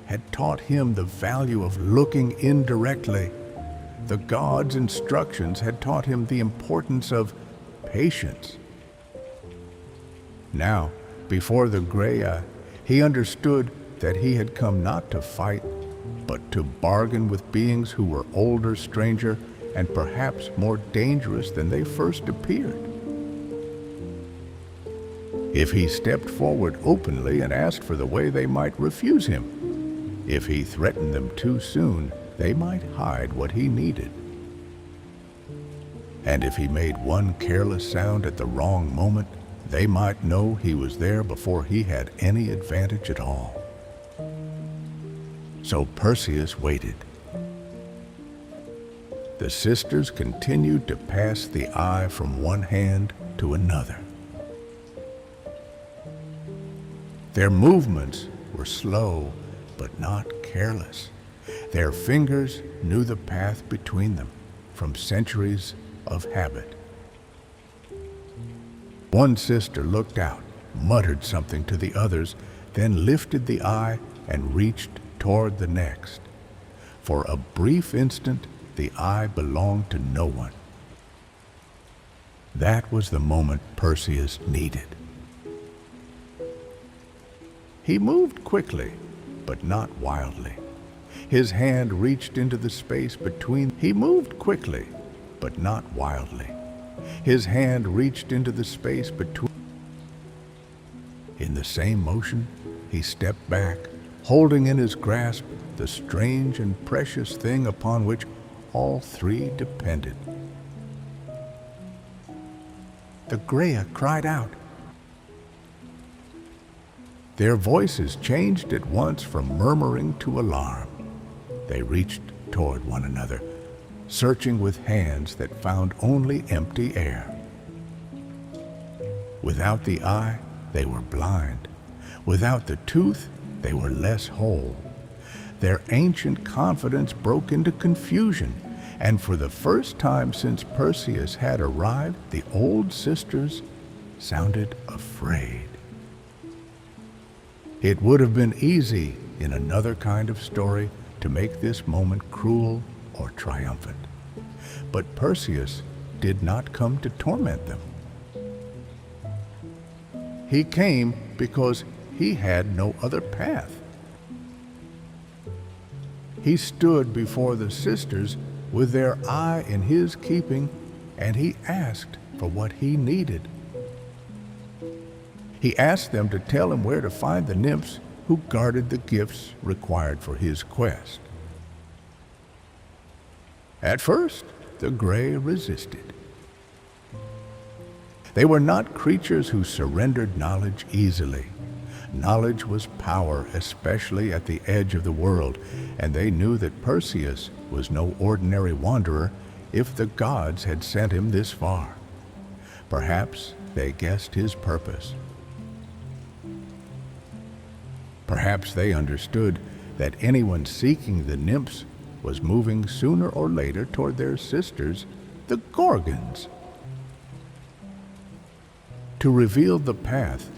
had taught him the value of looking indirectly. The gods' instructions had taught him the importance of patience. Now, before the Graeae, he understood that he had come not to fight, but to bargain with beings who were older, stranger, and perhaps more dangerous than they first appeared. If he stepped forward openly and asked for the way, they might refuse him. If he threatened them too soon, they might hide what he needed. And if he made one careless sound at the wrong moment, they might know he was there before he had any advantage at all. So Perseus waited. The sisters continued to pass the eye from one hand to another. Their movements were slow, but not careless. Their fingers knew the path between them from centuries of habit. One sister looked out, muttered something to the others, then lifted the eye and reached toward the next. For a brief instant, the eye belonged to no one. That was the moment Perseus needed. He moved quickly, but not wildly. His hand reached into the space between. He moved quickly, but not wildly. His hand reached into the space between. In the same motion, he stepped back, holding in his grasp the strange and precious thing upon which all three depended. The Graeae cried out. Their voices changed at once from murmuring to alarm. They reached toward one another, searching with hands that found only empty air. Without the eye, they were blind. Without the tooth, they were less whole. Their ancient confidence broke into confusion, and for the first time since Perseus had arrived, the old sisters sounded afraid. It would have been easy in another kind of story to make this moment cruel or triumphant. But Perseus did not come to torment them. He came because he had no other path. He stood before the sisters with their eye in his keeping, and he asked for what he needed. He asked them to tell him where to find the nymphs who guarded the gifts required for his quest. At first, the Gray resisted. They were not creatures who surrendered knowledge easily. Knowledge was power, especially at the edge of the world, and they knew that Perseus was no ordinary wanderer if the gods had sent him this far. Perhaps they guessed his purpose. Perhaps they understood that anyone seeking the nymphs was moving sooner or later toward their sisters, the Gorgons. To reveal the path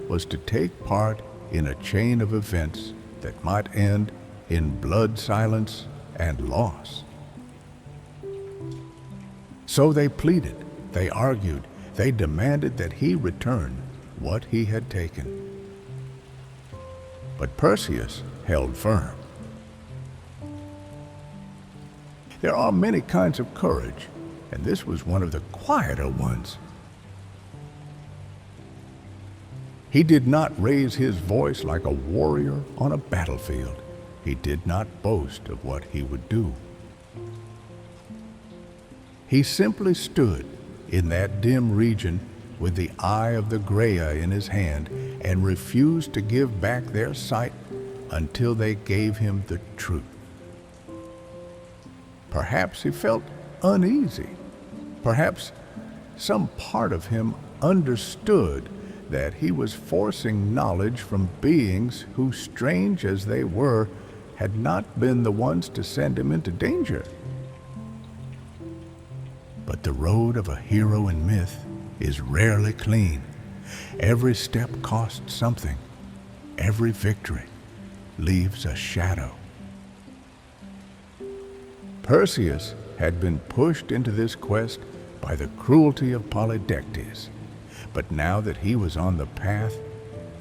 was to take part in a chain of events that might end in blood silence and loss. So they pleaded, they argued, they demanded that he return what he had taken. But Perseus held firm. There are many kinds of courage, and this was one of the quieter ones. He did not raise his voice like a warrior on a battlefield. He did not boast of what he would do. He simply stood in that dim region with the eye of the Graea in his hand and refused to give back their sight until they gave him the truth. Perhaps he felt uneasy. Perhaps some part of him understood that he was forcing knowledge from beings who, strange as they were, had not been the ones to send him into danger. But the road of a hero in myth is rarely clean. Every step costs something. Every victory leaves a shadow. Perseus had been pushed into this quest by the cruelty of Polydectes. But now that he was on the path,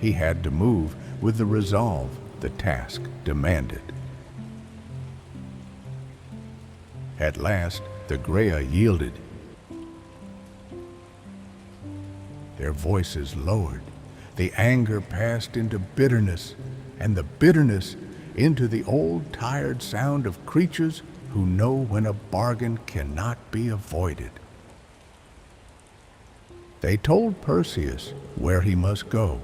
he had to move with the resolve the task demanded. At last, the Graea yielded. Their voices lowered. The anger passed into bitterness, and the bitterness into the old tired sound of creatures who know when a bargain cannot be avoided. They told Perseus where he must go.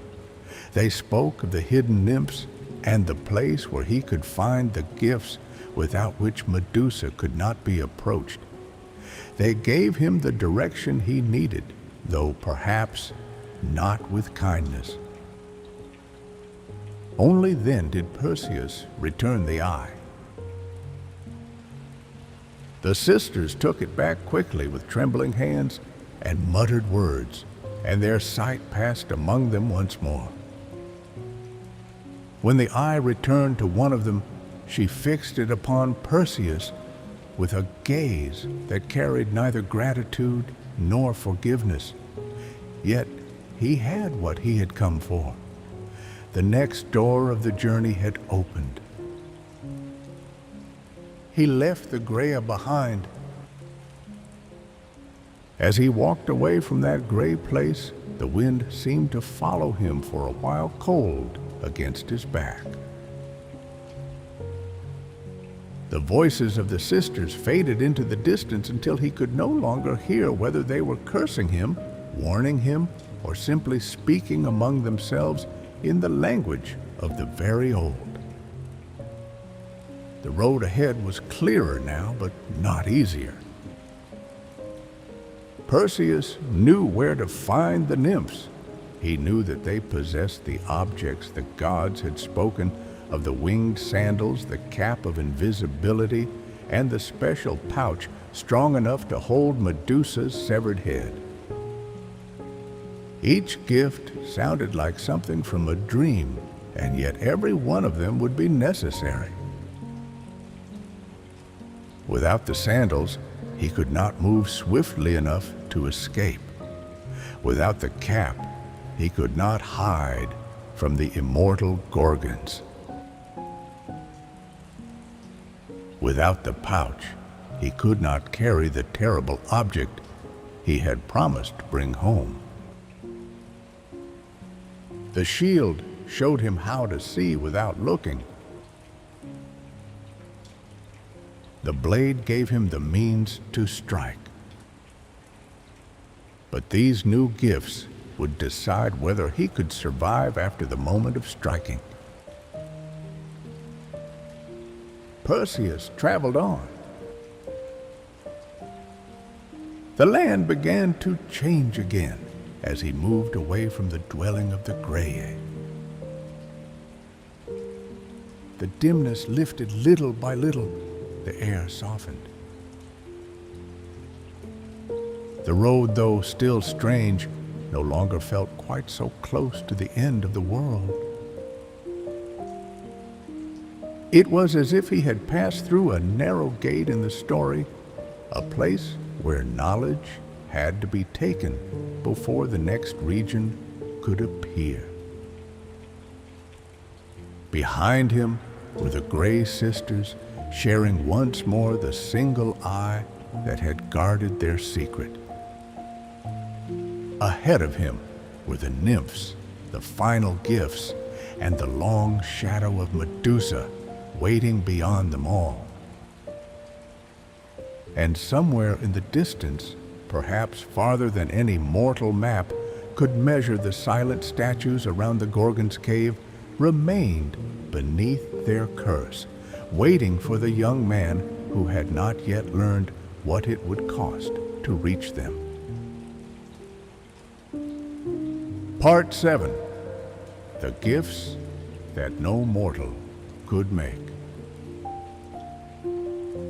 They spoke of the hidden nymphs and the place where he could find the gifts without which Medusa could not be approached. They gave him the direction he needed, though perhaps not with kindness. Only then did Perseus return the eye. The sisters took it back quickly with trembling hands and muttered words, and their sight passed among them once more. When the eye returned to one of them, she fixed it upon Perseus with a gaze that carried neither gratitude nor forgiveness. Yet he had what he had come for. The next door of the journey had opened. He left the Graea behind. As he walked away from that gray place, the wind seemed to follow him for a while cold against his back. The voices of the sisters faded into the distance until he could no longer hear whether they were cursing him, warning him, or simply speaking among themselves in the language of the very old. The road ahead was clearer now, but not easier. Perseus knew where to find the nymphs. He knew that they possessed the objects the gods had spoken of: the winged sandals, the cap of invisibility, and the special pouch strong enough to hold Medusa's severed head. Each gift sounded like something from a dream, and yet every one of them would be necessary. Without the sandals, he could not move swiftly enough to escape. Without the cap, he could not hide from the immortal Gorgons. Without the pouch, he could not carry the terrible object he had promised to bring home. The shield showed him how to see without looking. The blade gave him the means to strike. But these new gifts would decide whether he could survive after the moment of striking. Perseus traveled on. The land began to change again as he moved away from the dwelling of the Graeae. The dimness lifted little by little. The air softened. The road, though still strange, no longer felt quite so close to the end of the world. It was as if he had passed through a narrow gate in the story, a place where knowledge had to be taken before the next region could appear. Behind him were the Gray Sisters, sharing once more the single eye that had guarded their secret. Ahead of him were the nymphs, the final gifts, and the long shadow of Medusa waiting beyond them all. And somewhere in the distance, perhaps farther than any mortal map could measure, the silent statues around the Gorgon's cave remained beneath their curse, waiting for the young man who had not yet learned what it would cost to reach them. Part 7. The Gifts That No Mortal Could Make.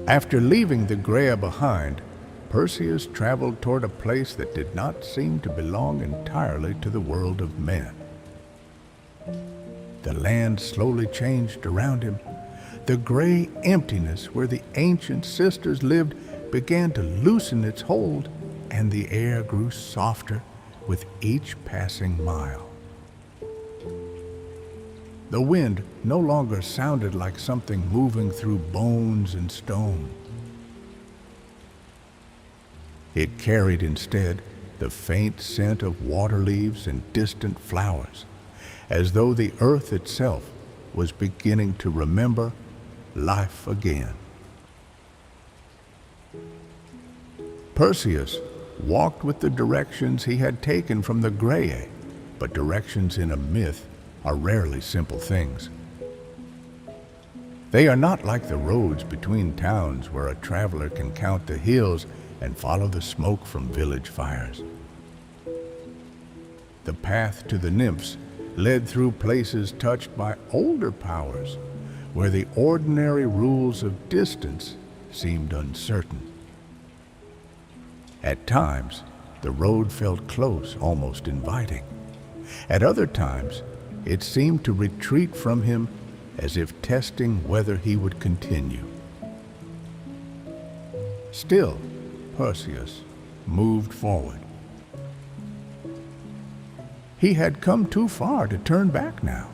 After leaving the Graeae behind, Perseus traveled toward a place that did not seem to belong entirely to the world of men. The land slowly changed around him. The gray emptiness where the ancient sisters lived began to loosen its hold, and the air grew softer with each passing mile. The wind no longer sounded like something moving through bones and stone. It carried instead the faint scent of water leaves and distant flowers, as though the earth itself was beginning to remember life again. Perseus walked with the directions he had taken from the Graeae, but directions in a myth are rarely simple things. They are not like the roads between towns where a traveler can count the hills and follow the smoke from village fires. The path to the nymphs led through places touched by older powers, where the ordinary rules of distance seemed uncertain. At times, the road felt close, almost inviting. At other times, it seemed to retreat from him, as if testing whether he would continue. Still, Perseus moved forward. He had come too far to turn back now.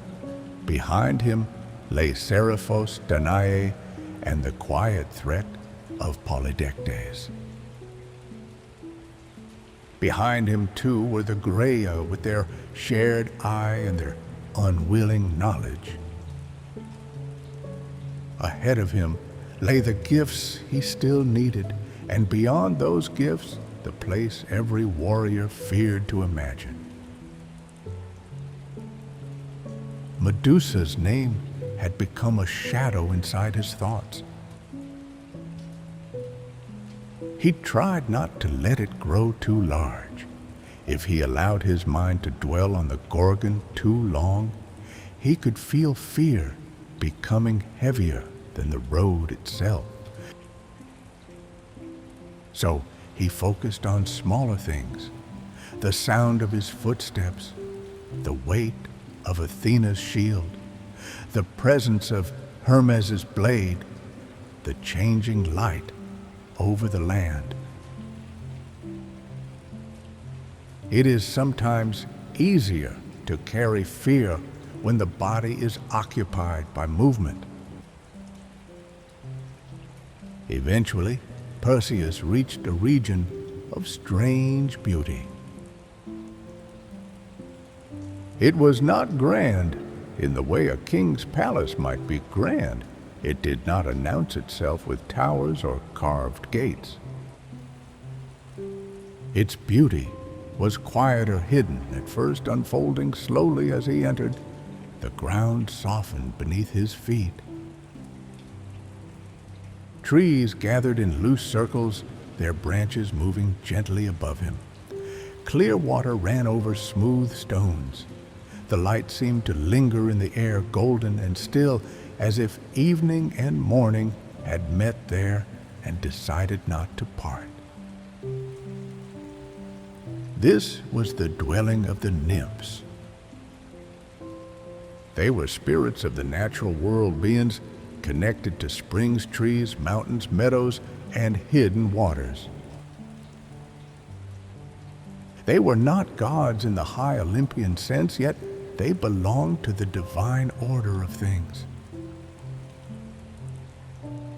Behind him lay Seriphos, Danae, and the quiet threat of Polydectes. Behind him, too, were the Graeae with their shared eye and their unwilling knowledge. Ahead of him lay the gifts he still needed, and beyond those gifts, the place every warrior feared to imagine. Medusa's name had become a shadow inside his thoughts. He tried not to let it grow too large. If he allowed his mind to dwell on the Gorgon too long, he could feel fear becoming heavier than the road itself. So he focused on smaller things: the sound of his footsteps, the weight of Athena's shield, the presence of Hermes's blade, the changing light over the land. It is sometimes easier to carry fear when the body is occupied by movement. Eventually, Perseus reached a region of strange beauty. It was not grand in the way a king's palace might be grand. It did not announce itself with towers or carved gates. Its beauty was quiet or hidden, at first unfolding slowly as he entered. The ground softened beneath his feet. Trees gathered in loose circles, their branches moving gently above him. Clear water ran over smooth stones. The light seemed to linger in the air, golden and still, as if evening and morning had met there and decided not to part. This was the dwelling of the nymphs. They were spirits of the natural world, beings connected to springs, trees, mountains, meadows, and hidden waters. They were not gods in the high Olympian sense, yet they belonged to the divine order of things.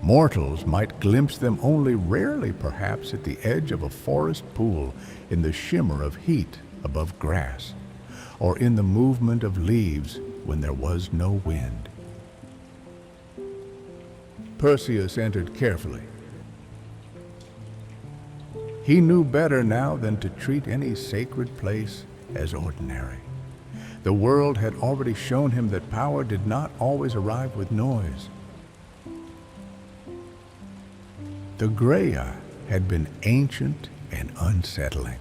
Mortals might glimpse them only rarely, perhaps at the edge of a forest pool, in the shimmer of heat above grass, or in the movement of leaves when there was no wind. Perseus entered carefully. He knew better now than to treat any sacred place as ordinary. The world had already shown him that power did not always arrive with noise. The Graea had been ancient and unsettling.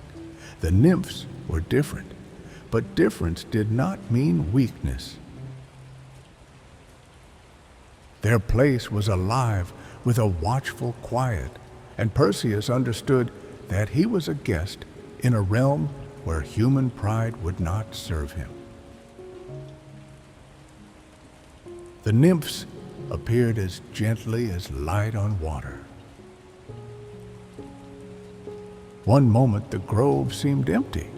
The nymphs were different, but difference did not mean weakness. Their place was alive with a watchful quiet, and Perseus understood that he was a guest in a realm where human pride would not serve him. The nymphs appeared as gently as light on water. One moment the grove seemed empty,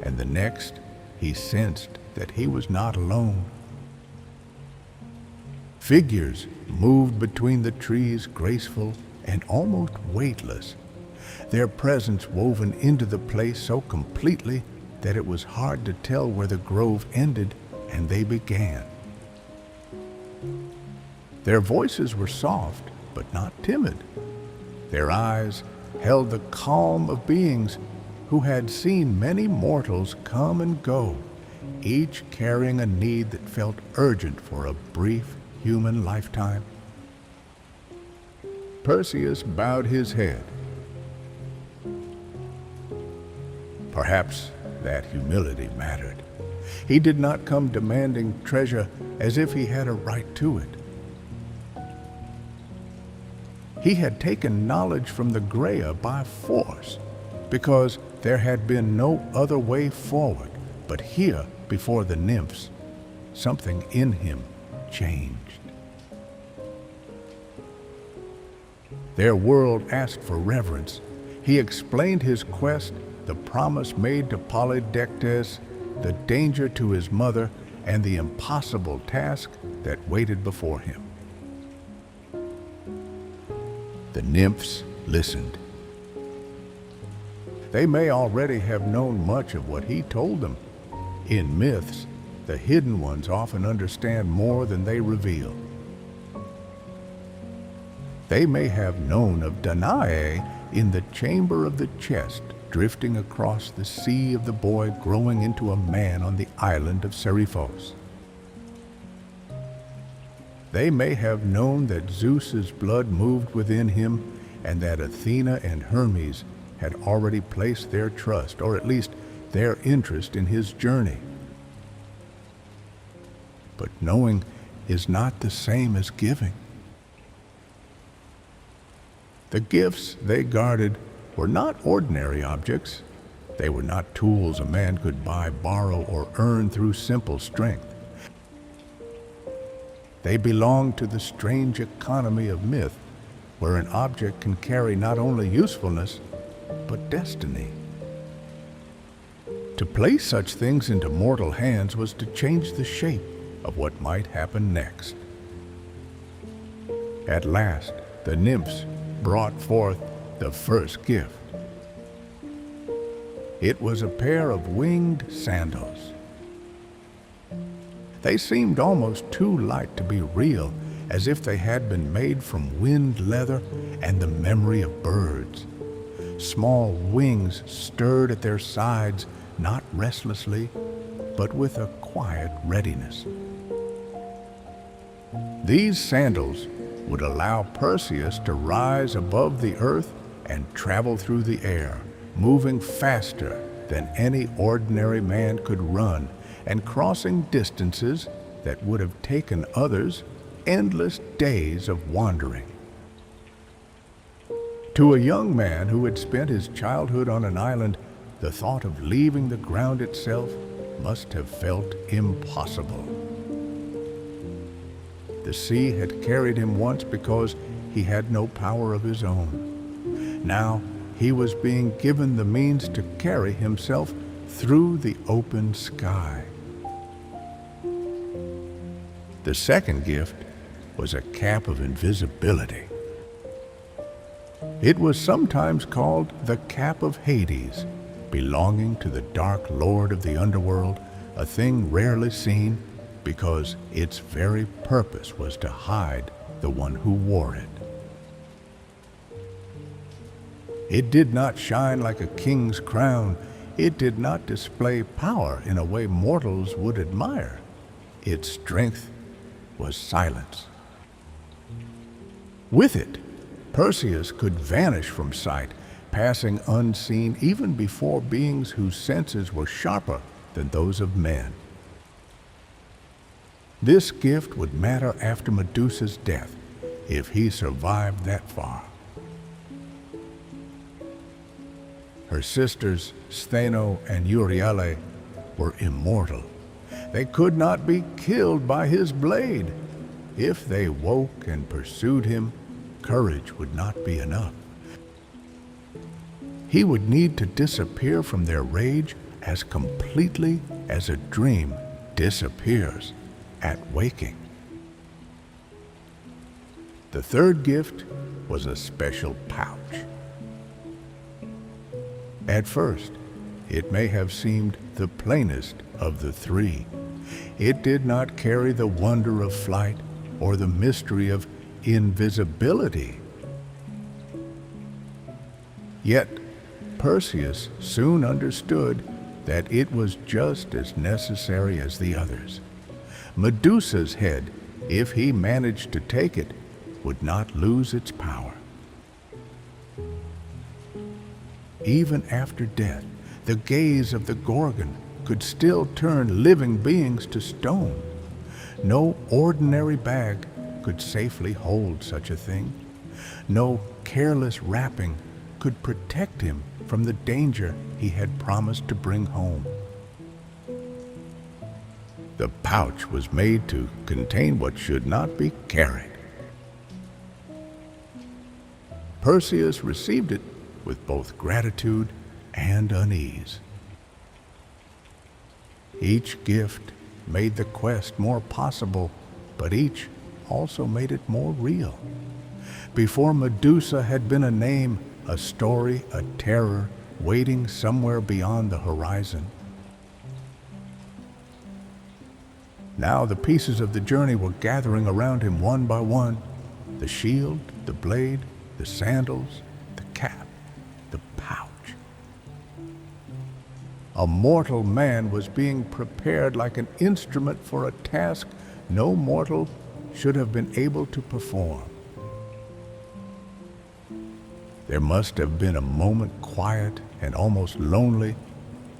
and the next he sensed that he was not alone. Figures moved between the trees, graceful and almost weightless, their presence woven into the place so completely that it was hard to tell where the grove ended and they began. Their voices were soft, but not timid. Their eyes held the calm of beings who had seen many mortals come and go, each carrying a need that felt urgent for a brief human lifetime. Perseus bowed his head. Perhaps that humility mattered. He did not come demanding treasure as if he had a right to it. He had taken knowledge from the Graea by force, because there had been no other way forward. But here, before the nymphs, something in him changed. Their world asked for reverence. He explained his quest, the promise made to Polydectes, the danger to his mother, and the impossible task that waited before him. The nymphs listened. They may already have known much of what he told them. In myths, the hidden ones often understand more than they reveal. They may have known of Danae in the chamber of the chest, drifting across the sea of the boy growing into a man on the island of Seriphos. They may have known that Zeus's blood moved within him and that Athena and Hermes had already placed their trust, or at least their interest, in his journey. But knowing is not the same as giving. The gifts they guarded were not ordinary objects. They were not tools a man could buy, borrow, or earn through simple strength. They belonged to the strange economy of myth, where an object can carry not only usefulness, but destiny. To place such things into mortal hands was to change the shape of what might happen next. At last, the nymphs brought forth the first gift. It was a pair of winged sandals. They seemed almost too light to be real, as if they had been made from wind leather and the memory of birds. Small wings stirred at their sides, not restlessly, but with a quiet readiness. These sandals would allow Perseus to rise above the earth and travel through the air, moving faster than any ordinary man could run, and crossing distances that would have taken others endless days of wandering. To a young man who had spent his childhood on an island, the thought of leaving the ground itself must have felt impossible. The sea had carried him once because he had no power of his own. Now he was being given the means to carry himself through the open sky. The second gift was a cap of invisibility. It was sometimes called the Cap of Hades, belonging to the dark lord of the underworld, a thing rarely seen because its very purpose was to hide the one who wore it. It did not shine like a king's crown. It did not display power in a way mortals would admire. Its strength was silence. With it, Perseus could vanish from sight, passing unseen even before beings whose senses were sharper than those of men. This gift would matter after Medusa's death, if he survived that far. Her sisters, Stheno and Euryale, were immortal. They could not be killed by his blade. If they woke and pursued him, courage would not be enough. He would need to disappear from their rage as completely as a dream disappears at waking. The third gift was a special pouch. At first, it may have seemed the plainest of the three. It did not carry the wonder of flight or the mystery of invisibility. Yet Perseus soon understood that it was just as necessary as the others. Medusa's head, if he managed to take it, would not lose its power. Even after death, the gaze of the Gorgon could still turn living beings to stone. No ordinary bag could safely hold such a thing. No careless wrapping could protect him from the danger he had promised to bring home. The pouch was made to contain what should not be carried. Perseus received it with both gratitude and unease. Each gift made the quest more possible, but each also made it more real. Before Medusa had been a name, a story, a terror waiting somewhere beyond the horizon. Now the pieces of the journey were gathering around him one by one: the shield, the blade, the sandals, the cap, the pouch. A mortal man was being prepared like an instrument for a task no mortal should have been able to perform. There must have been a moment quiet and almost lonely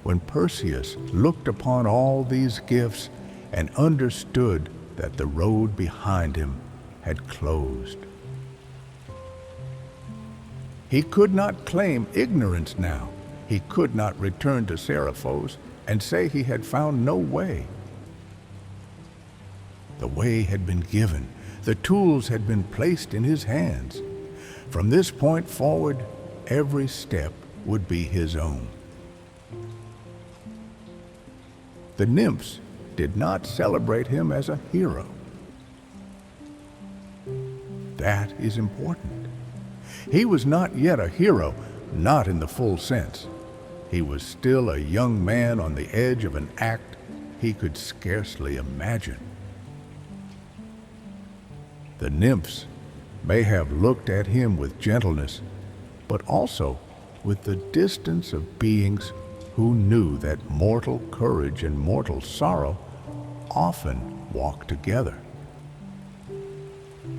when Perseus looked upon all these gifts and understood that the road behind him had closed. He could not claim ignorance now. He could not return to Seriphos and say he had found no way. The way had been given. The tools had been placed in his hands. From this point forward, every step would be his own. The nymphs did not celebrate him as a hero. That is important. He was not yet a hero, not in the full sense. He was still a young man on the edge of an act he could scarcely imagine. The nymphs may have looked at him with gentleness, but also with the distance of beings who knew that mortal courage and mortal sorrow often walk together.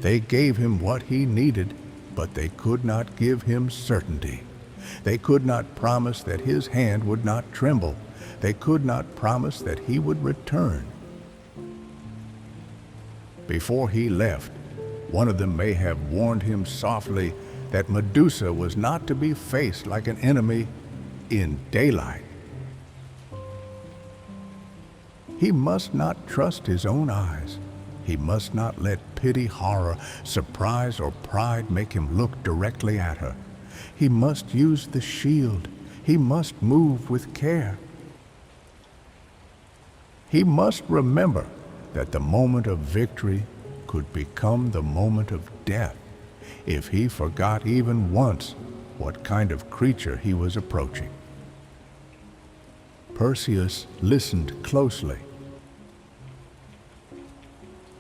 They gave him what he needed, but they could not give him certainty. They could not promise that his hand would not tremble. They could not promise that he would return. Before he left, one of them may have warned him softly that Medusa was not to be faced like an enemy in daylight. He must not trust his own eyes. He must not let pity, horror, surprise, or pride make him look directly at her. He must use the shield. He must move with care. He must remember that the moment of victory could become the moment of death if he forgot even once what kind of creature he was approaching. Perseus listened closely.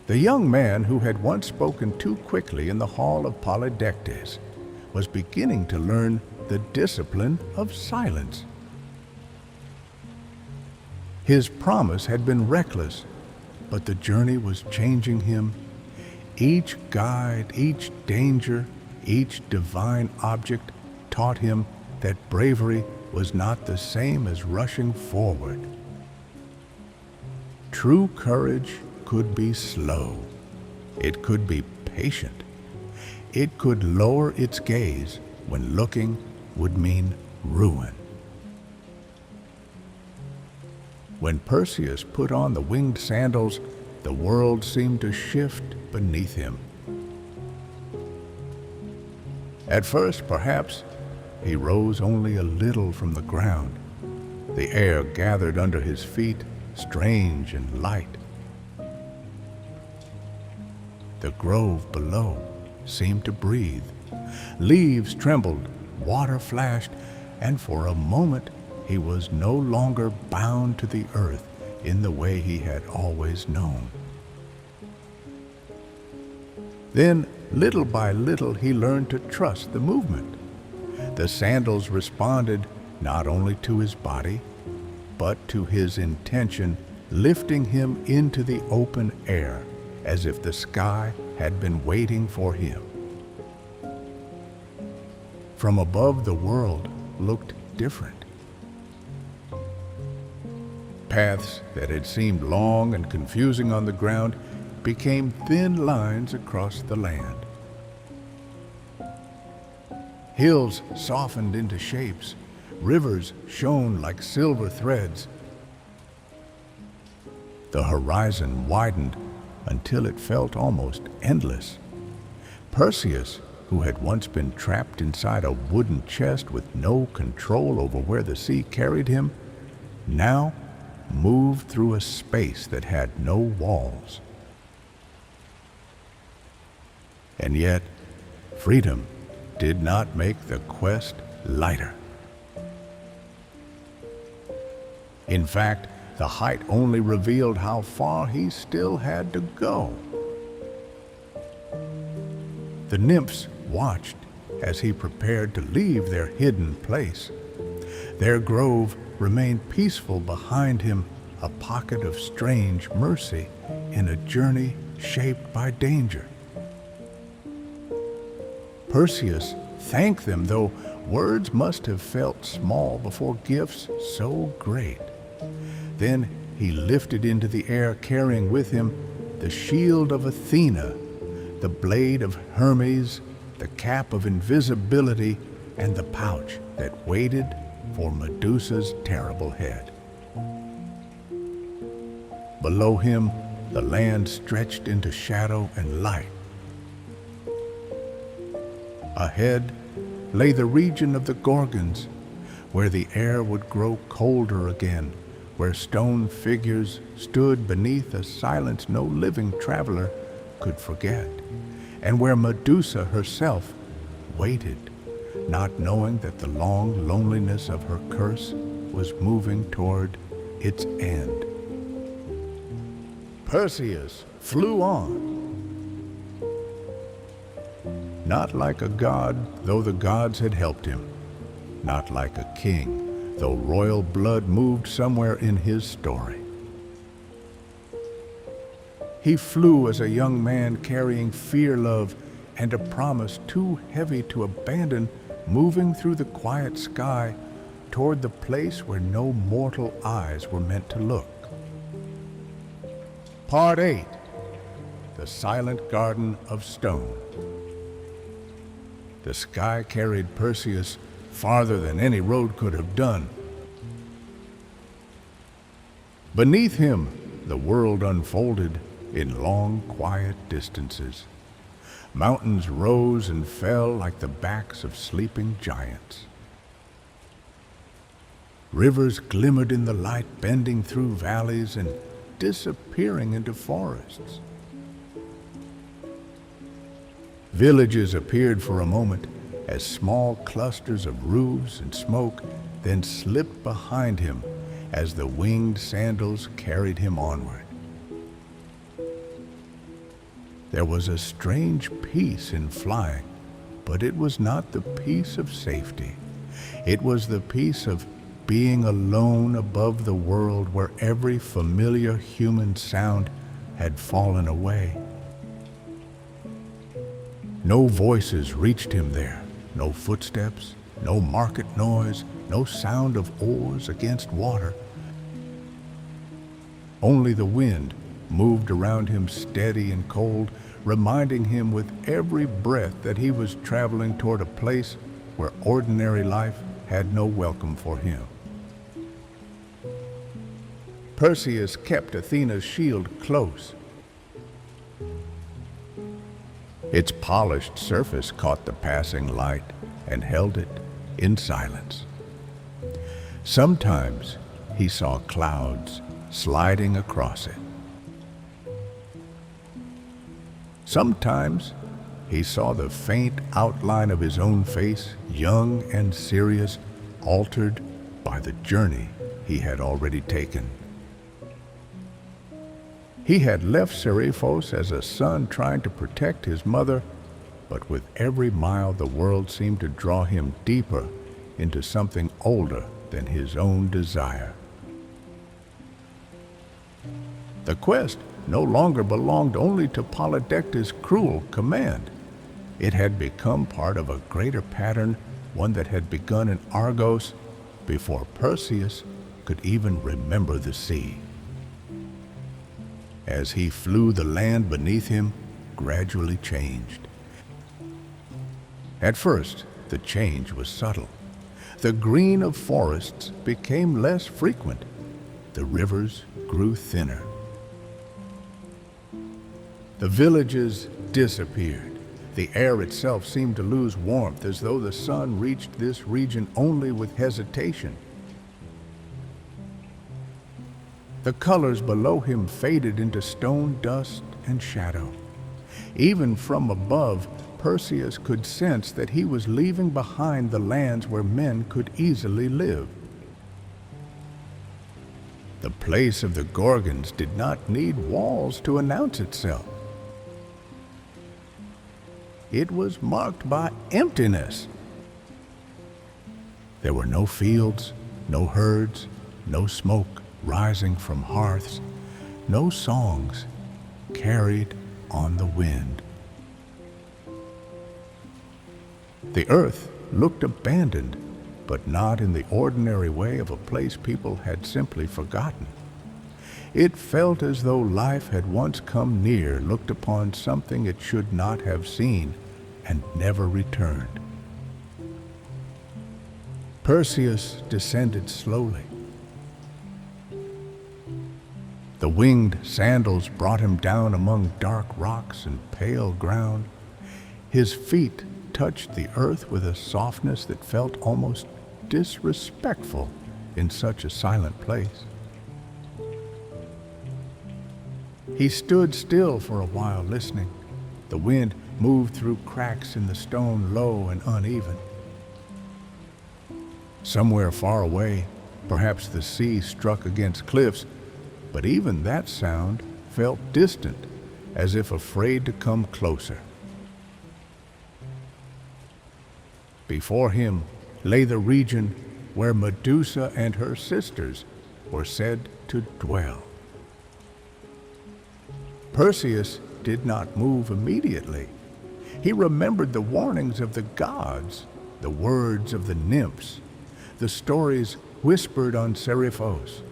The young man who had once spoken too quickly in the hall of Polydectes was beginning to learn the discipline of silence. His promise had been reckless, but the journey was changing him. Each guide, each danger, each divine object taught him that bravery was not the same as rushing forward. True courage could be slow. It could be patient. It could lower its gaze when looking would mean ruin. When Perseus put on the winged sandals, the world seemed to shift beneath him. At first, perhaps, he rose only a little from the ground. The air gathered under his feet, strange and light. The grove below seemed to breathe. Leaves trembled, water flashed, and for a moment he was no longer bound to the earth in the way he had always known. Then, little by little, he learned to trust the movement. The sandals responded not only to his body, but to his intention, lifting him into the open air, as if the sky had been waiting for him. From above, the world looked different. Paths that had seemed long and confusing on the ground became thin lines across the land. Hills softened into shapes. Rivers shone like silver threads. The horizon widened until it felt almost endless. Perseus, who had once been trapped inside a wooden chest with no control over where the sea carried him, now moved through a space that had no walls. And yet, freedom did not make the quest lighter. In fact, the height only revealed how far he still had to go. The nymphs watched as he prepared to leave their hidden place. Their grove remained peaceful behind him, a pocket of strange mercy in a journey shaped by danger. Perseus thanked them, though words must have felt small before gifts so great. Then he lifted into the air, carrying with him the shield of Athena, the blade of Hermes, the cap of invisibility, and the pouch that waited for Medusa's terrible head. Below him, the land stretched into shadow and light. Ahead lay the region of the Gorgons, where the air would grow colder again, where stone figures stood beneath a silence no living traveler could forget, and where Medusa herself waited, not knowing that the long loneliness of her curse was moving toward its end. Perseus flew on. Not like a god, though the gods had helped him. Not like a king, though royal blood moved somewhere in his story. He flew as a young man carrying fear, love, and a promise too heavy to abandon, moving through the quiet sky toward the place where no mortal eyes were meant to look. Part 8. The Silent Garden of Stone. The sky carried Perseus farther than any road could have done. Beneath him, the world unfolded in long, quiet distances. Mountains rose and fell like the backs of sleeping giants. Rivers glimmered in the light, bending through valleys and disappearing into forests. Villages appeared for a moment as small clusters of roofs and smoke, then slipped behind him as the winged sandals carried him onward. There was a strange peace in flying, but it was not the peace of safety. It was the peace of being alone above the world where every familiar human sound had fallen away. No voices reached him there, no footsteps, no market noise, no sound of oars against water. Only the wind moved around him steady and cold, reminding him with every breath that he was traveling toward a place where ordinary life had no welcome for him. Perseus kept Athena's shield close. Its polished surface caught the passing light and held it in silence. Sometimes he saw clouds sliding across it. Sometimes he saw the faint outline of his own face, young and serious, altered by the journey he had already taken. He had left Seriphos as a son trying to protect his mother, but with every mile the world seemed to draw him deeper into something older than his own desire. The quest no longer belonged only to Polydectes' cruel command. It had become part of a greater pattern, one that had begun in Argos before Perseus could even remember the sea. As he flew, the land beneath him gradually changed. At first, the change was subtle. The green of forests became less frequent. The rivers grew thinner. The villages disappeared. The air itself seemed to lose warmth, as though the sun reached this region only with hesitation. The colors below him faded into stone dust and shadow. Even from above, Perseus could sense that he was leaving behind the lands where men could easily live. The place of the Gorgons did not need walls to announce itself. It was marked by emptiness. There were no fields, no herds, no smoke rising from hearths, no songs carried on the wind. The earth looked abandoned, but not in the ordinary way of a place people had simply forgotten. It felt as though life had once come near, looked upon something it should not have seen, and never returned. Perseus descended slowly. The winged sandals brought him down among dark rocks and pale ground. His feet touched the earth with a softness that felt almost disrespectful in such a silent place. He stood still for a while, listening. The wind moved through cracks in the stone, low and uneven. Somewhere far away, perhaps the sea struck against cliffs, but even that sound felt distant, as if afraid to come closer. Before him lay the region where Medusa and her sisters were said to dwell. Perseus did not move immediately. He remembered the warnings of the gods, the words of the nymphs, the stories whispered on Seriphos.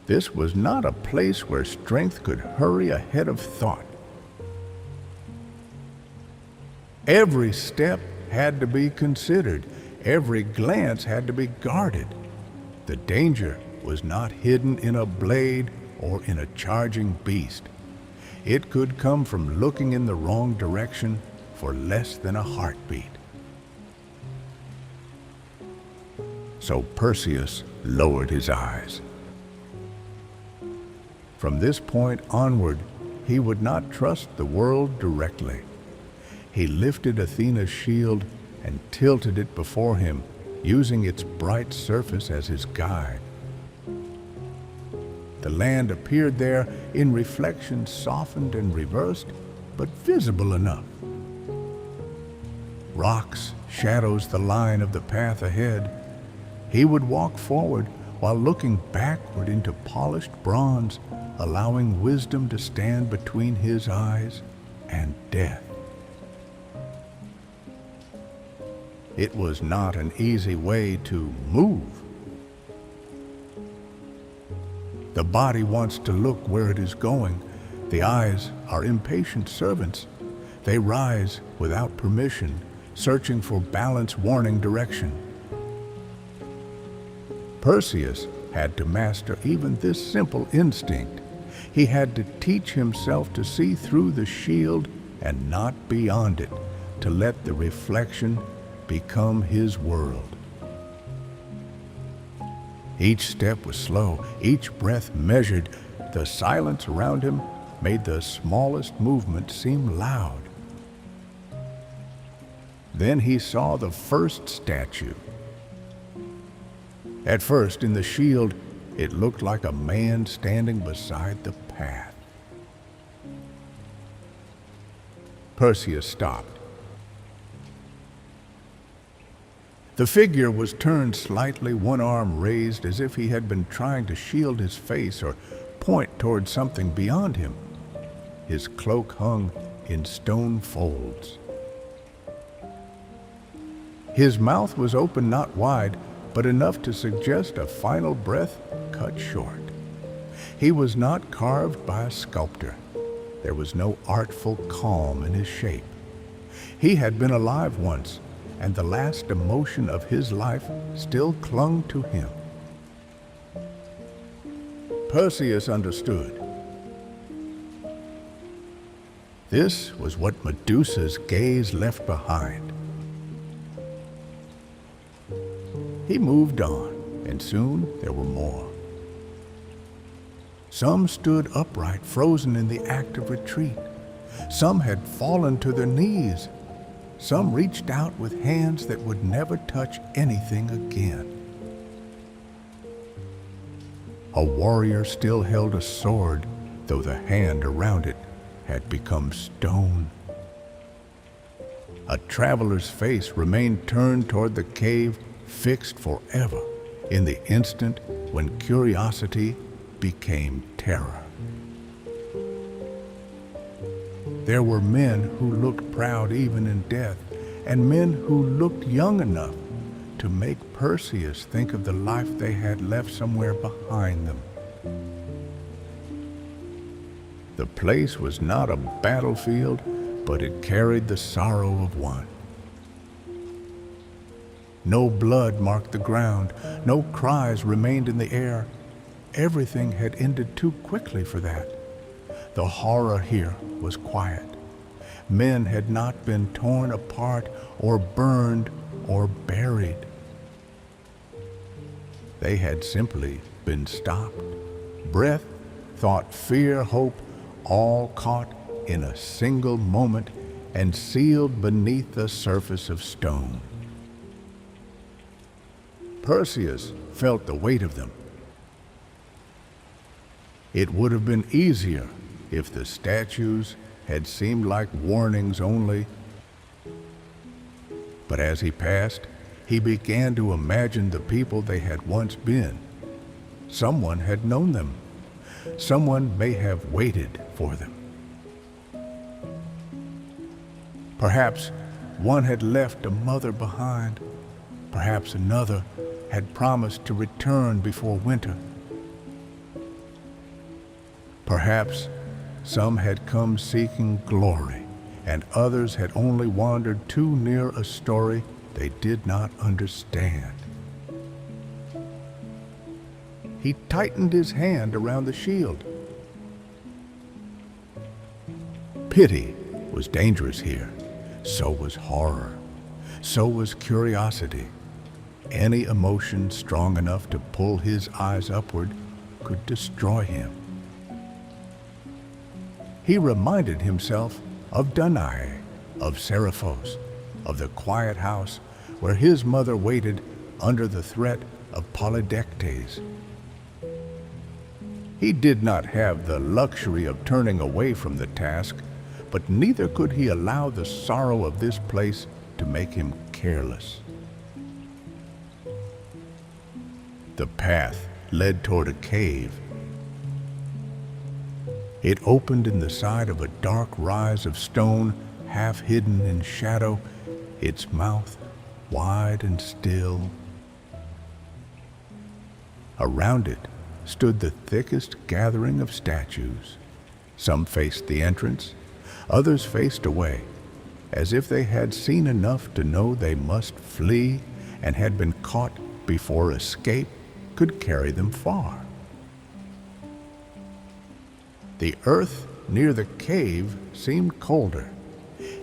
This was not a place where strength could hurry ahead of thought. Every step had to be considered. Every glance had to be guarded. The danger was not hidden in a blade or in a charging beast. It could come from looking in the wrong direction for less than a heartbeat. So Perseus lowered his eyes. From this point onward, he would not trust the world directly. He lifted Athena's shield and tilted it before him, using its bright surface as his guide. The land appeared there in reflections softened and reversed, but visible enough. Rocks shadows the line of the path ahead. He would walk forward while looking backward into polished bronze, allowing wisdom to stand between his eyes and death. It was not an easy way to move. The body wants to look where it is going. The eyes are impatient servants. They rise without permission, searching for balance, warning direction. Perseus had to master even this simple instinct. He had to teach himself to see through the shield and not beyond it, to let the reflection become his world. Each step was slow, each breath measured. The silence around him made the smallest movement seem loud. Then he saw the first statue. At first, in the shield, it looked like a man standing beside the path. Perseus stopped. The figure was turned slightly, one arm raised as if he had been trying to shield his face or point toward something beyond him. His cloak hung in stone folds. His mouth was open, not wide, but enough to suggest a final breath cut short. He was not carved by a sculptor. There was no artful calm in his shape. He had been alive once, and the last emotion of his life still clung to him. Perseus understood. This was what Medusa's gaze left behind. He moved on, and soon there were more. Some stood upright, frozen in the act of retreat. Some had fallen to their knees. Some reached out with hands that would never touch anything again. A warrior still held a sword, though the hand around it had become stone. A traveler's face remained turned toward the cave, fixed forever in the instant when curiosity became terror. There were men who looked proud even in death, and men who looked young enough to make Perseus think of the life they had left somewhere behind them. The place was not a battlefield, but it carried the sorrow of one. No blood marked the ground, no cries remained in the air. Everything had ended too quickly for that. The horror here was quiet. Men had not been torn apart or burned or buried. They had simply been stopped. Breath, thought, fear, hope, all caught in a single moment and sealed beneath a surface of stone. Perseus felt the weight of them. It would have been easier if the statues had seemed like warnings only. But as he passed, he began to imagine the people they had once been. Someone had known them. Someone may have waited for them. Perhaps one had left a mother behind. Perhaps another had promised to return before winter. Perhaps some had come seeking glory, and others had only wandered too near a story they did not understand. He tightened his hand around the shield. Pity was dangerous here. So was horror. So was curiosity. Any emotion strong enough to pull his eyes upward could destroy him. He reminded himself of Danae, of Seriphos, of the quiet house where his mother waited under the threat of Polydectes. He did not have the luxury of turning away from the task, but neither could he allow the sorrow of this place to make him careless. The path led toward a cave. It opened in the side of a dark rise of stone, half hidden in shadow, its mouth wide and still. Around it stood the thickest gathering of statues. Some faced the entrance, others faced away, as if they had seen enough to know they must flee and had been caught before escape could carry them far. The earth near the cave seemed colder.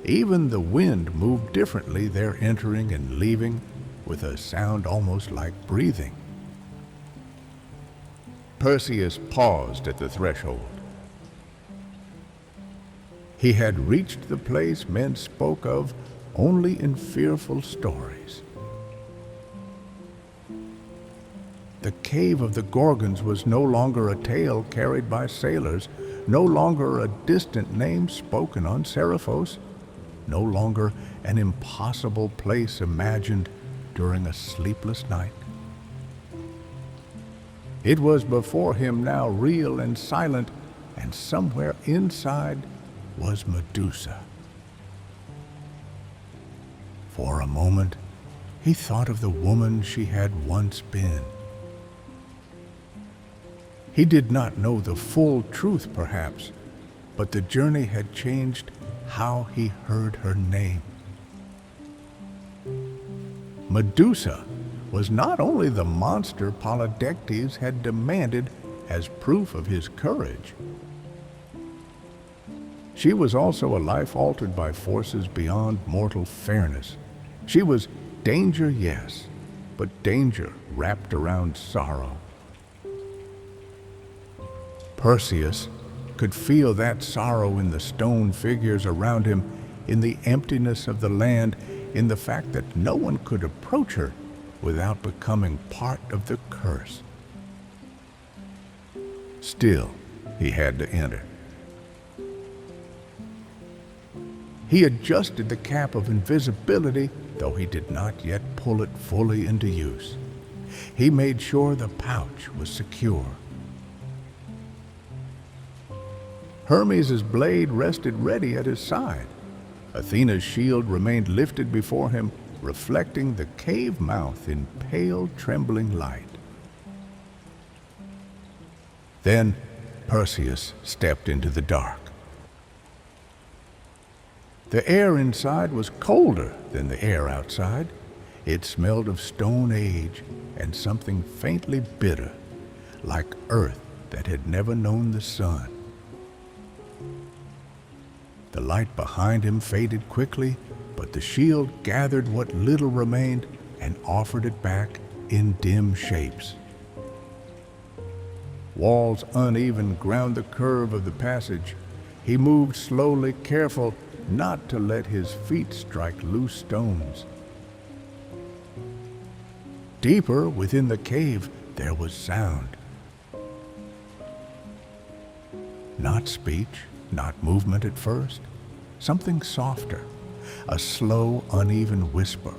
Even the wind moved differently there, entering and leaving with a sound almost like breathing. Perseus paused at the threshold. He had reached the place men spoke of only in fearful stories. The cave of the Gorgons was no longer a tale carried by sailors, no longer a distant name spoken on Seriphos, no longer an impossible place imagined during a sleepless night. It was before him now, real and silent, and somewhere inside was Medusa. For a moment, he thought of the woman she had once been. He did not know the full truth, perhaps, but the journey had changed how he heard her name. Medusa was not only the monster Polydectes had demanded as proof of his courage. She was also a life altered by forces beyond mortal fairness. She was danger, yes, but danger wrapped around sorrow. Perseus could feel that sorrow in the stone figures around him, in the emptiness of the land, in the fact that no one could approach her without becoming part of the curse. Still, he had to enter. He adjusted the cap of invisibility, though he did not yet pull it fully into use. He made sure the pouch was secure. Hermes' blade rested ready at his side. Athena's shield remained lifted before him, reflecting the cave mouth in pale, trembling light. Then Perseus stepped into the dark. The air inside was colder than the air outside. It smelled of stone age and something faintly bitter, like earth that had never known the sun. The light behind him faded quickly, but the shield gathered what little remained and offered it back in dim shapes. Walls uneven ground the curve of the passage. He moved slowly, careful not to let his feet strike loose stones. Deeper within the cave, there was sound. Not speech, not movement at first, something softer, a slow, uneven whisper,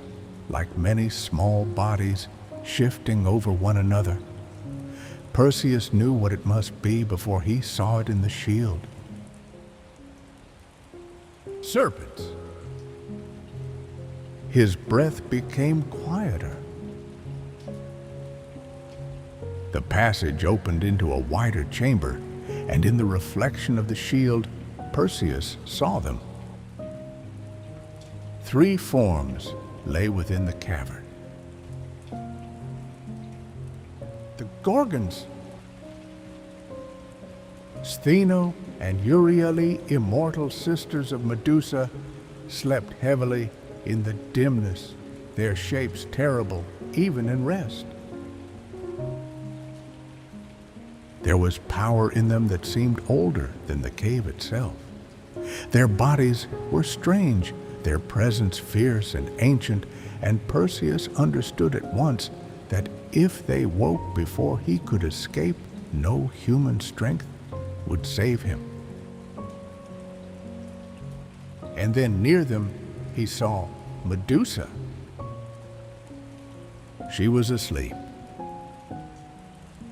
like many small bodies shifting over one another. Perseus knew what it must be before he saw it in the shield. Serpents. His breath became quieter. The passage opened into a wider chamber, and in the reflection of the shield, Perseus saw them. 3 forms lay within the cavern. The Gorgons. Stheno and Euryale, immortal sisters of Medusa, slept heavily in the dimness, their shapes terrible even in rest. There was power in them that seemed older than the cave itself. Their bodies were strange, their presence fierce and ancient, and Perseus understood at once that if they woke before he could escape, no human strength would save him. And then near them he saw Medusa. She was asleep.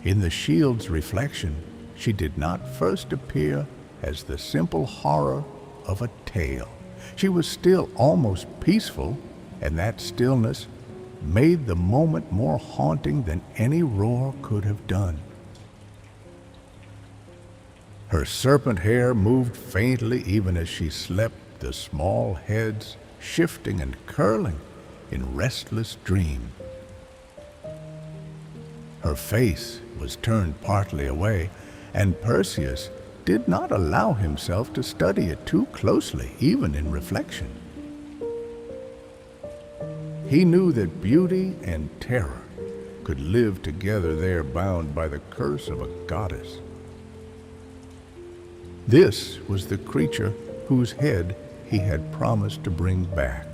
In the shield's reflection, she did not first appear as the simple horror of a tale. She was still almost peaceful, and that stillness made the moment more haunting than any roar could have done. Her serpent hair moved faintly even as she slept, the small heads shifting and curling in restless dream. Her face was turned partly away, and Perseus did not allow himself to study it too closely, even in reflection. He knew that beauty and terror could live together there, bound by the curse of a goddess. This was the creature whose head he had promised to bring back.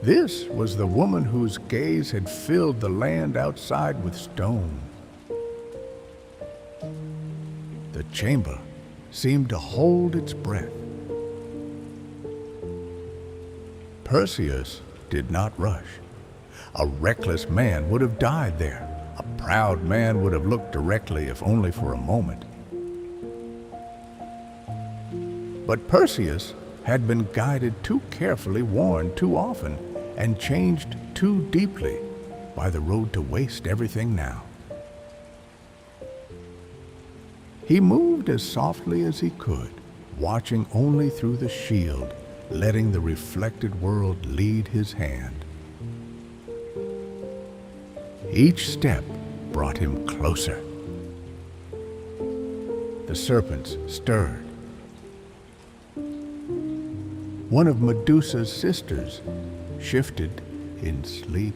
This was the woman whose gaze had filled the land outside with stone. The chamber seemed to hold its breath. Perseus did not rush. A reckless man would have died there. A proud man would have looked directly, if only for a moment. But Perseus had been guided too carefully, warned too often, and changed too deeply by the road to waste everything now. He moved as softly as he could, watching only through the shield, letting the reflected world lead his hand. Each step brought him closer. The serpents stirred. One of Medusa's sisters shifted in sleep.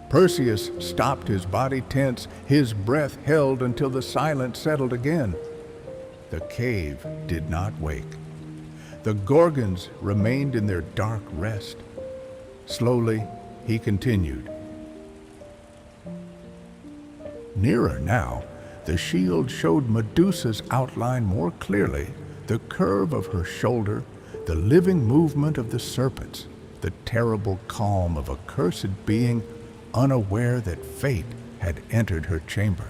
Perseus stopped, his body tense, his breath held until the silence settled again. The cave did not wake. The Gorgons remained in their dark rest. Slowly, he continued. Nearer now, the shield showed Medusa's outline more clearly, the curve of her shoulder, the living movement of the serpents, the terrible calm of a cursed being unaware that fate had entered her chamber.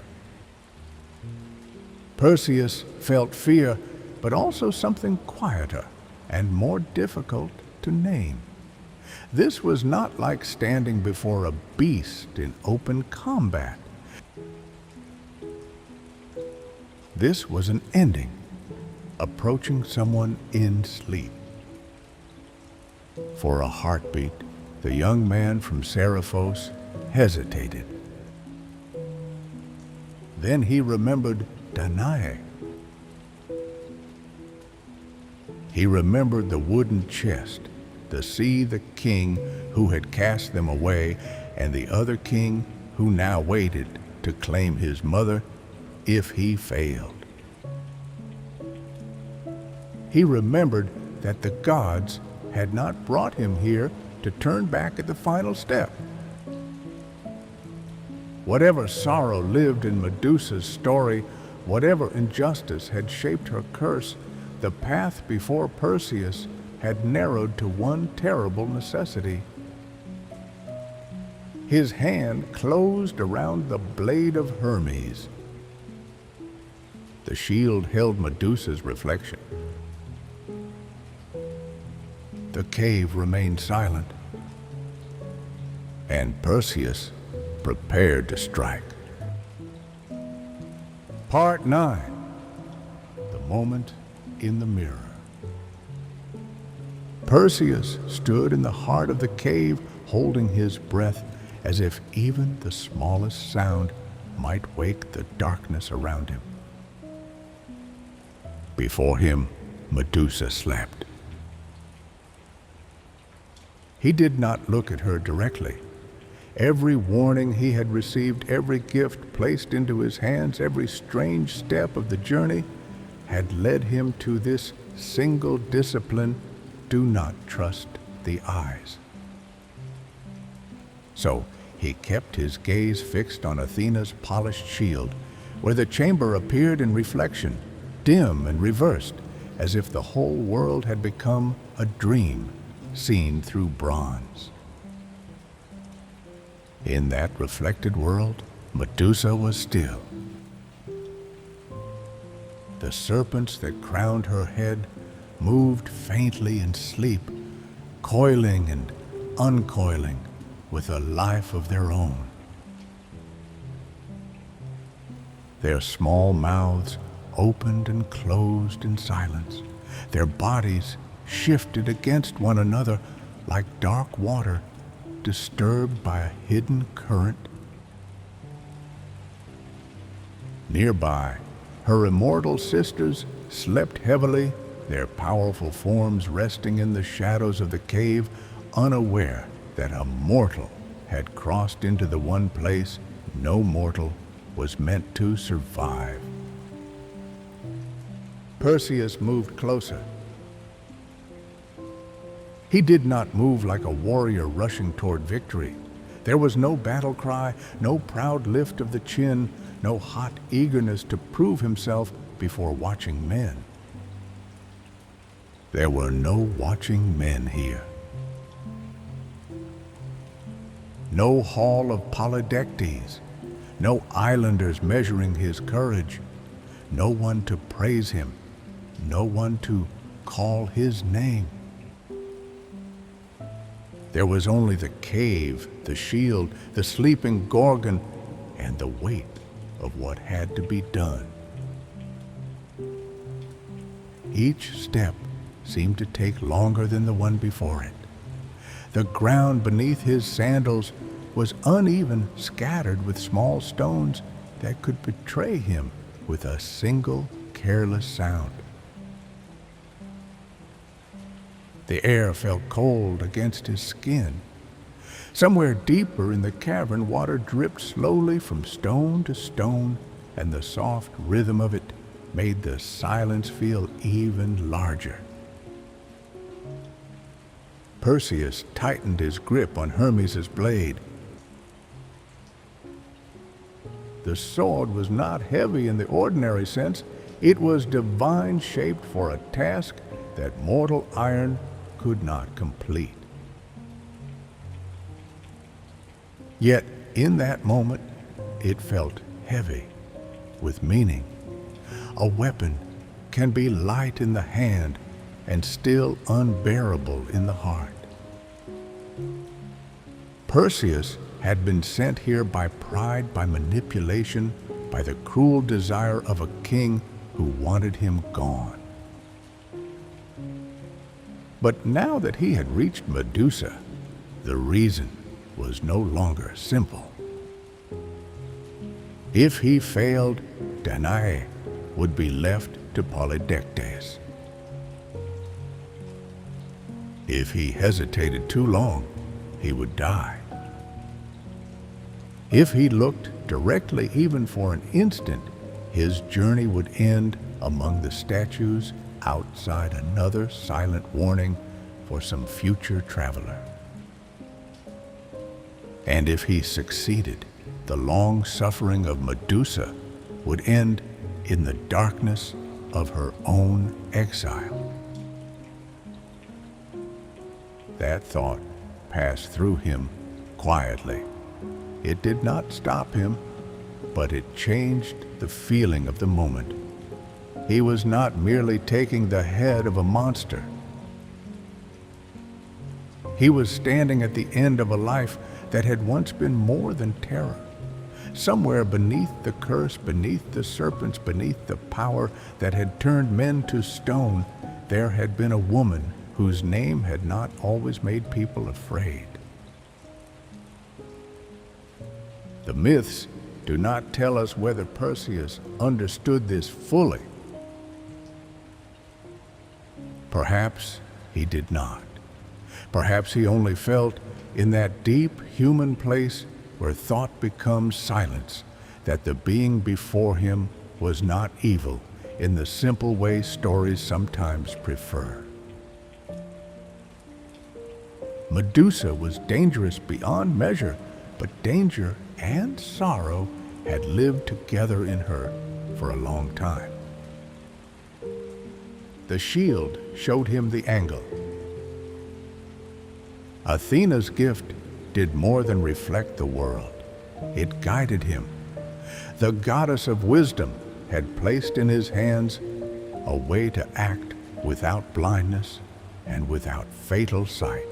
Perseus felt fear, but also something quieter and more difficult to name. This was not like standing before a beast in open combat. This was an ending, approaching someone in sleep. For a heartbeat, the young man from Seriphos hesitated. Then he remembered Danae. He remembered the wooden chest, the sea, the king who had cast them away, and the other king who now waited to claim his mother if he failed. He remembered that the gods had not brought him here to turn back at the final step. Whatever sorrow lived in Medusa's story, whatever injustice had shaped her curse, the path before Perseus had narrowed to one terrible necessity. His hand closed around the blade of Hermes. The shield held Medusa's reflection. The cave remained silent, and Perseus prepared to strike. Part 9. The moment in the mirror. Perseus stood in the heart of the cave, holding his breath as if even the smallest sound might wake the darkness around him. Before him, Medusa slept. He did not look at her directly. Every warning he had received, every gift placed into his hands, every strange step of the journey had led him to this single discipline: do not trust the eyes. So he kept his gaze fixed on Athena's polished shield, where the chamber appeared in reflection, dim and reversed, as if the whole world had become a dream seen through bronze. In that reflected world, Medusa was still. The serpents that crowned her head moved faintly in sleep, coiling and uncoiling with a life of their own. Their small mouths opened and closed in silence. Their bodies shifted against one another like dark water disturbed by a hidden current. Nearby, her immortal sisters slept heavily, their powerful forms resting in the shadows of the cave, unaware that a mortal had crossed into the one place no mortal was meant to survive. Perseus moved closer. He did not move like a warrior rushing toward victory. There was no battle cry, no proud lift of the chin, no hot eagerness to prove himself before watching men. There were no watching men here. No hall of Polydectes, no islanders measuring his courage, no one to praise him, no one to call his name. There was only the cave, the shield, the sleeping Gorgon, and the weight of what had to be done. Each step seemed to take longer than the one before it. The ground beneath his sandals was uneven, scattered with small stones that could betray him with a single careless sound. The air felt cold against his skin. Somewhere deeper in the cavern, water dripped slowly from stone to stone, and the soft rhythm of it made the silence feel even larger. Perseus tightened his grip on Hermes' blade. The sword was not heavy in the ordinary sense. It was divine, shaped for a task that mortal iron could not complete. Yet, in that moment, it felt heavy, with meaning. A weapon can be light in the hand and still unbearable in the heart. Perseus had been sent here by pride, by manipulation, by the cruel desire of a king who wanted him gone. But now that he had reached Medusa, the reason was no longer simple. If he failed, Danae would be left to Polydectes. If he hesitated too long, he would die. If he looked directly even for an instant, his journey would end among the statues outside another silent warning for some future traveler. And if he succeeded, the long suffering of Medusa would end in the darkness of her own exile. That thought passed through him quietly. It did not stop him, but it changed the feeling of the moment. He was not merely taking the head of a monster. He was standing at the end of a life that had once been more than terror. Somewhere beneath the curse, beneath the serpents, beneath the power that had turned men to stone, there had been a woman whose name had not always made people afraid. The myths do not tell us whether Perseus understood this fully. Perhaps he did not. Perhaps he only felt in that deep human place where thought becomes silence that the being before him was not evil in the simple way stories sometimes prefer. Medusa was dangerous beyond measure, but danger and sorrow had lived together in her for a long time. The shield showed him the angle. Athena's gift did more than reflect the world. It guided him. The goddess of wisdom had placed in his hands a way to act without blindness and without fatal sight.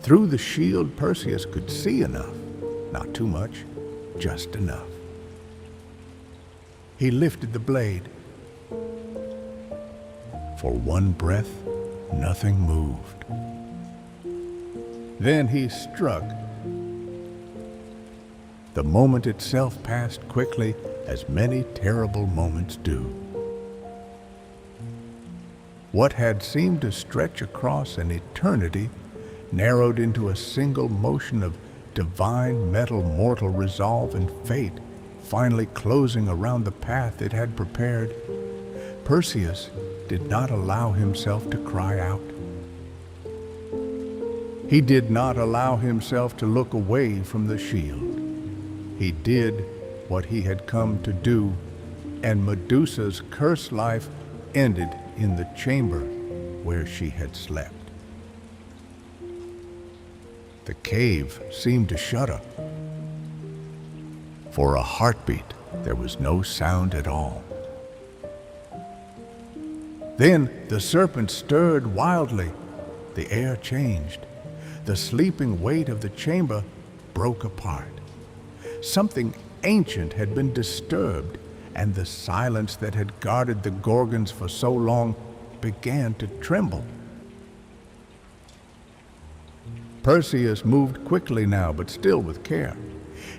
Through the shield, Perseus could see enough, not too much, just enough. He lifted the blade. For one breath, nothing moved. Then he struck. The moment itself passed quickly, as many terrible moments do. What had seemed to stretch across an eternity narrowed into a single motion of divine metal mortal resolve and fate, finally closing around the path it had prepared. Perseus did not allow himself to cry out. He did not allow himself to look away from the shield. He did what he had come to do, and Medusa's cursed life ended in the chamber where she had slept. The cave seemed to shudder. For a heartbeat, there was no sound at all. Then the serpent stirred wildly. The air changed. The sleeping weight of the chamber broke apart. Something ancient had been disturbed, and the silence that had guarded the Gorgons for so long began to tremble. Perseus moved quickly now, but still with care.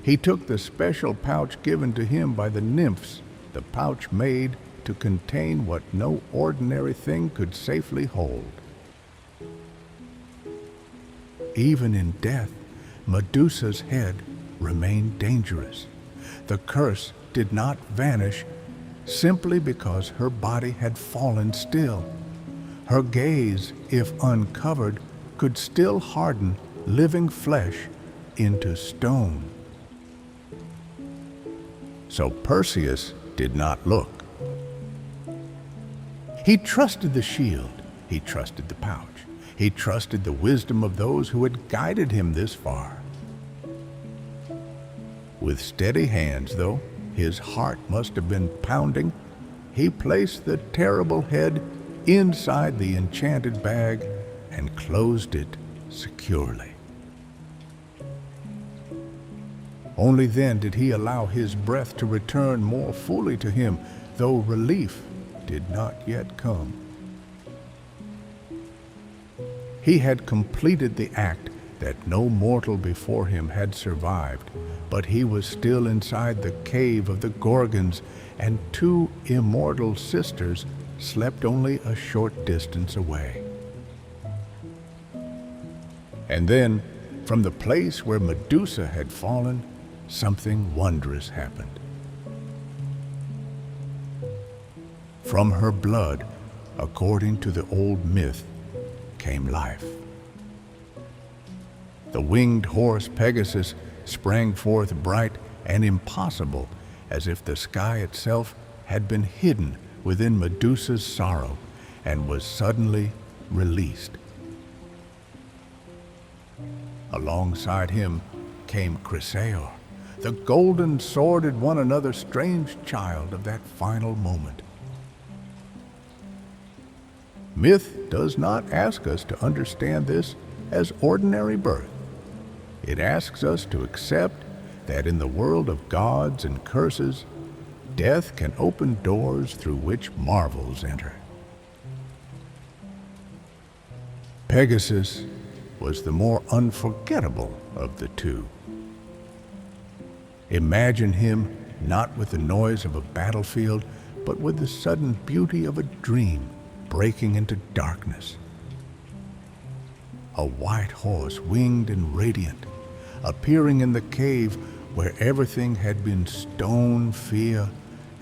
He took the special pouch given to him by the nymphs, the pouch made to contain what no ordinary thing could safely hold. Even in death, Medusa's head remained dangerous. The curse did not vanish simply because her body had fallen still. Her gaze, if uncovered, could still harden living flesh into stone. So Perseus did not look. He trusted the shield. He trusted the pouch. He trusted the wisdom of those who had guided him this far. With steady hands, though his heart must have been pounding, he placed the terrible head inside the enchanted bag and closed it securely. Only then did he allow his breath to return more fully to him, though relief did not yet come. He had completed the act that no mortal before him had survived, but he was still inside the cave of the Gorgons, and two immortal sisters slept only a short distance away. And then, from the place where Medusa had fallen, something wondrous happened. From her blood, according to the old myth, came life. The winged horse Pegasus sprang forth bright and impossible, as if the sky itself had been hidden within Medusa's sorrow and was suddenly released. Alongside him came Chrysaor, the golden-sworded one another strange child of that final moment. Myth does not ask us to understand this as ordinary birth. It asks us to accept that in the world of gods and curses, death can open doors through which marvels enter. Pegasus was the more unforgettable of the two. Imagine him not with the noise of a battlefield, but with the sudden beauty of a dream breaking into darkness. A white horse, winged and radiant, appearing in the cave where everything had been stone, fear,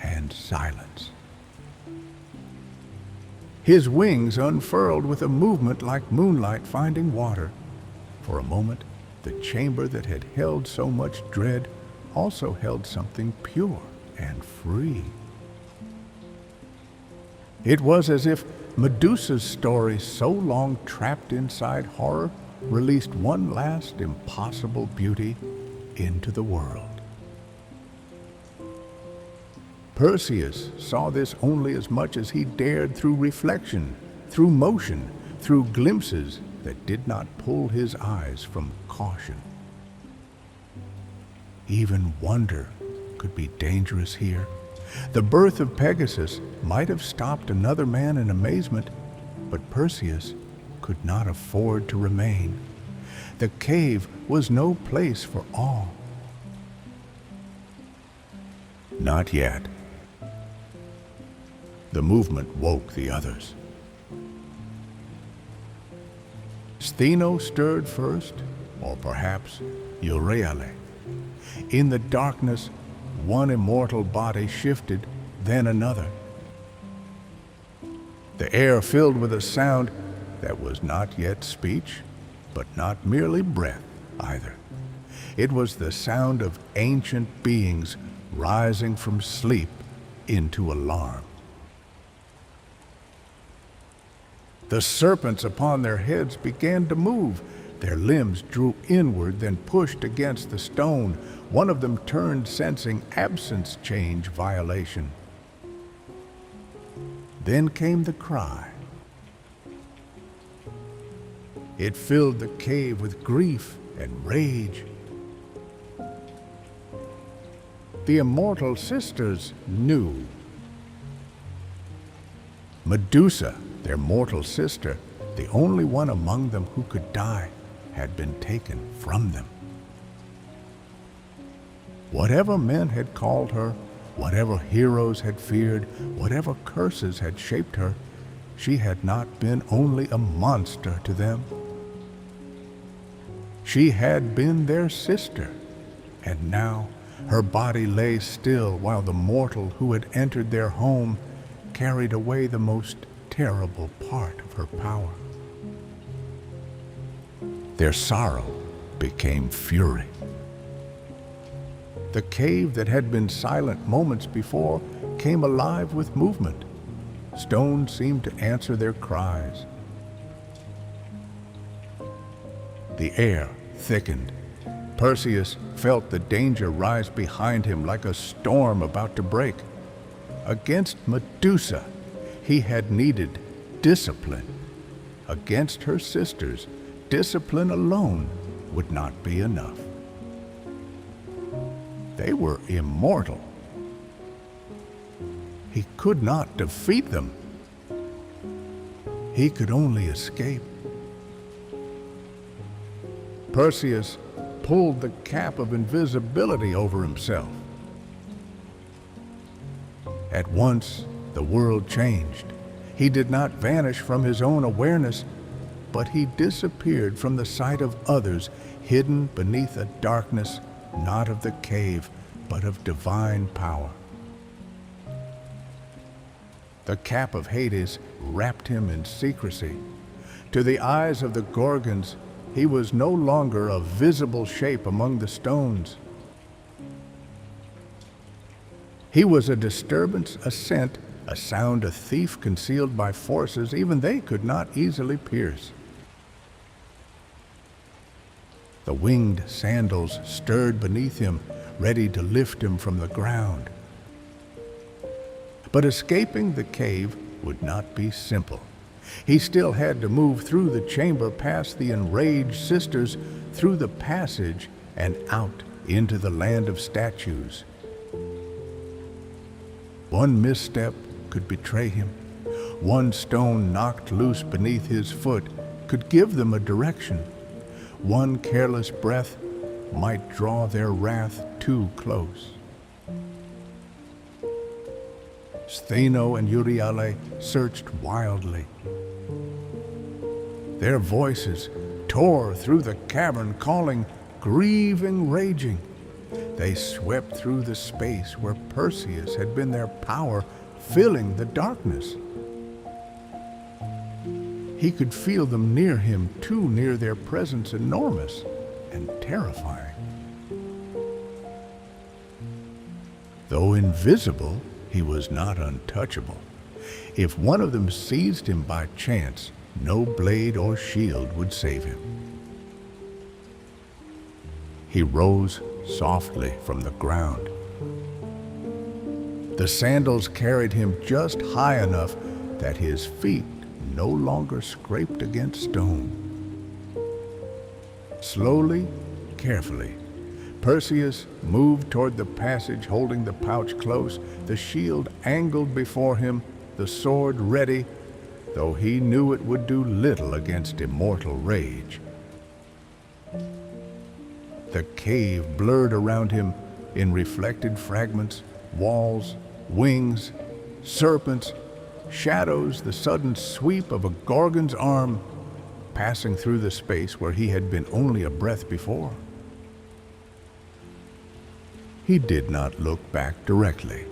and silence. His wings unfurled with a movement like moonlight finding water. For a moment, the chamber that had held so much dread also held something pure and free. It was as if Medusa's story, so long trapped inside horror, released one last impossible beauty into the world. Perseus saw this only as much as he dared through reflection, through motion, through glimpses that did not pull his eyes from caution. Even wonder could be dangerous here. The birth of Pegasus might have stopped another man in amazement, but Perseus could not afford to remain. The cave was no place for awe. Not yet. The movement woke the others. Stheno stirred first, or perhaps Euryale. In the darkness, one immortal body shifted, then another. The air filled with a sound that was not yet speech, but not merely breath either. It was the sound of ancient beings rising from sleep into alarm. The serpents upon their heads began to move. Their limbs drew inward, then pushed against the stone. One of them turned, sensing absence change violation. Then came the cry. It filled the cave with grief and rage. The immortal sisters knew. Medusa, their mortal sister, the only one among them who could die, had been taken from them. Whatever men had called her, whatever heroes had feared, whatever curses had shaped her, she had not been only a monster to them. She had been their sister, and now her body lay still while the mortal who had entered their home carried away the most terrible part of her power. Their sorrow became fury. The cave that had been silent moments before came alive with movement. Stones seemed to answer their cries. The air thickened. Perseus felt the danger rise behind him like a storm about to break. Against Medusa, he had needed discipline. Against her sisters, discipline alone would not be enough. They were immortal. He could not defeat them. He could only escape. Perseus pulled the cap of invisibility over himself. At once, the world changed. He did not vanish from his own awareness, but he disappeared from the sight of others, hidden beneath a darkness not of the cave, but of divine power. The cap of Hades wrapped him in secrecy. To the eyes of the Gorgons, he was no longer a visible shape among the stones. He was a disturbance, a scent, a sound, a thief concealed by forces even they could not easily pierce. The winged sandals stirred beneath him, ready to lift him from the ground. But escaping the cave would not be simple. He still had to move through the chamber, past the enraged sisters, through the passage, and out into the land of statues. One misstep could betray him. One stone knocked loose beneath his foot could give them a direction. One careless breath might draw their wrath too close. Stheno and Euryale searched wildly. Their voices tore through the cavern, calling, grieving, raging. They swept through the space where Perseus had been their power, filling the darkness. He could feel them near him, too near, their presence enormous and terrifying. Though invisible, he was not untouchable. If one of them seized him by chance, no blade or shield would save him. He rose softly from the ground. The sandals carried him just high enough that his feet no longer scraped against stone. Slowly, carefully, Perseus moved toward the passage, holding the pouch close, the shield angled before him, the sword ready, though he knew it would do little against immortal rage. The cave blurred around him in reflected fragments, walls, wings, serpents, shadows, the sudden sweep of a Gorgon's arm passing through the space where he had been only a breath before. He did not look back directly.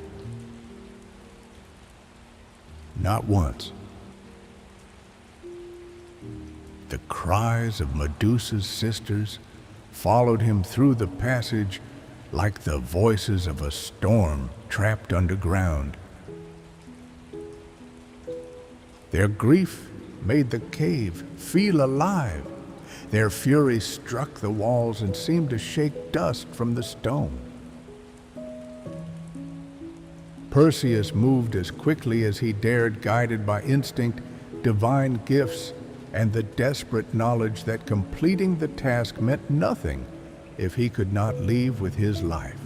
Not once. The cries of Medusa's sisters followed him through the passage like the voices of a storm trapped underground. Their grief made the cave feel alive. Their fury struck the walls and seemed to shake dust from the stone. Perseus moved as quickly as he dared, guided by instinct, divine gifts, and the desperate knowledge that completing the task meant nothing if he could not leave with his life.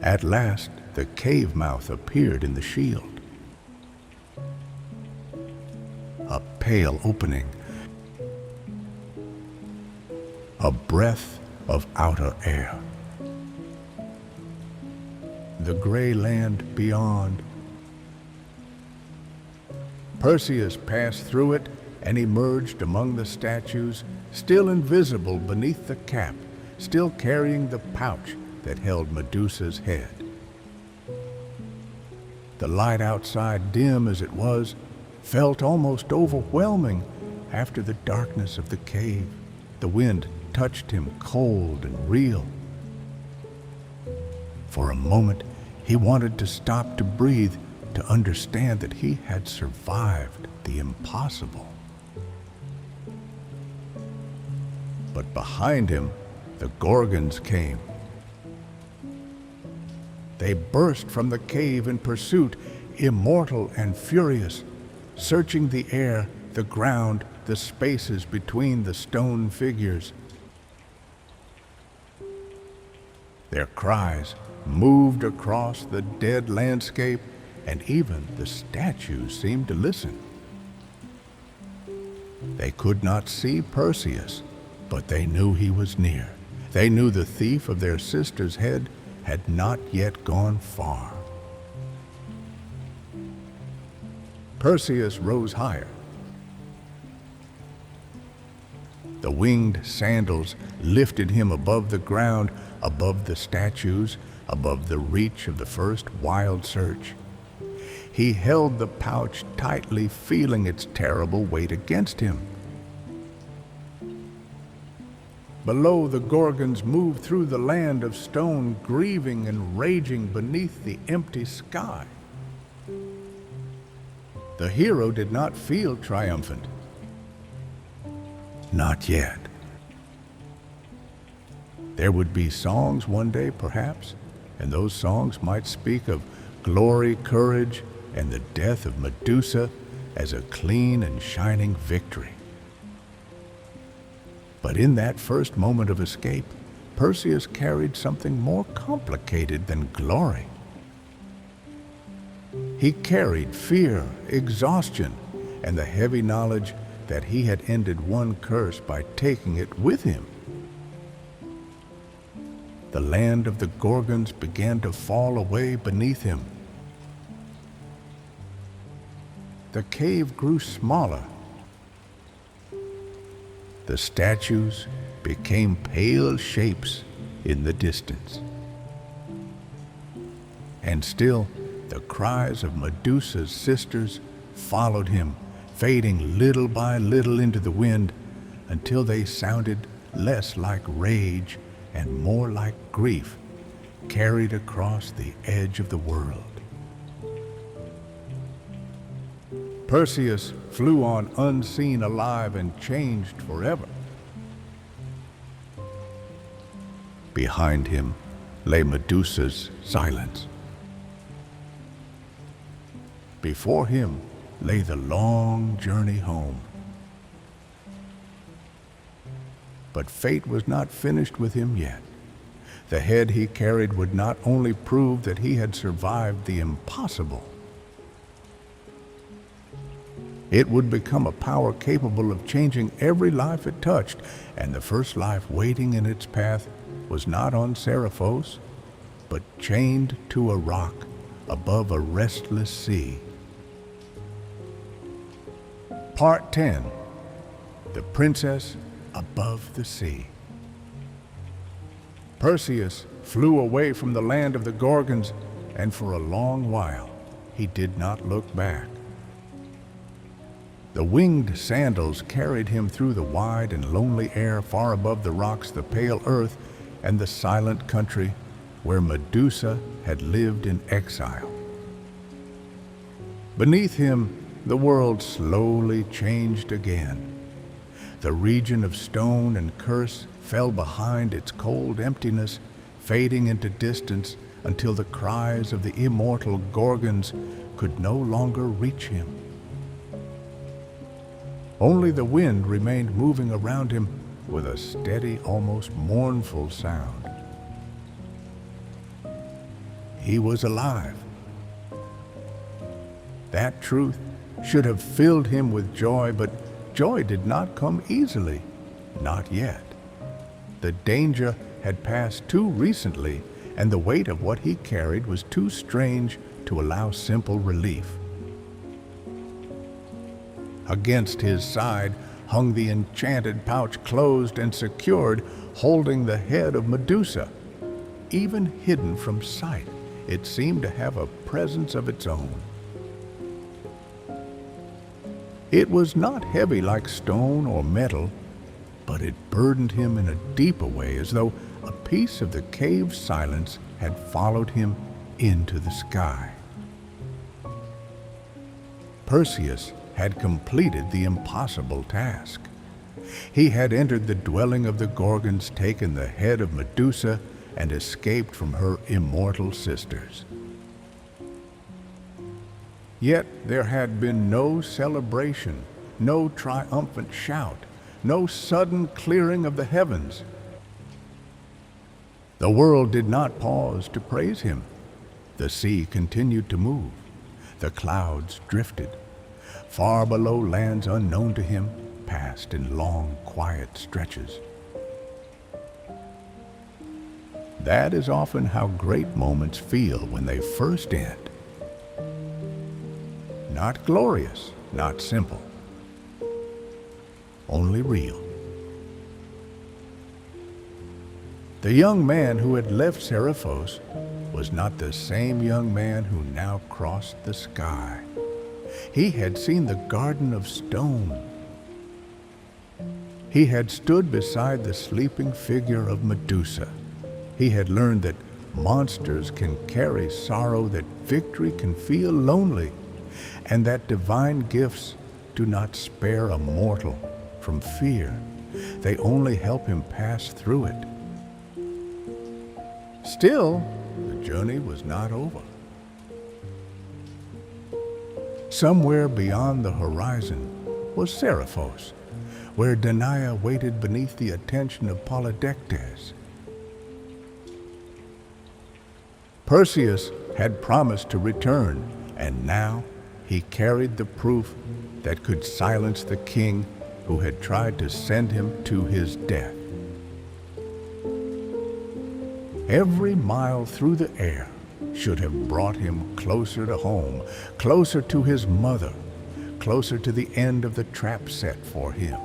At last, the cave mouth appeared in the shield. A pale opening, a breath of outer air. The gray land beyond. Perseus passed through it and emerged among the statues, still invisible beneath the cap, still carrying the pouch that held Medusa's head. The light outside, dim as it was, felt almost overwhelming after the darkness of the cave. The wind touched him cold and real. For a moment, he wanted to stop to breathe, to understand that he had survived the impossible. But behind him, the Gorgons came. They burst from the cave in pursuit, immortal and furious, searching the air, the ground, the spaces between the stone figures. Their cries moved across the dead landscape, and even the statues seemed to listen. They could not see Perseus, but they knew he was near. They knew the thief of their sister's head had not yet gone far. Perseus rose higher. The winged sandals lifted him above the ground, above the statues, above the reach of the first wild search. He held the pouch tightly, feeling its terrible weight against him. Below, the Gorgons moved through the land of stone, grieving and raging beneath the empty sky. The hero did not feel triumphant. Not yet. There would be songs one day, perhaps, and those songs might speak of glory, courage, and the death of Medusa as a clean and shining victory. But in that first moment of escape, Perseus carried something more complicated than glory. He carried fear, exhaustion, and the heavy knowledge that he had ended one curse by taking it with him. The land of the Gorgons began to fall away beneath him. The cave grew smaller. The statues became pale shapes in the distance. And still, the cries of Medusa's sisters followed him, fading little by little into the wind until they sounded less like rage and more like grief, carried across the edge of the world. Perseus flew on unseen, alive, and changed forever. Behind him lay Medusa's silence. Before him lay the long journey home. But fate was not finished with him yet. The head he carried would not only prove that he had survived the impossible, it would become a power capable of changing every life it touched, and the first life waiting in its path was not on Seriphos, but chained to a rock above a restless sea. Part 10. The Princess Above the Sea. Perseus flew away from the land of the Gorgons, and for a long while he did not look back. The winged sandals carried him through the wide and lonely air far above the rocks, the pale earth, and the silent country where Medusa had lived in exile. Beneath him, the world slowly changed again. The region of stone and curse fell behind its cold emptiness, fading into distance until the cries of the immortal Gorgons could no longer reach him. Only the wind remained moving around him with a steady, almost mournful sound. He was alive. That truth should have filled him with joy, but joy did not come easily, not yet. The danger had passed too recently, and the weight of what he carried was too strange to allow simple relief. Against his side hung the enchanted pouch, closed and secured, holding the head of Medusa. Even hidden from sight, it seemed to have a presence of its own. It was not heavy like stone or metal, but it burdened him in a deeper way, as though a piece of the cave's silence had followed him into the sky. Perseus had completed the impossible task. He had entered the dwelling of the Gorgons, taken the head of Medusa, and escaped from her immortal sisters. Yet there had been no celebration, no triumphant shout, no sudden clearing of the heavens. The world did not pause to praise him. The sea continued to move. The clouds drifted. Far below, lands unknown to him passed in long, quiet stretches. That is often how great moments feel when they first end. Not glorious, not simple, only real. The young man who had left Seriphos was not the same young man who now crossed the sky. He had seen the garden of stone. He had stood beside the sleeping figure of Medusa. He had learned that monsters can carry sorrow, that victory can feel lonely, and that divine gifts do not spare a mortal from fear. They only help him pass through it. Still, the journey was not over. Somewhere beyond the horizon was Seriphos, where Danae waited beneath the attention of Polydectes. Perseus had promised to return, and now he carried the proof that could silence the king who had tried to send him to his death. Every mile through the air should have brought him closer to home, closer to his mother, closer to the end of the trap set for him.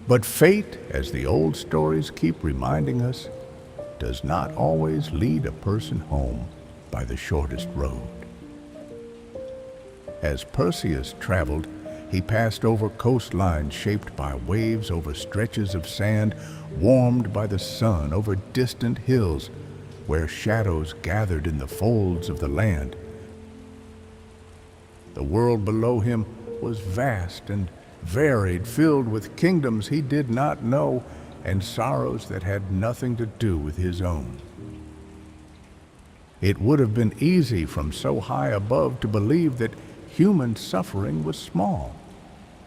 But fate, as the old stories keep reminding us, does not always lead a person home by the shortest road. As Perseus traveled, he passed over coastlines shaped by waves, over stretches of sand warmed by the sun, over distant hills where shadows gathered in the folds of the land. The world below him was vast and varied, filled with kingdoms he did not know and sorrows that had nothing to do with his own. It would have been easy from so high above to believe that human suffering was small,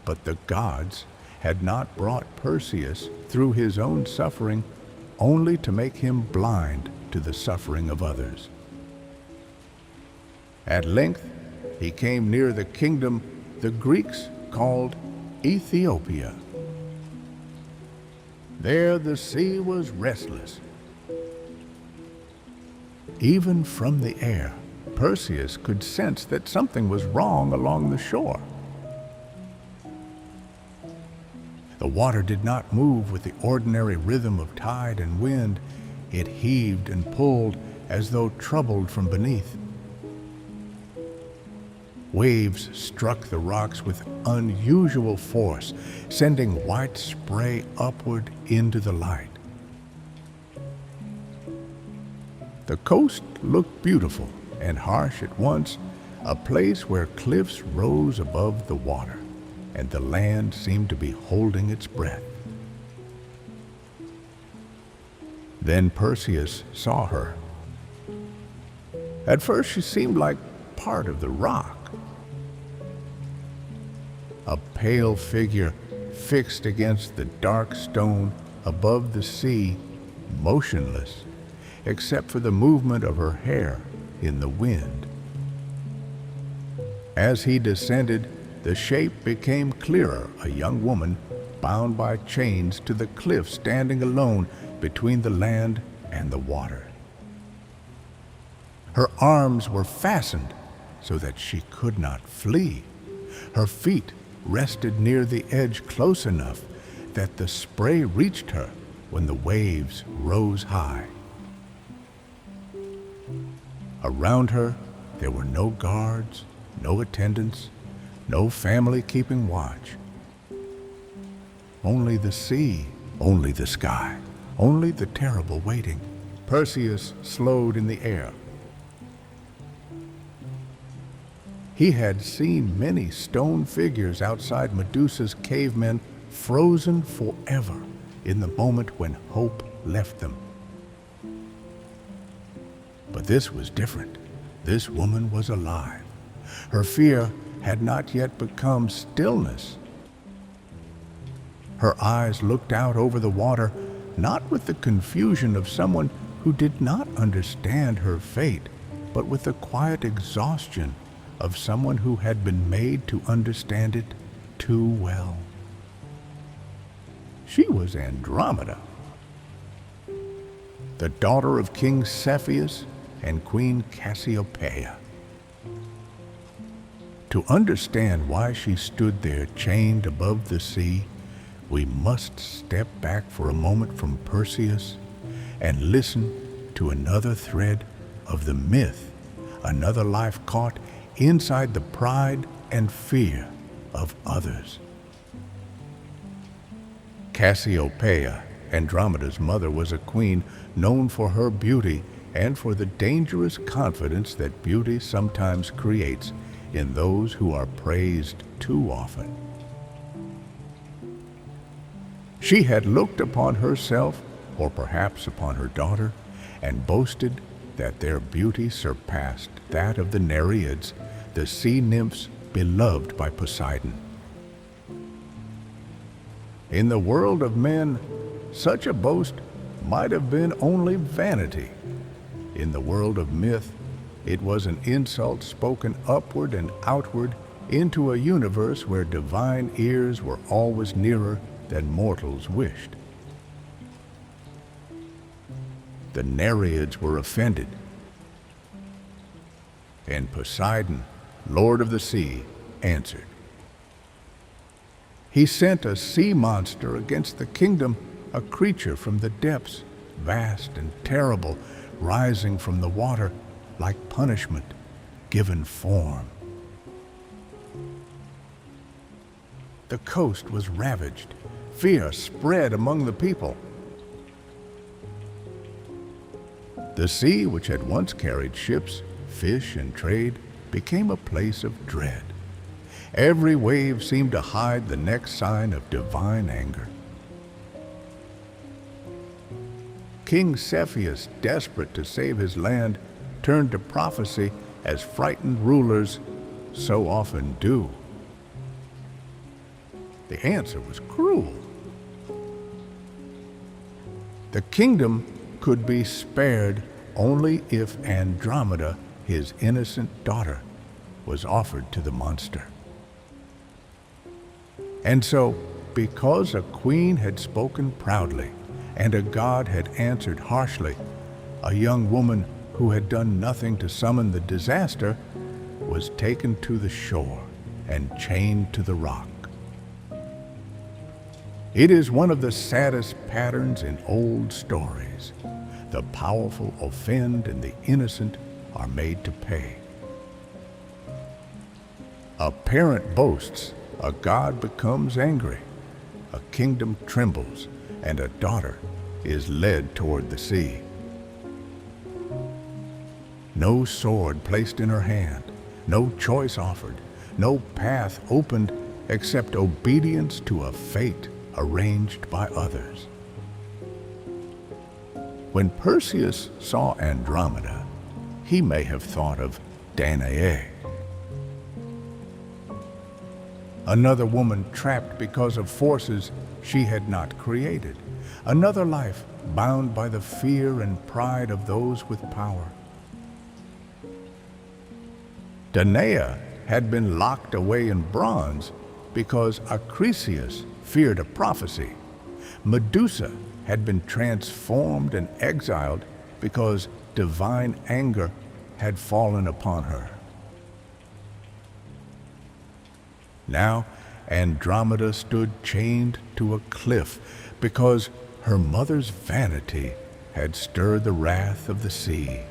but the gods had not brought Perseus through his own suffering only to make him blind to the suffering of others. At length, he came near the kingdom the Greeks called Ethiopia. There the sea was restless. Even from the air, Perseus could sense that something was wrong along the shore. The water did not move with the ordinary rhythm of tide and wind. It heaved and pulled as though troubled from beneath. Waves struck the rocks with unusual force, sending white spray upward into the light. The coast looked beautiful and harsh at once, a place where cliffs rose above the water, and the land seemed to be holding its breath. Then Perseus saw her. At first she seemed like part of the rock. A pale figure fixed against the dark stone above the sea, motionless, except for the movement of her hair in the wind. As he descended, the shape became clearer, a young woman bound by chains to the cliff, standing alone between the land and the water. Her arms were fastened so that she could not flee. Her feet rested near the edge close enough that the spray reached her when the waves rose high. Around her, there were no guards, no attendants, no family keeping watch. Only the sea, only the sky, only the terrible waiting. Perseus slowed in the air. He had seen many stone figures outside Medusa's cavemen, frozen forever in the moment when hope left them. But this was different. This woman was alive. Her fear had not yet become stillness. Her eyes looked out over the water, not with the confusion of someone who did not understand her fate, but with the quiet exhaustion of someone who had been made to understand it too well. She was Andromeda, the daughter of King Cepheus and Queen Cassiopeia. To understand why she stood there chained above the sea, we must step back for a moment from Perseus and listen to another thread of the myth, another life caught inside the pride and fear of others. Cassiopeia, Andromeda's mother, was a queen known for her beauty and for the dangerous confidence that beauty sometimes creates in those who are praised too often. She had looked upon herself, or perhaps upon her daughter, and boasted that their beauty surpassed that of the Nereids, the sea nymphs beloved by Poseidon. In the world of men, such a boast might have been only vanity. In the world of myth, it was an insult spoken upward and outward into a universe where divine ears were always nearer than mortals wished. The Nereids were offended, and Poseidon, Lord of the Sea, answered. He sent a sea monster against the kingdom, a creature from the depths, vast and terrible, rising from the water like punishment given form. The coast was ravaged. Fear spread among the people. The sea, which had once carried ships, fish, and trade, became a place of dread. Every wave seemed to hide the next sign of divine anger. King Cepheus, desperate to save his land, turned to prophecy as frightened rulers so often do. The answer was cruel. The kingdom could be spared only if Andromeda, his innocent daughter, was offered to the monster. And so, because a queen had spoken proudly and a god had answered harshly, a young woman who had done nothing to summon the disaster was taken to the shore and chained to the rock. It is one of the saddest patterns in old stories. The powerful offend and the innocent are made to pay. A parent boasts, a god becomes angry, a kingdom trembles, and a daughter is led toward the sea. No sword placed in her hand, no choice offered, no path opened except obedience to a fate arranged by others. When Perseus saw Andromeda, he may have thought of Danae, another woman trapped because of forces she had not created, another life bound by the fear and pride of those with power. Danae had been locked away in bronze because Acrisius feared a prophecy. Medusa had been transformed and exiled because divine anger had fallen upon her. Now Andromeda stood chained to a cliff because her mother's vanity had stirred the wrath of the sea.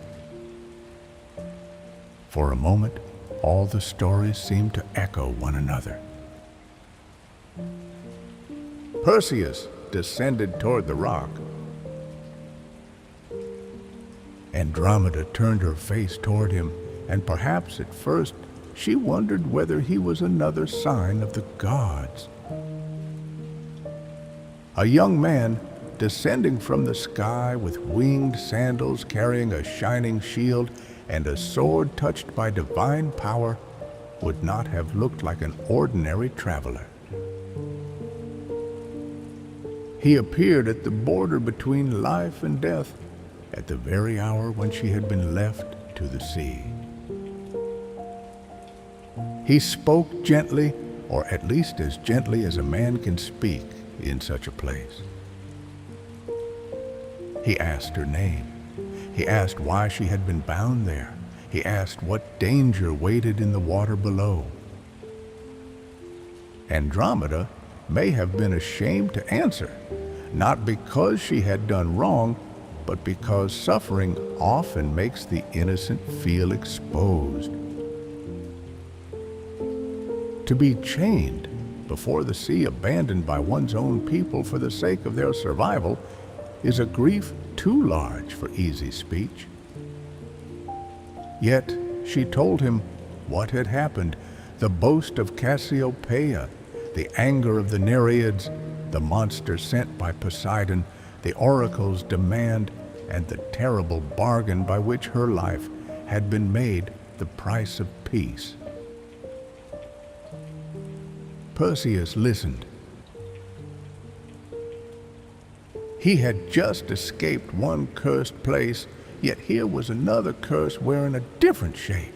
For a moment, all the stories seemed to echo one another. Perseus descended toward the rock. Andromeda turned her face toward him, and perhaps at first she wondered whether he was another sign of the gods. A young man descending from the sky with winged sandals, carrying a shining shield and a sword touched by divine power, would not have looked like an ordinary traveler. He appeared at the border between life and death, at the very hour when she had been left to the sea. He spoke gently, or at least as gently as a man can speak in such a place. He asked her name. He asked why she had been bound there. He asked what danger waited in the water below. Andromeda may have been ashamed to answer, not because she had done wrong, but because suffering often makes the innocent feel exposed. To be chained before the sea abandoned by one's own people for the sake of their survival is a grief too large for easy speech. Yet she told him what had happened, the boast of Cassiopeia, the anger of the Nereids, the monster sent by Poseidon, the oracle's demand, and the terrible bargain by which her life had been made the price of peace. Perseus listened. He had just escaped one cursed place, yet here was another curse wearing a different shape.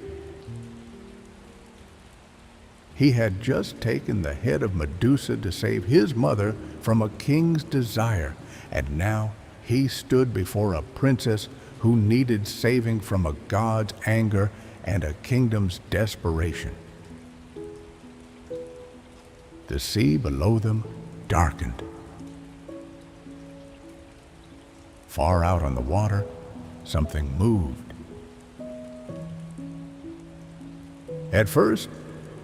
He had just taken the head of Medusa to save his mother from a king's desire, and now he stood before a princess who needed saving from a god's anger and a kingdom's desperation. The sea below them darkened. Far out on the water, something moved. At first,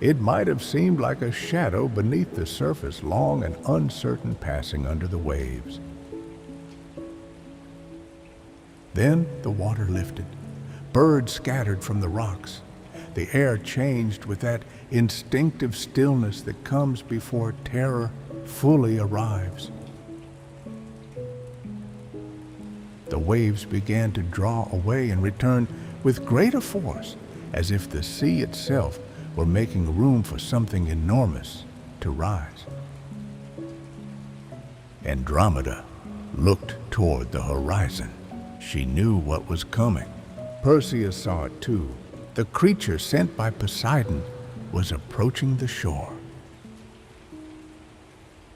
it might have seemed like a shadow beneath the surface, long and uncertain, passing under the waves. Then the water lifted. Birds scattered from the rocks. The air changed with that instinctive stillness that comes before terror fully arrives. The waves began to draw away and return with greater force, as if the sea itself were making room for something enormous to rise. Andromeda looked toward the horizon. She knew what was coming. Perseus saw it too. The creature sent by Poseidon was approaching the shore.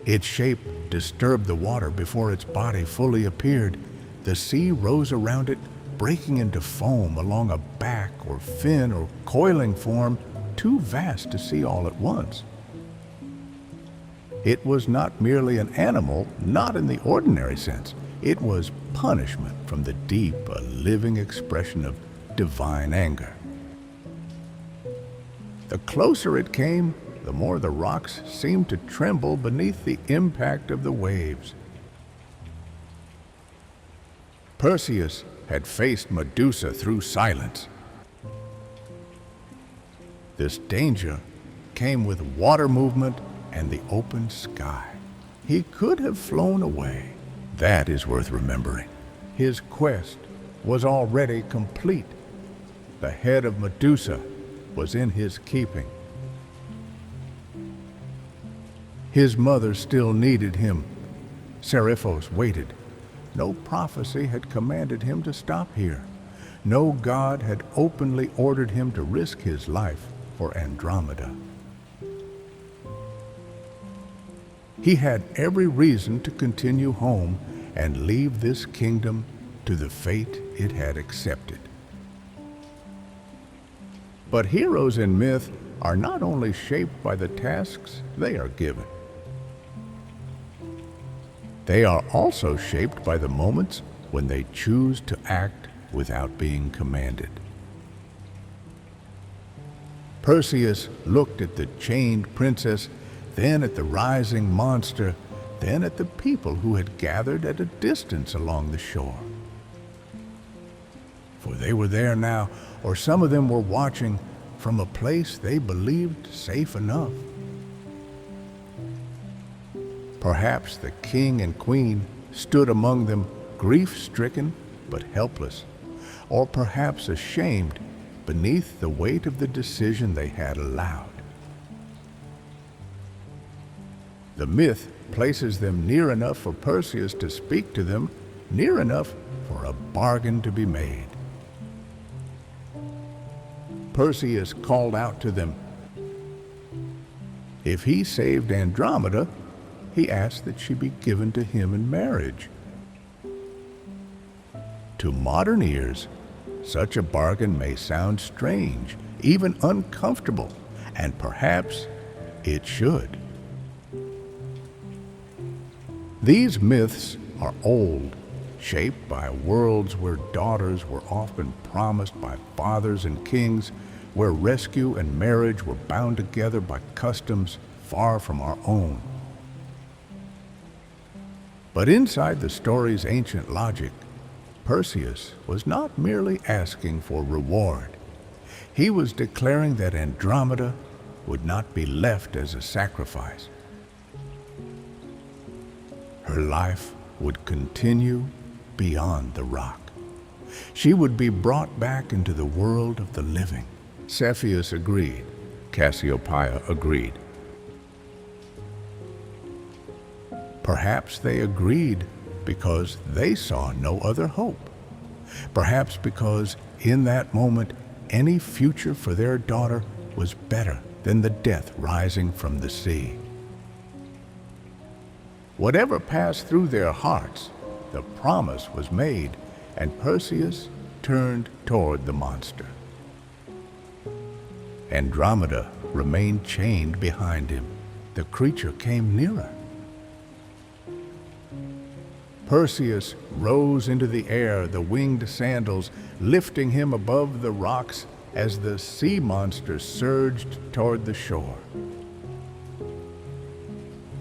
Its shape disturbed the water before its body fully appeared. The sea rose around it, breaking into foam along a back or fin or coiling form too vast to see all at once. It was not merely an animal, not in the ordinary sense. It was punishment from the deep, a living expression of divine anger. The closer it came, the more the rocks seemed to tremble beneath the impact of the waves. Perseus had faced Medusa through silence. This danger came with water movement and the open sky. He could have flown away. That is worth remembering. His quest was already complete. The head of Medusa was in his keeping. His mother still needed him. Seriphos waited. No prophecy had commanded him to stop here. No god had openly ordered him to risk his life for Andromeda. He had every reason to continue home and leave this kingdom to the fate it had accepted. But heroes in myth are not only shaped by the tasks they are given. They are also shaped by the moments when they choose to act without being commanded. Perseus looked at the chained princess, then at the rising monster, then at the people who had gathered at a distance along the shore. For they were there now, or some of them were watching from a place they believed safe enough. Perhaps the king and queen stood among them, grief-stricken but helpless, or perhaps ashamed beneath the weight of the decision they had allowed. The myth places them near enough for Perseus to speak to them, near enough for a bargain to be made. Perseus called out to them. If he saved Andromeda, he asked that she be given to him in marriage. To modern ears, such a bargain may sound strange, even uncomfortable, and perhaps it should. These myths are old, shaped by worlds where daughters were often promised by fathers and kings, where rescue and marriage were bound together by customs far from our own. But inside the story's ancient logic, Perseus was not merely asking for reward. He was declaring that Andromeda would not be left as a sacrifice. Her life would continue beyond the rock. She would be brought back into the world of the living. Cepheus agreed. Cassiopeia agreed. Perhaps they agreed because they saw no other hope. Perhaps because in that moment any future for their daughter was better than the death rising from the sea. Whatever passed through their hearts, the promise was made, and Perseus turned toward the monster. Andromeda remained chained behind him. The creature came nearer. Perseus rose into the air, the winged sandals lifting him above the rocks as the sea monster surged toward the shore.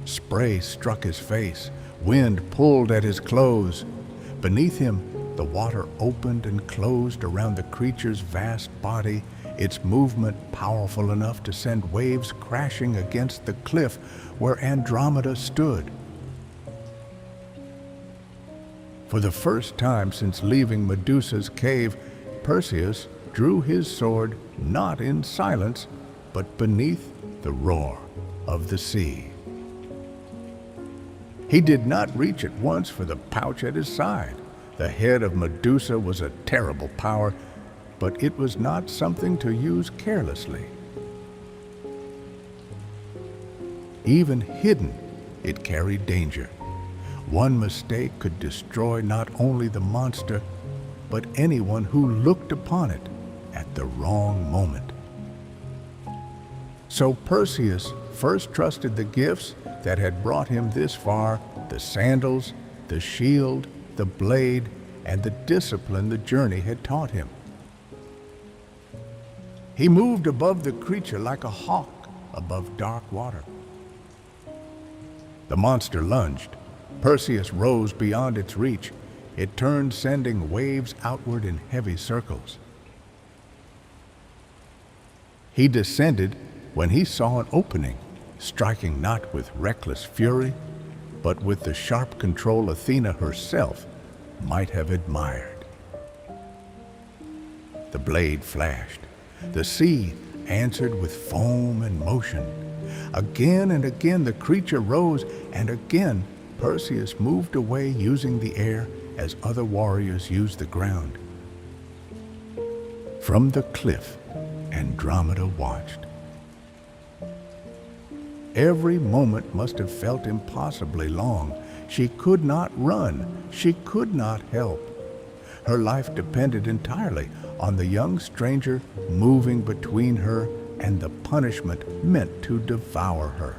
Spray struck his face, wind pulled at his clothes. Beneath him, the water opened and closed around the creature's vast body, its movement powerful enough to send waves crashing against the cliff where Andromeda stood. For the first time since leaving Medusa's cave, Perseus drew his sword not in silence, but beneath the roar of the sea. He did not reach at once for the pouch at his side. The head of Medusa was a terrible power, but it was not something to use carelessly. Even hidden, it carried danger. One mistake could destroy not only the monster, but anyone who looked upon it at the wrong moment. So Perseus first trusted the gifts that had brought him this far, the sandals, the shield, the blade, and the discipline the journey had taught him. He moved above the creature like a hawk above dark water. The monster lunged. Perseus rose beyond its reach. It turned, sending waves outward in heavy circles. He descended when he saw an opening, striking not with reckless fury, but with the sharp control Athena herself might have admired. The blade flashed. The sea answered with foam and motion. Again and again the creature rose, and again Perseus moved away using the air as other warriors used the ground. From the cliff, Andromeda watched. Every moment must have felt impossibly long. She could not run. She could not help. Her life depended entirely on the young stranger moving between her and the punishment meant to devour her.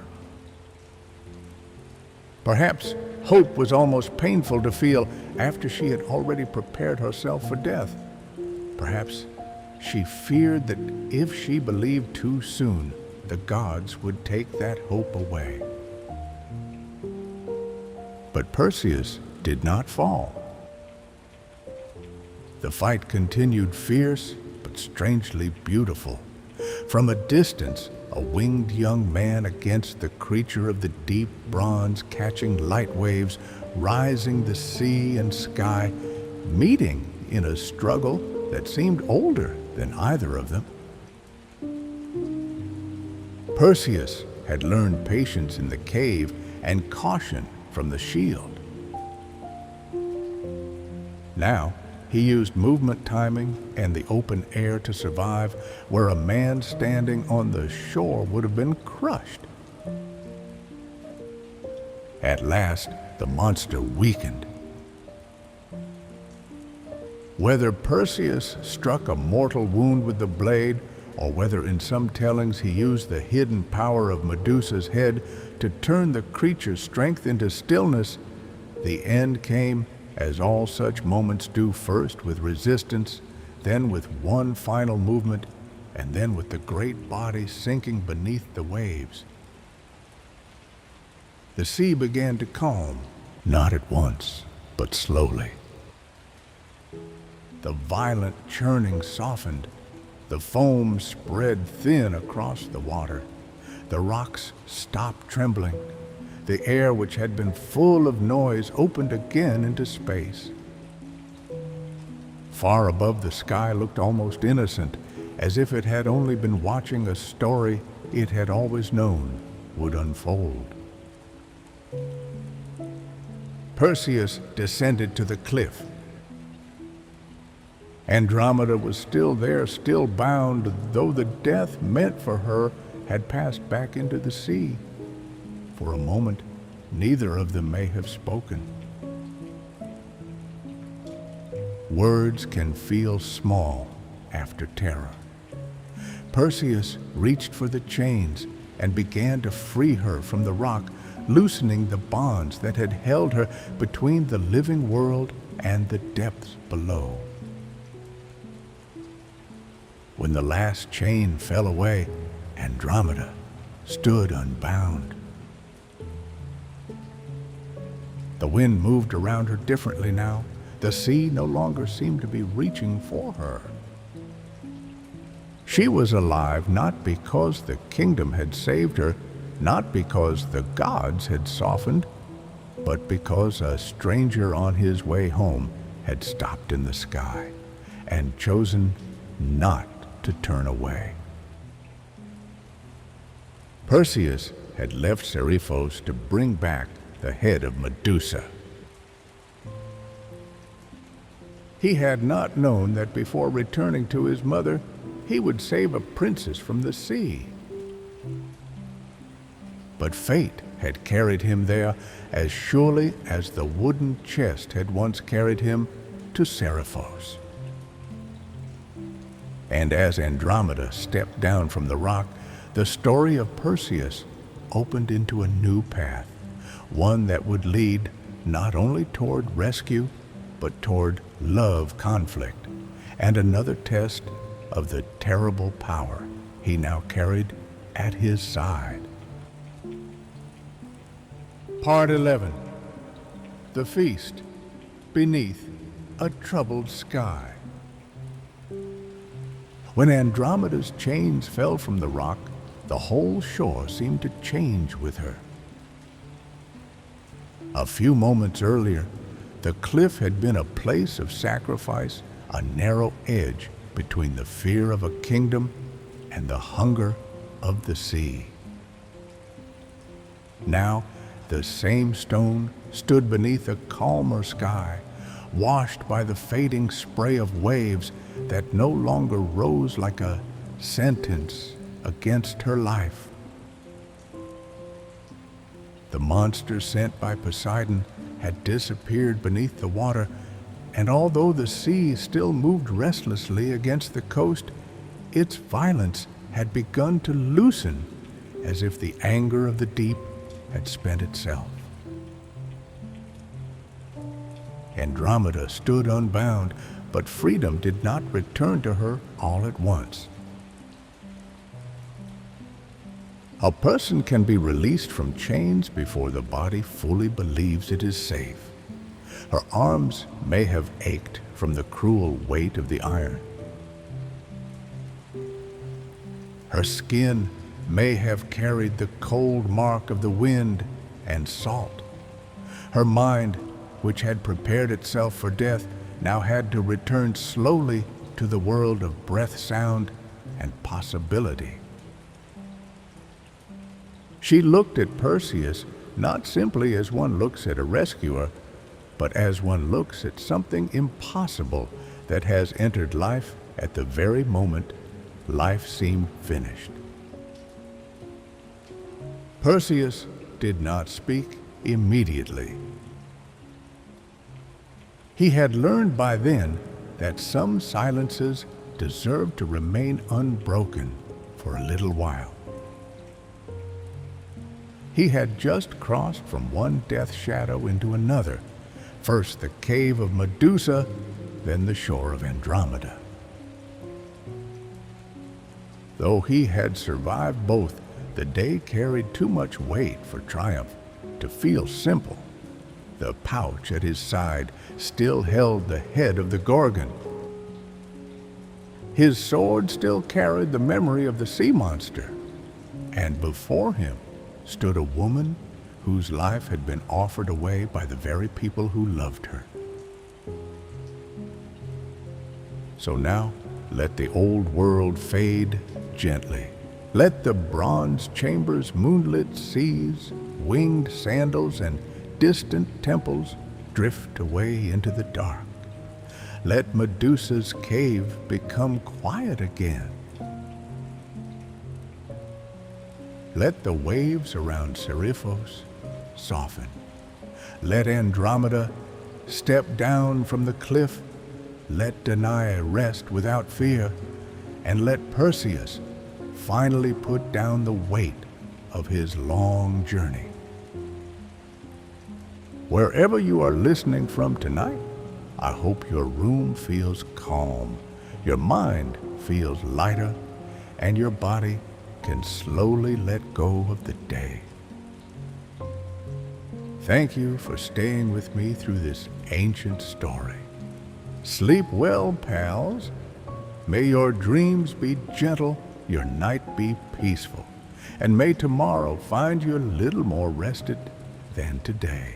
Perhaps hope was almost painful to feel after she had already prepared herself for death. Perhaps she feared that if she believed too soon, the gods would take that hope away. But Perseus did not fall. The fight continued, fierce but strangely beautiful. From a distance, a winged young man against the creature of the deep, bronze catching light waves, rising the sea and sky, meeting in a struggle that seemed older than either of them. Perseus had learned patience in the cave and caution from the shield. Now, he used movement timing and the open air to survive where a man standing on the shore would have been crushed. At last, the monster weakened. Whether Perseus struck a mortal wound with the blade, or whether in some tellings he used the hidden power of Medusa's head to turn the creature's strength into stillness, the end came as all such moments do, first with resistance, then with one final movement, and then with the great body sinking beneath the waves. The sea began to calm, not at once, but slowly. The violent churning softened. The foam spread thin across the water. The rocks stopped trembling. The air, which had been full of noise, opened again into space. Far above, the sky looked almost innocent, as if it had only been watching a story it had always known would unfold. Perseus descended to the cliff. Andromeda was still there, still bound, though the death meant for her had passed back into the sea. For a moment, neither of them may have spoken. Words can feel small after terror. Perseus reached for the chains and began to free her from the rock, loosening the bonds that had held her between the living world and the depths below. When the last chain fell away, Andromeda stood unbound. The wind moved around her differently now. The sea no longer seemed to be reaching for her. She was alive not because the kingdom had saved her, not because the gods had softened, but because a stranger on his way home had stopped in the sky and chosen not to turn away. Perseus had left Seriphos to bring back the head of Medusa. He had not known that before returning to his mother, he would save a princess from the sea. But fate had carried him there as surely as the wooden chest had once carried him to Seriphos. And as Andromeda stepped down from the rock, the story of Perseus opened into a new path, one that would lead not only toward rescue, but toward love conflict, and another test of the terrible power he now carried at his side. Part 11. The Feast Beneath a Troubled Sky. When Andromeda's chains fell from the rock, the whole shore seemed to change with her. A few moments earlier, the cliff had been a place of sacrifice, a narrow edge between the fear of a kingdom and the hunger of the sea. Now, the same stone stood beneath a calmer sky, washed by the fading spray of waves that no longer rose like a sentence against her life. The monster sent by Poseidon had disappeared beneath the water, and although the sea still moved restlessly against the coast, its violence had begun to loosen, as if the anger of the deep had spent itself. Andromeda stood unbound, but freedom did not return to her all at once. A person can be released from chains before the body fully believes it is safe. Her arms may have ached from the cruel weight of the iron. Her skin may have carried the cold mark of the wind and salt. Her mind, which had prepared itself for death, now had to return slowly to the world of breath, sound, and possibility. She looked at Perseus not simply as one looks at a rescuer, but as one looks at something impossible that has entered life at the very moment life seemed finished. Perseus did not speak immediately. He had learned by then that some silences deserve to remain unbroken for a little while. He had just crossed from one death shadow into another, first the cave of Medusa, then the shore of Andromeda. Though he had survived both, the day carried too much weight for triumph, to feel simple. The pouch at his side still held the head of the Gorgon. His sword still carried the memory of the sea monster. And before him stood a woman whose life had been offered away by the very people who loved her. So now, let the old world fade gently. Let the bronze chambers, moonlit seas, winged sandals, and distant temples drift away into the dark. Let Medusa's cave become quiet again. Let the waves around Seriphos soften. Let Andromeda step down from the cliff. Let Danae rest without fear. And let Perseus finally put down the weight of his long journey. Wherever you are listening from tonight, I hope your room feels calm, your mind feels lighter, and your body can slowly let go of the day. Thank you for staying with me through this ancient story. Sleep well, pals. May your dreams be gentle, your night be peaceful, and may tomorrow find you a little more rested than today.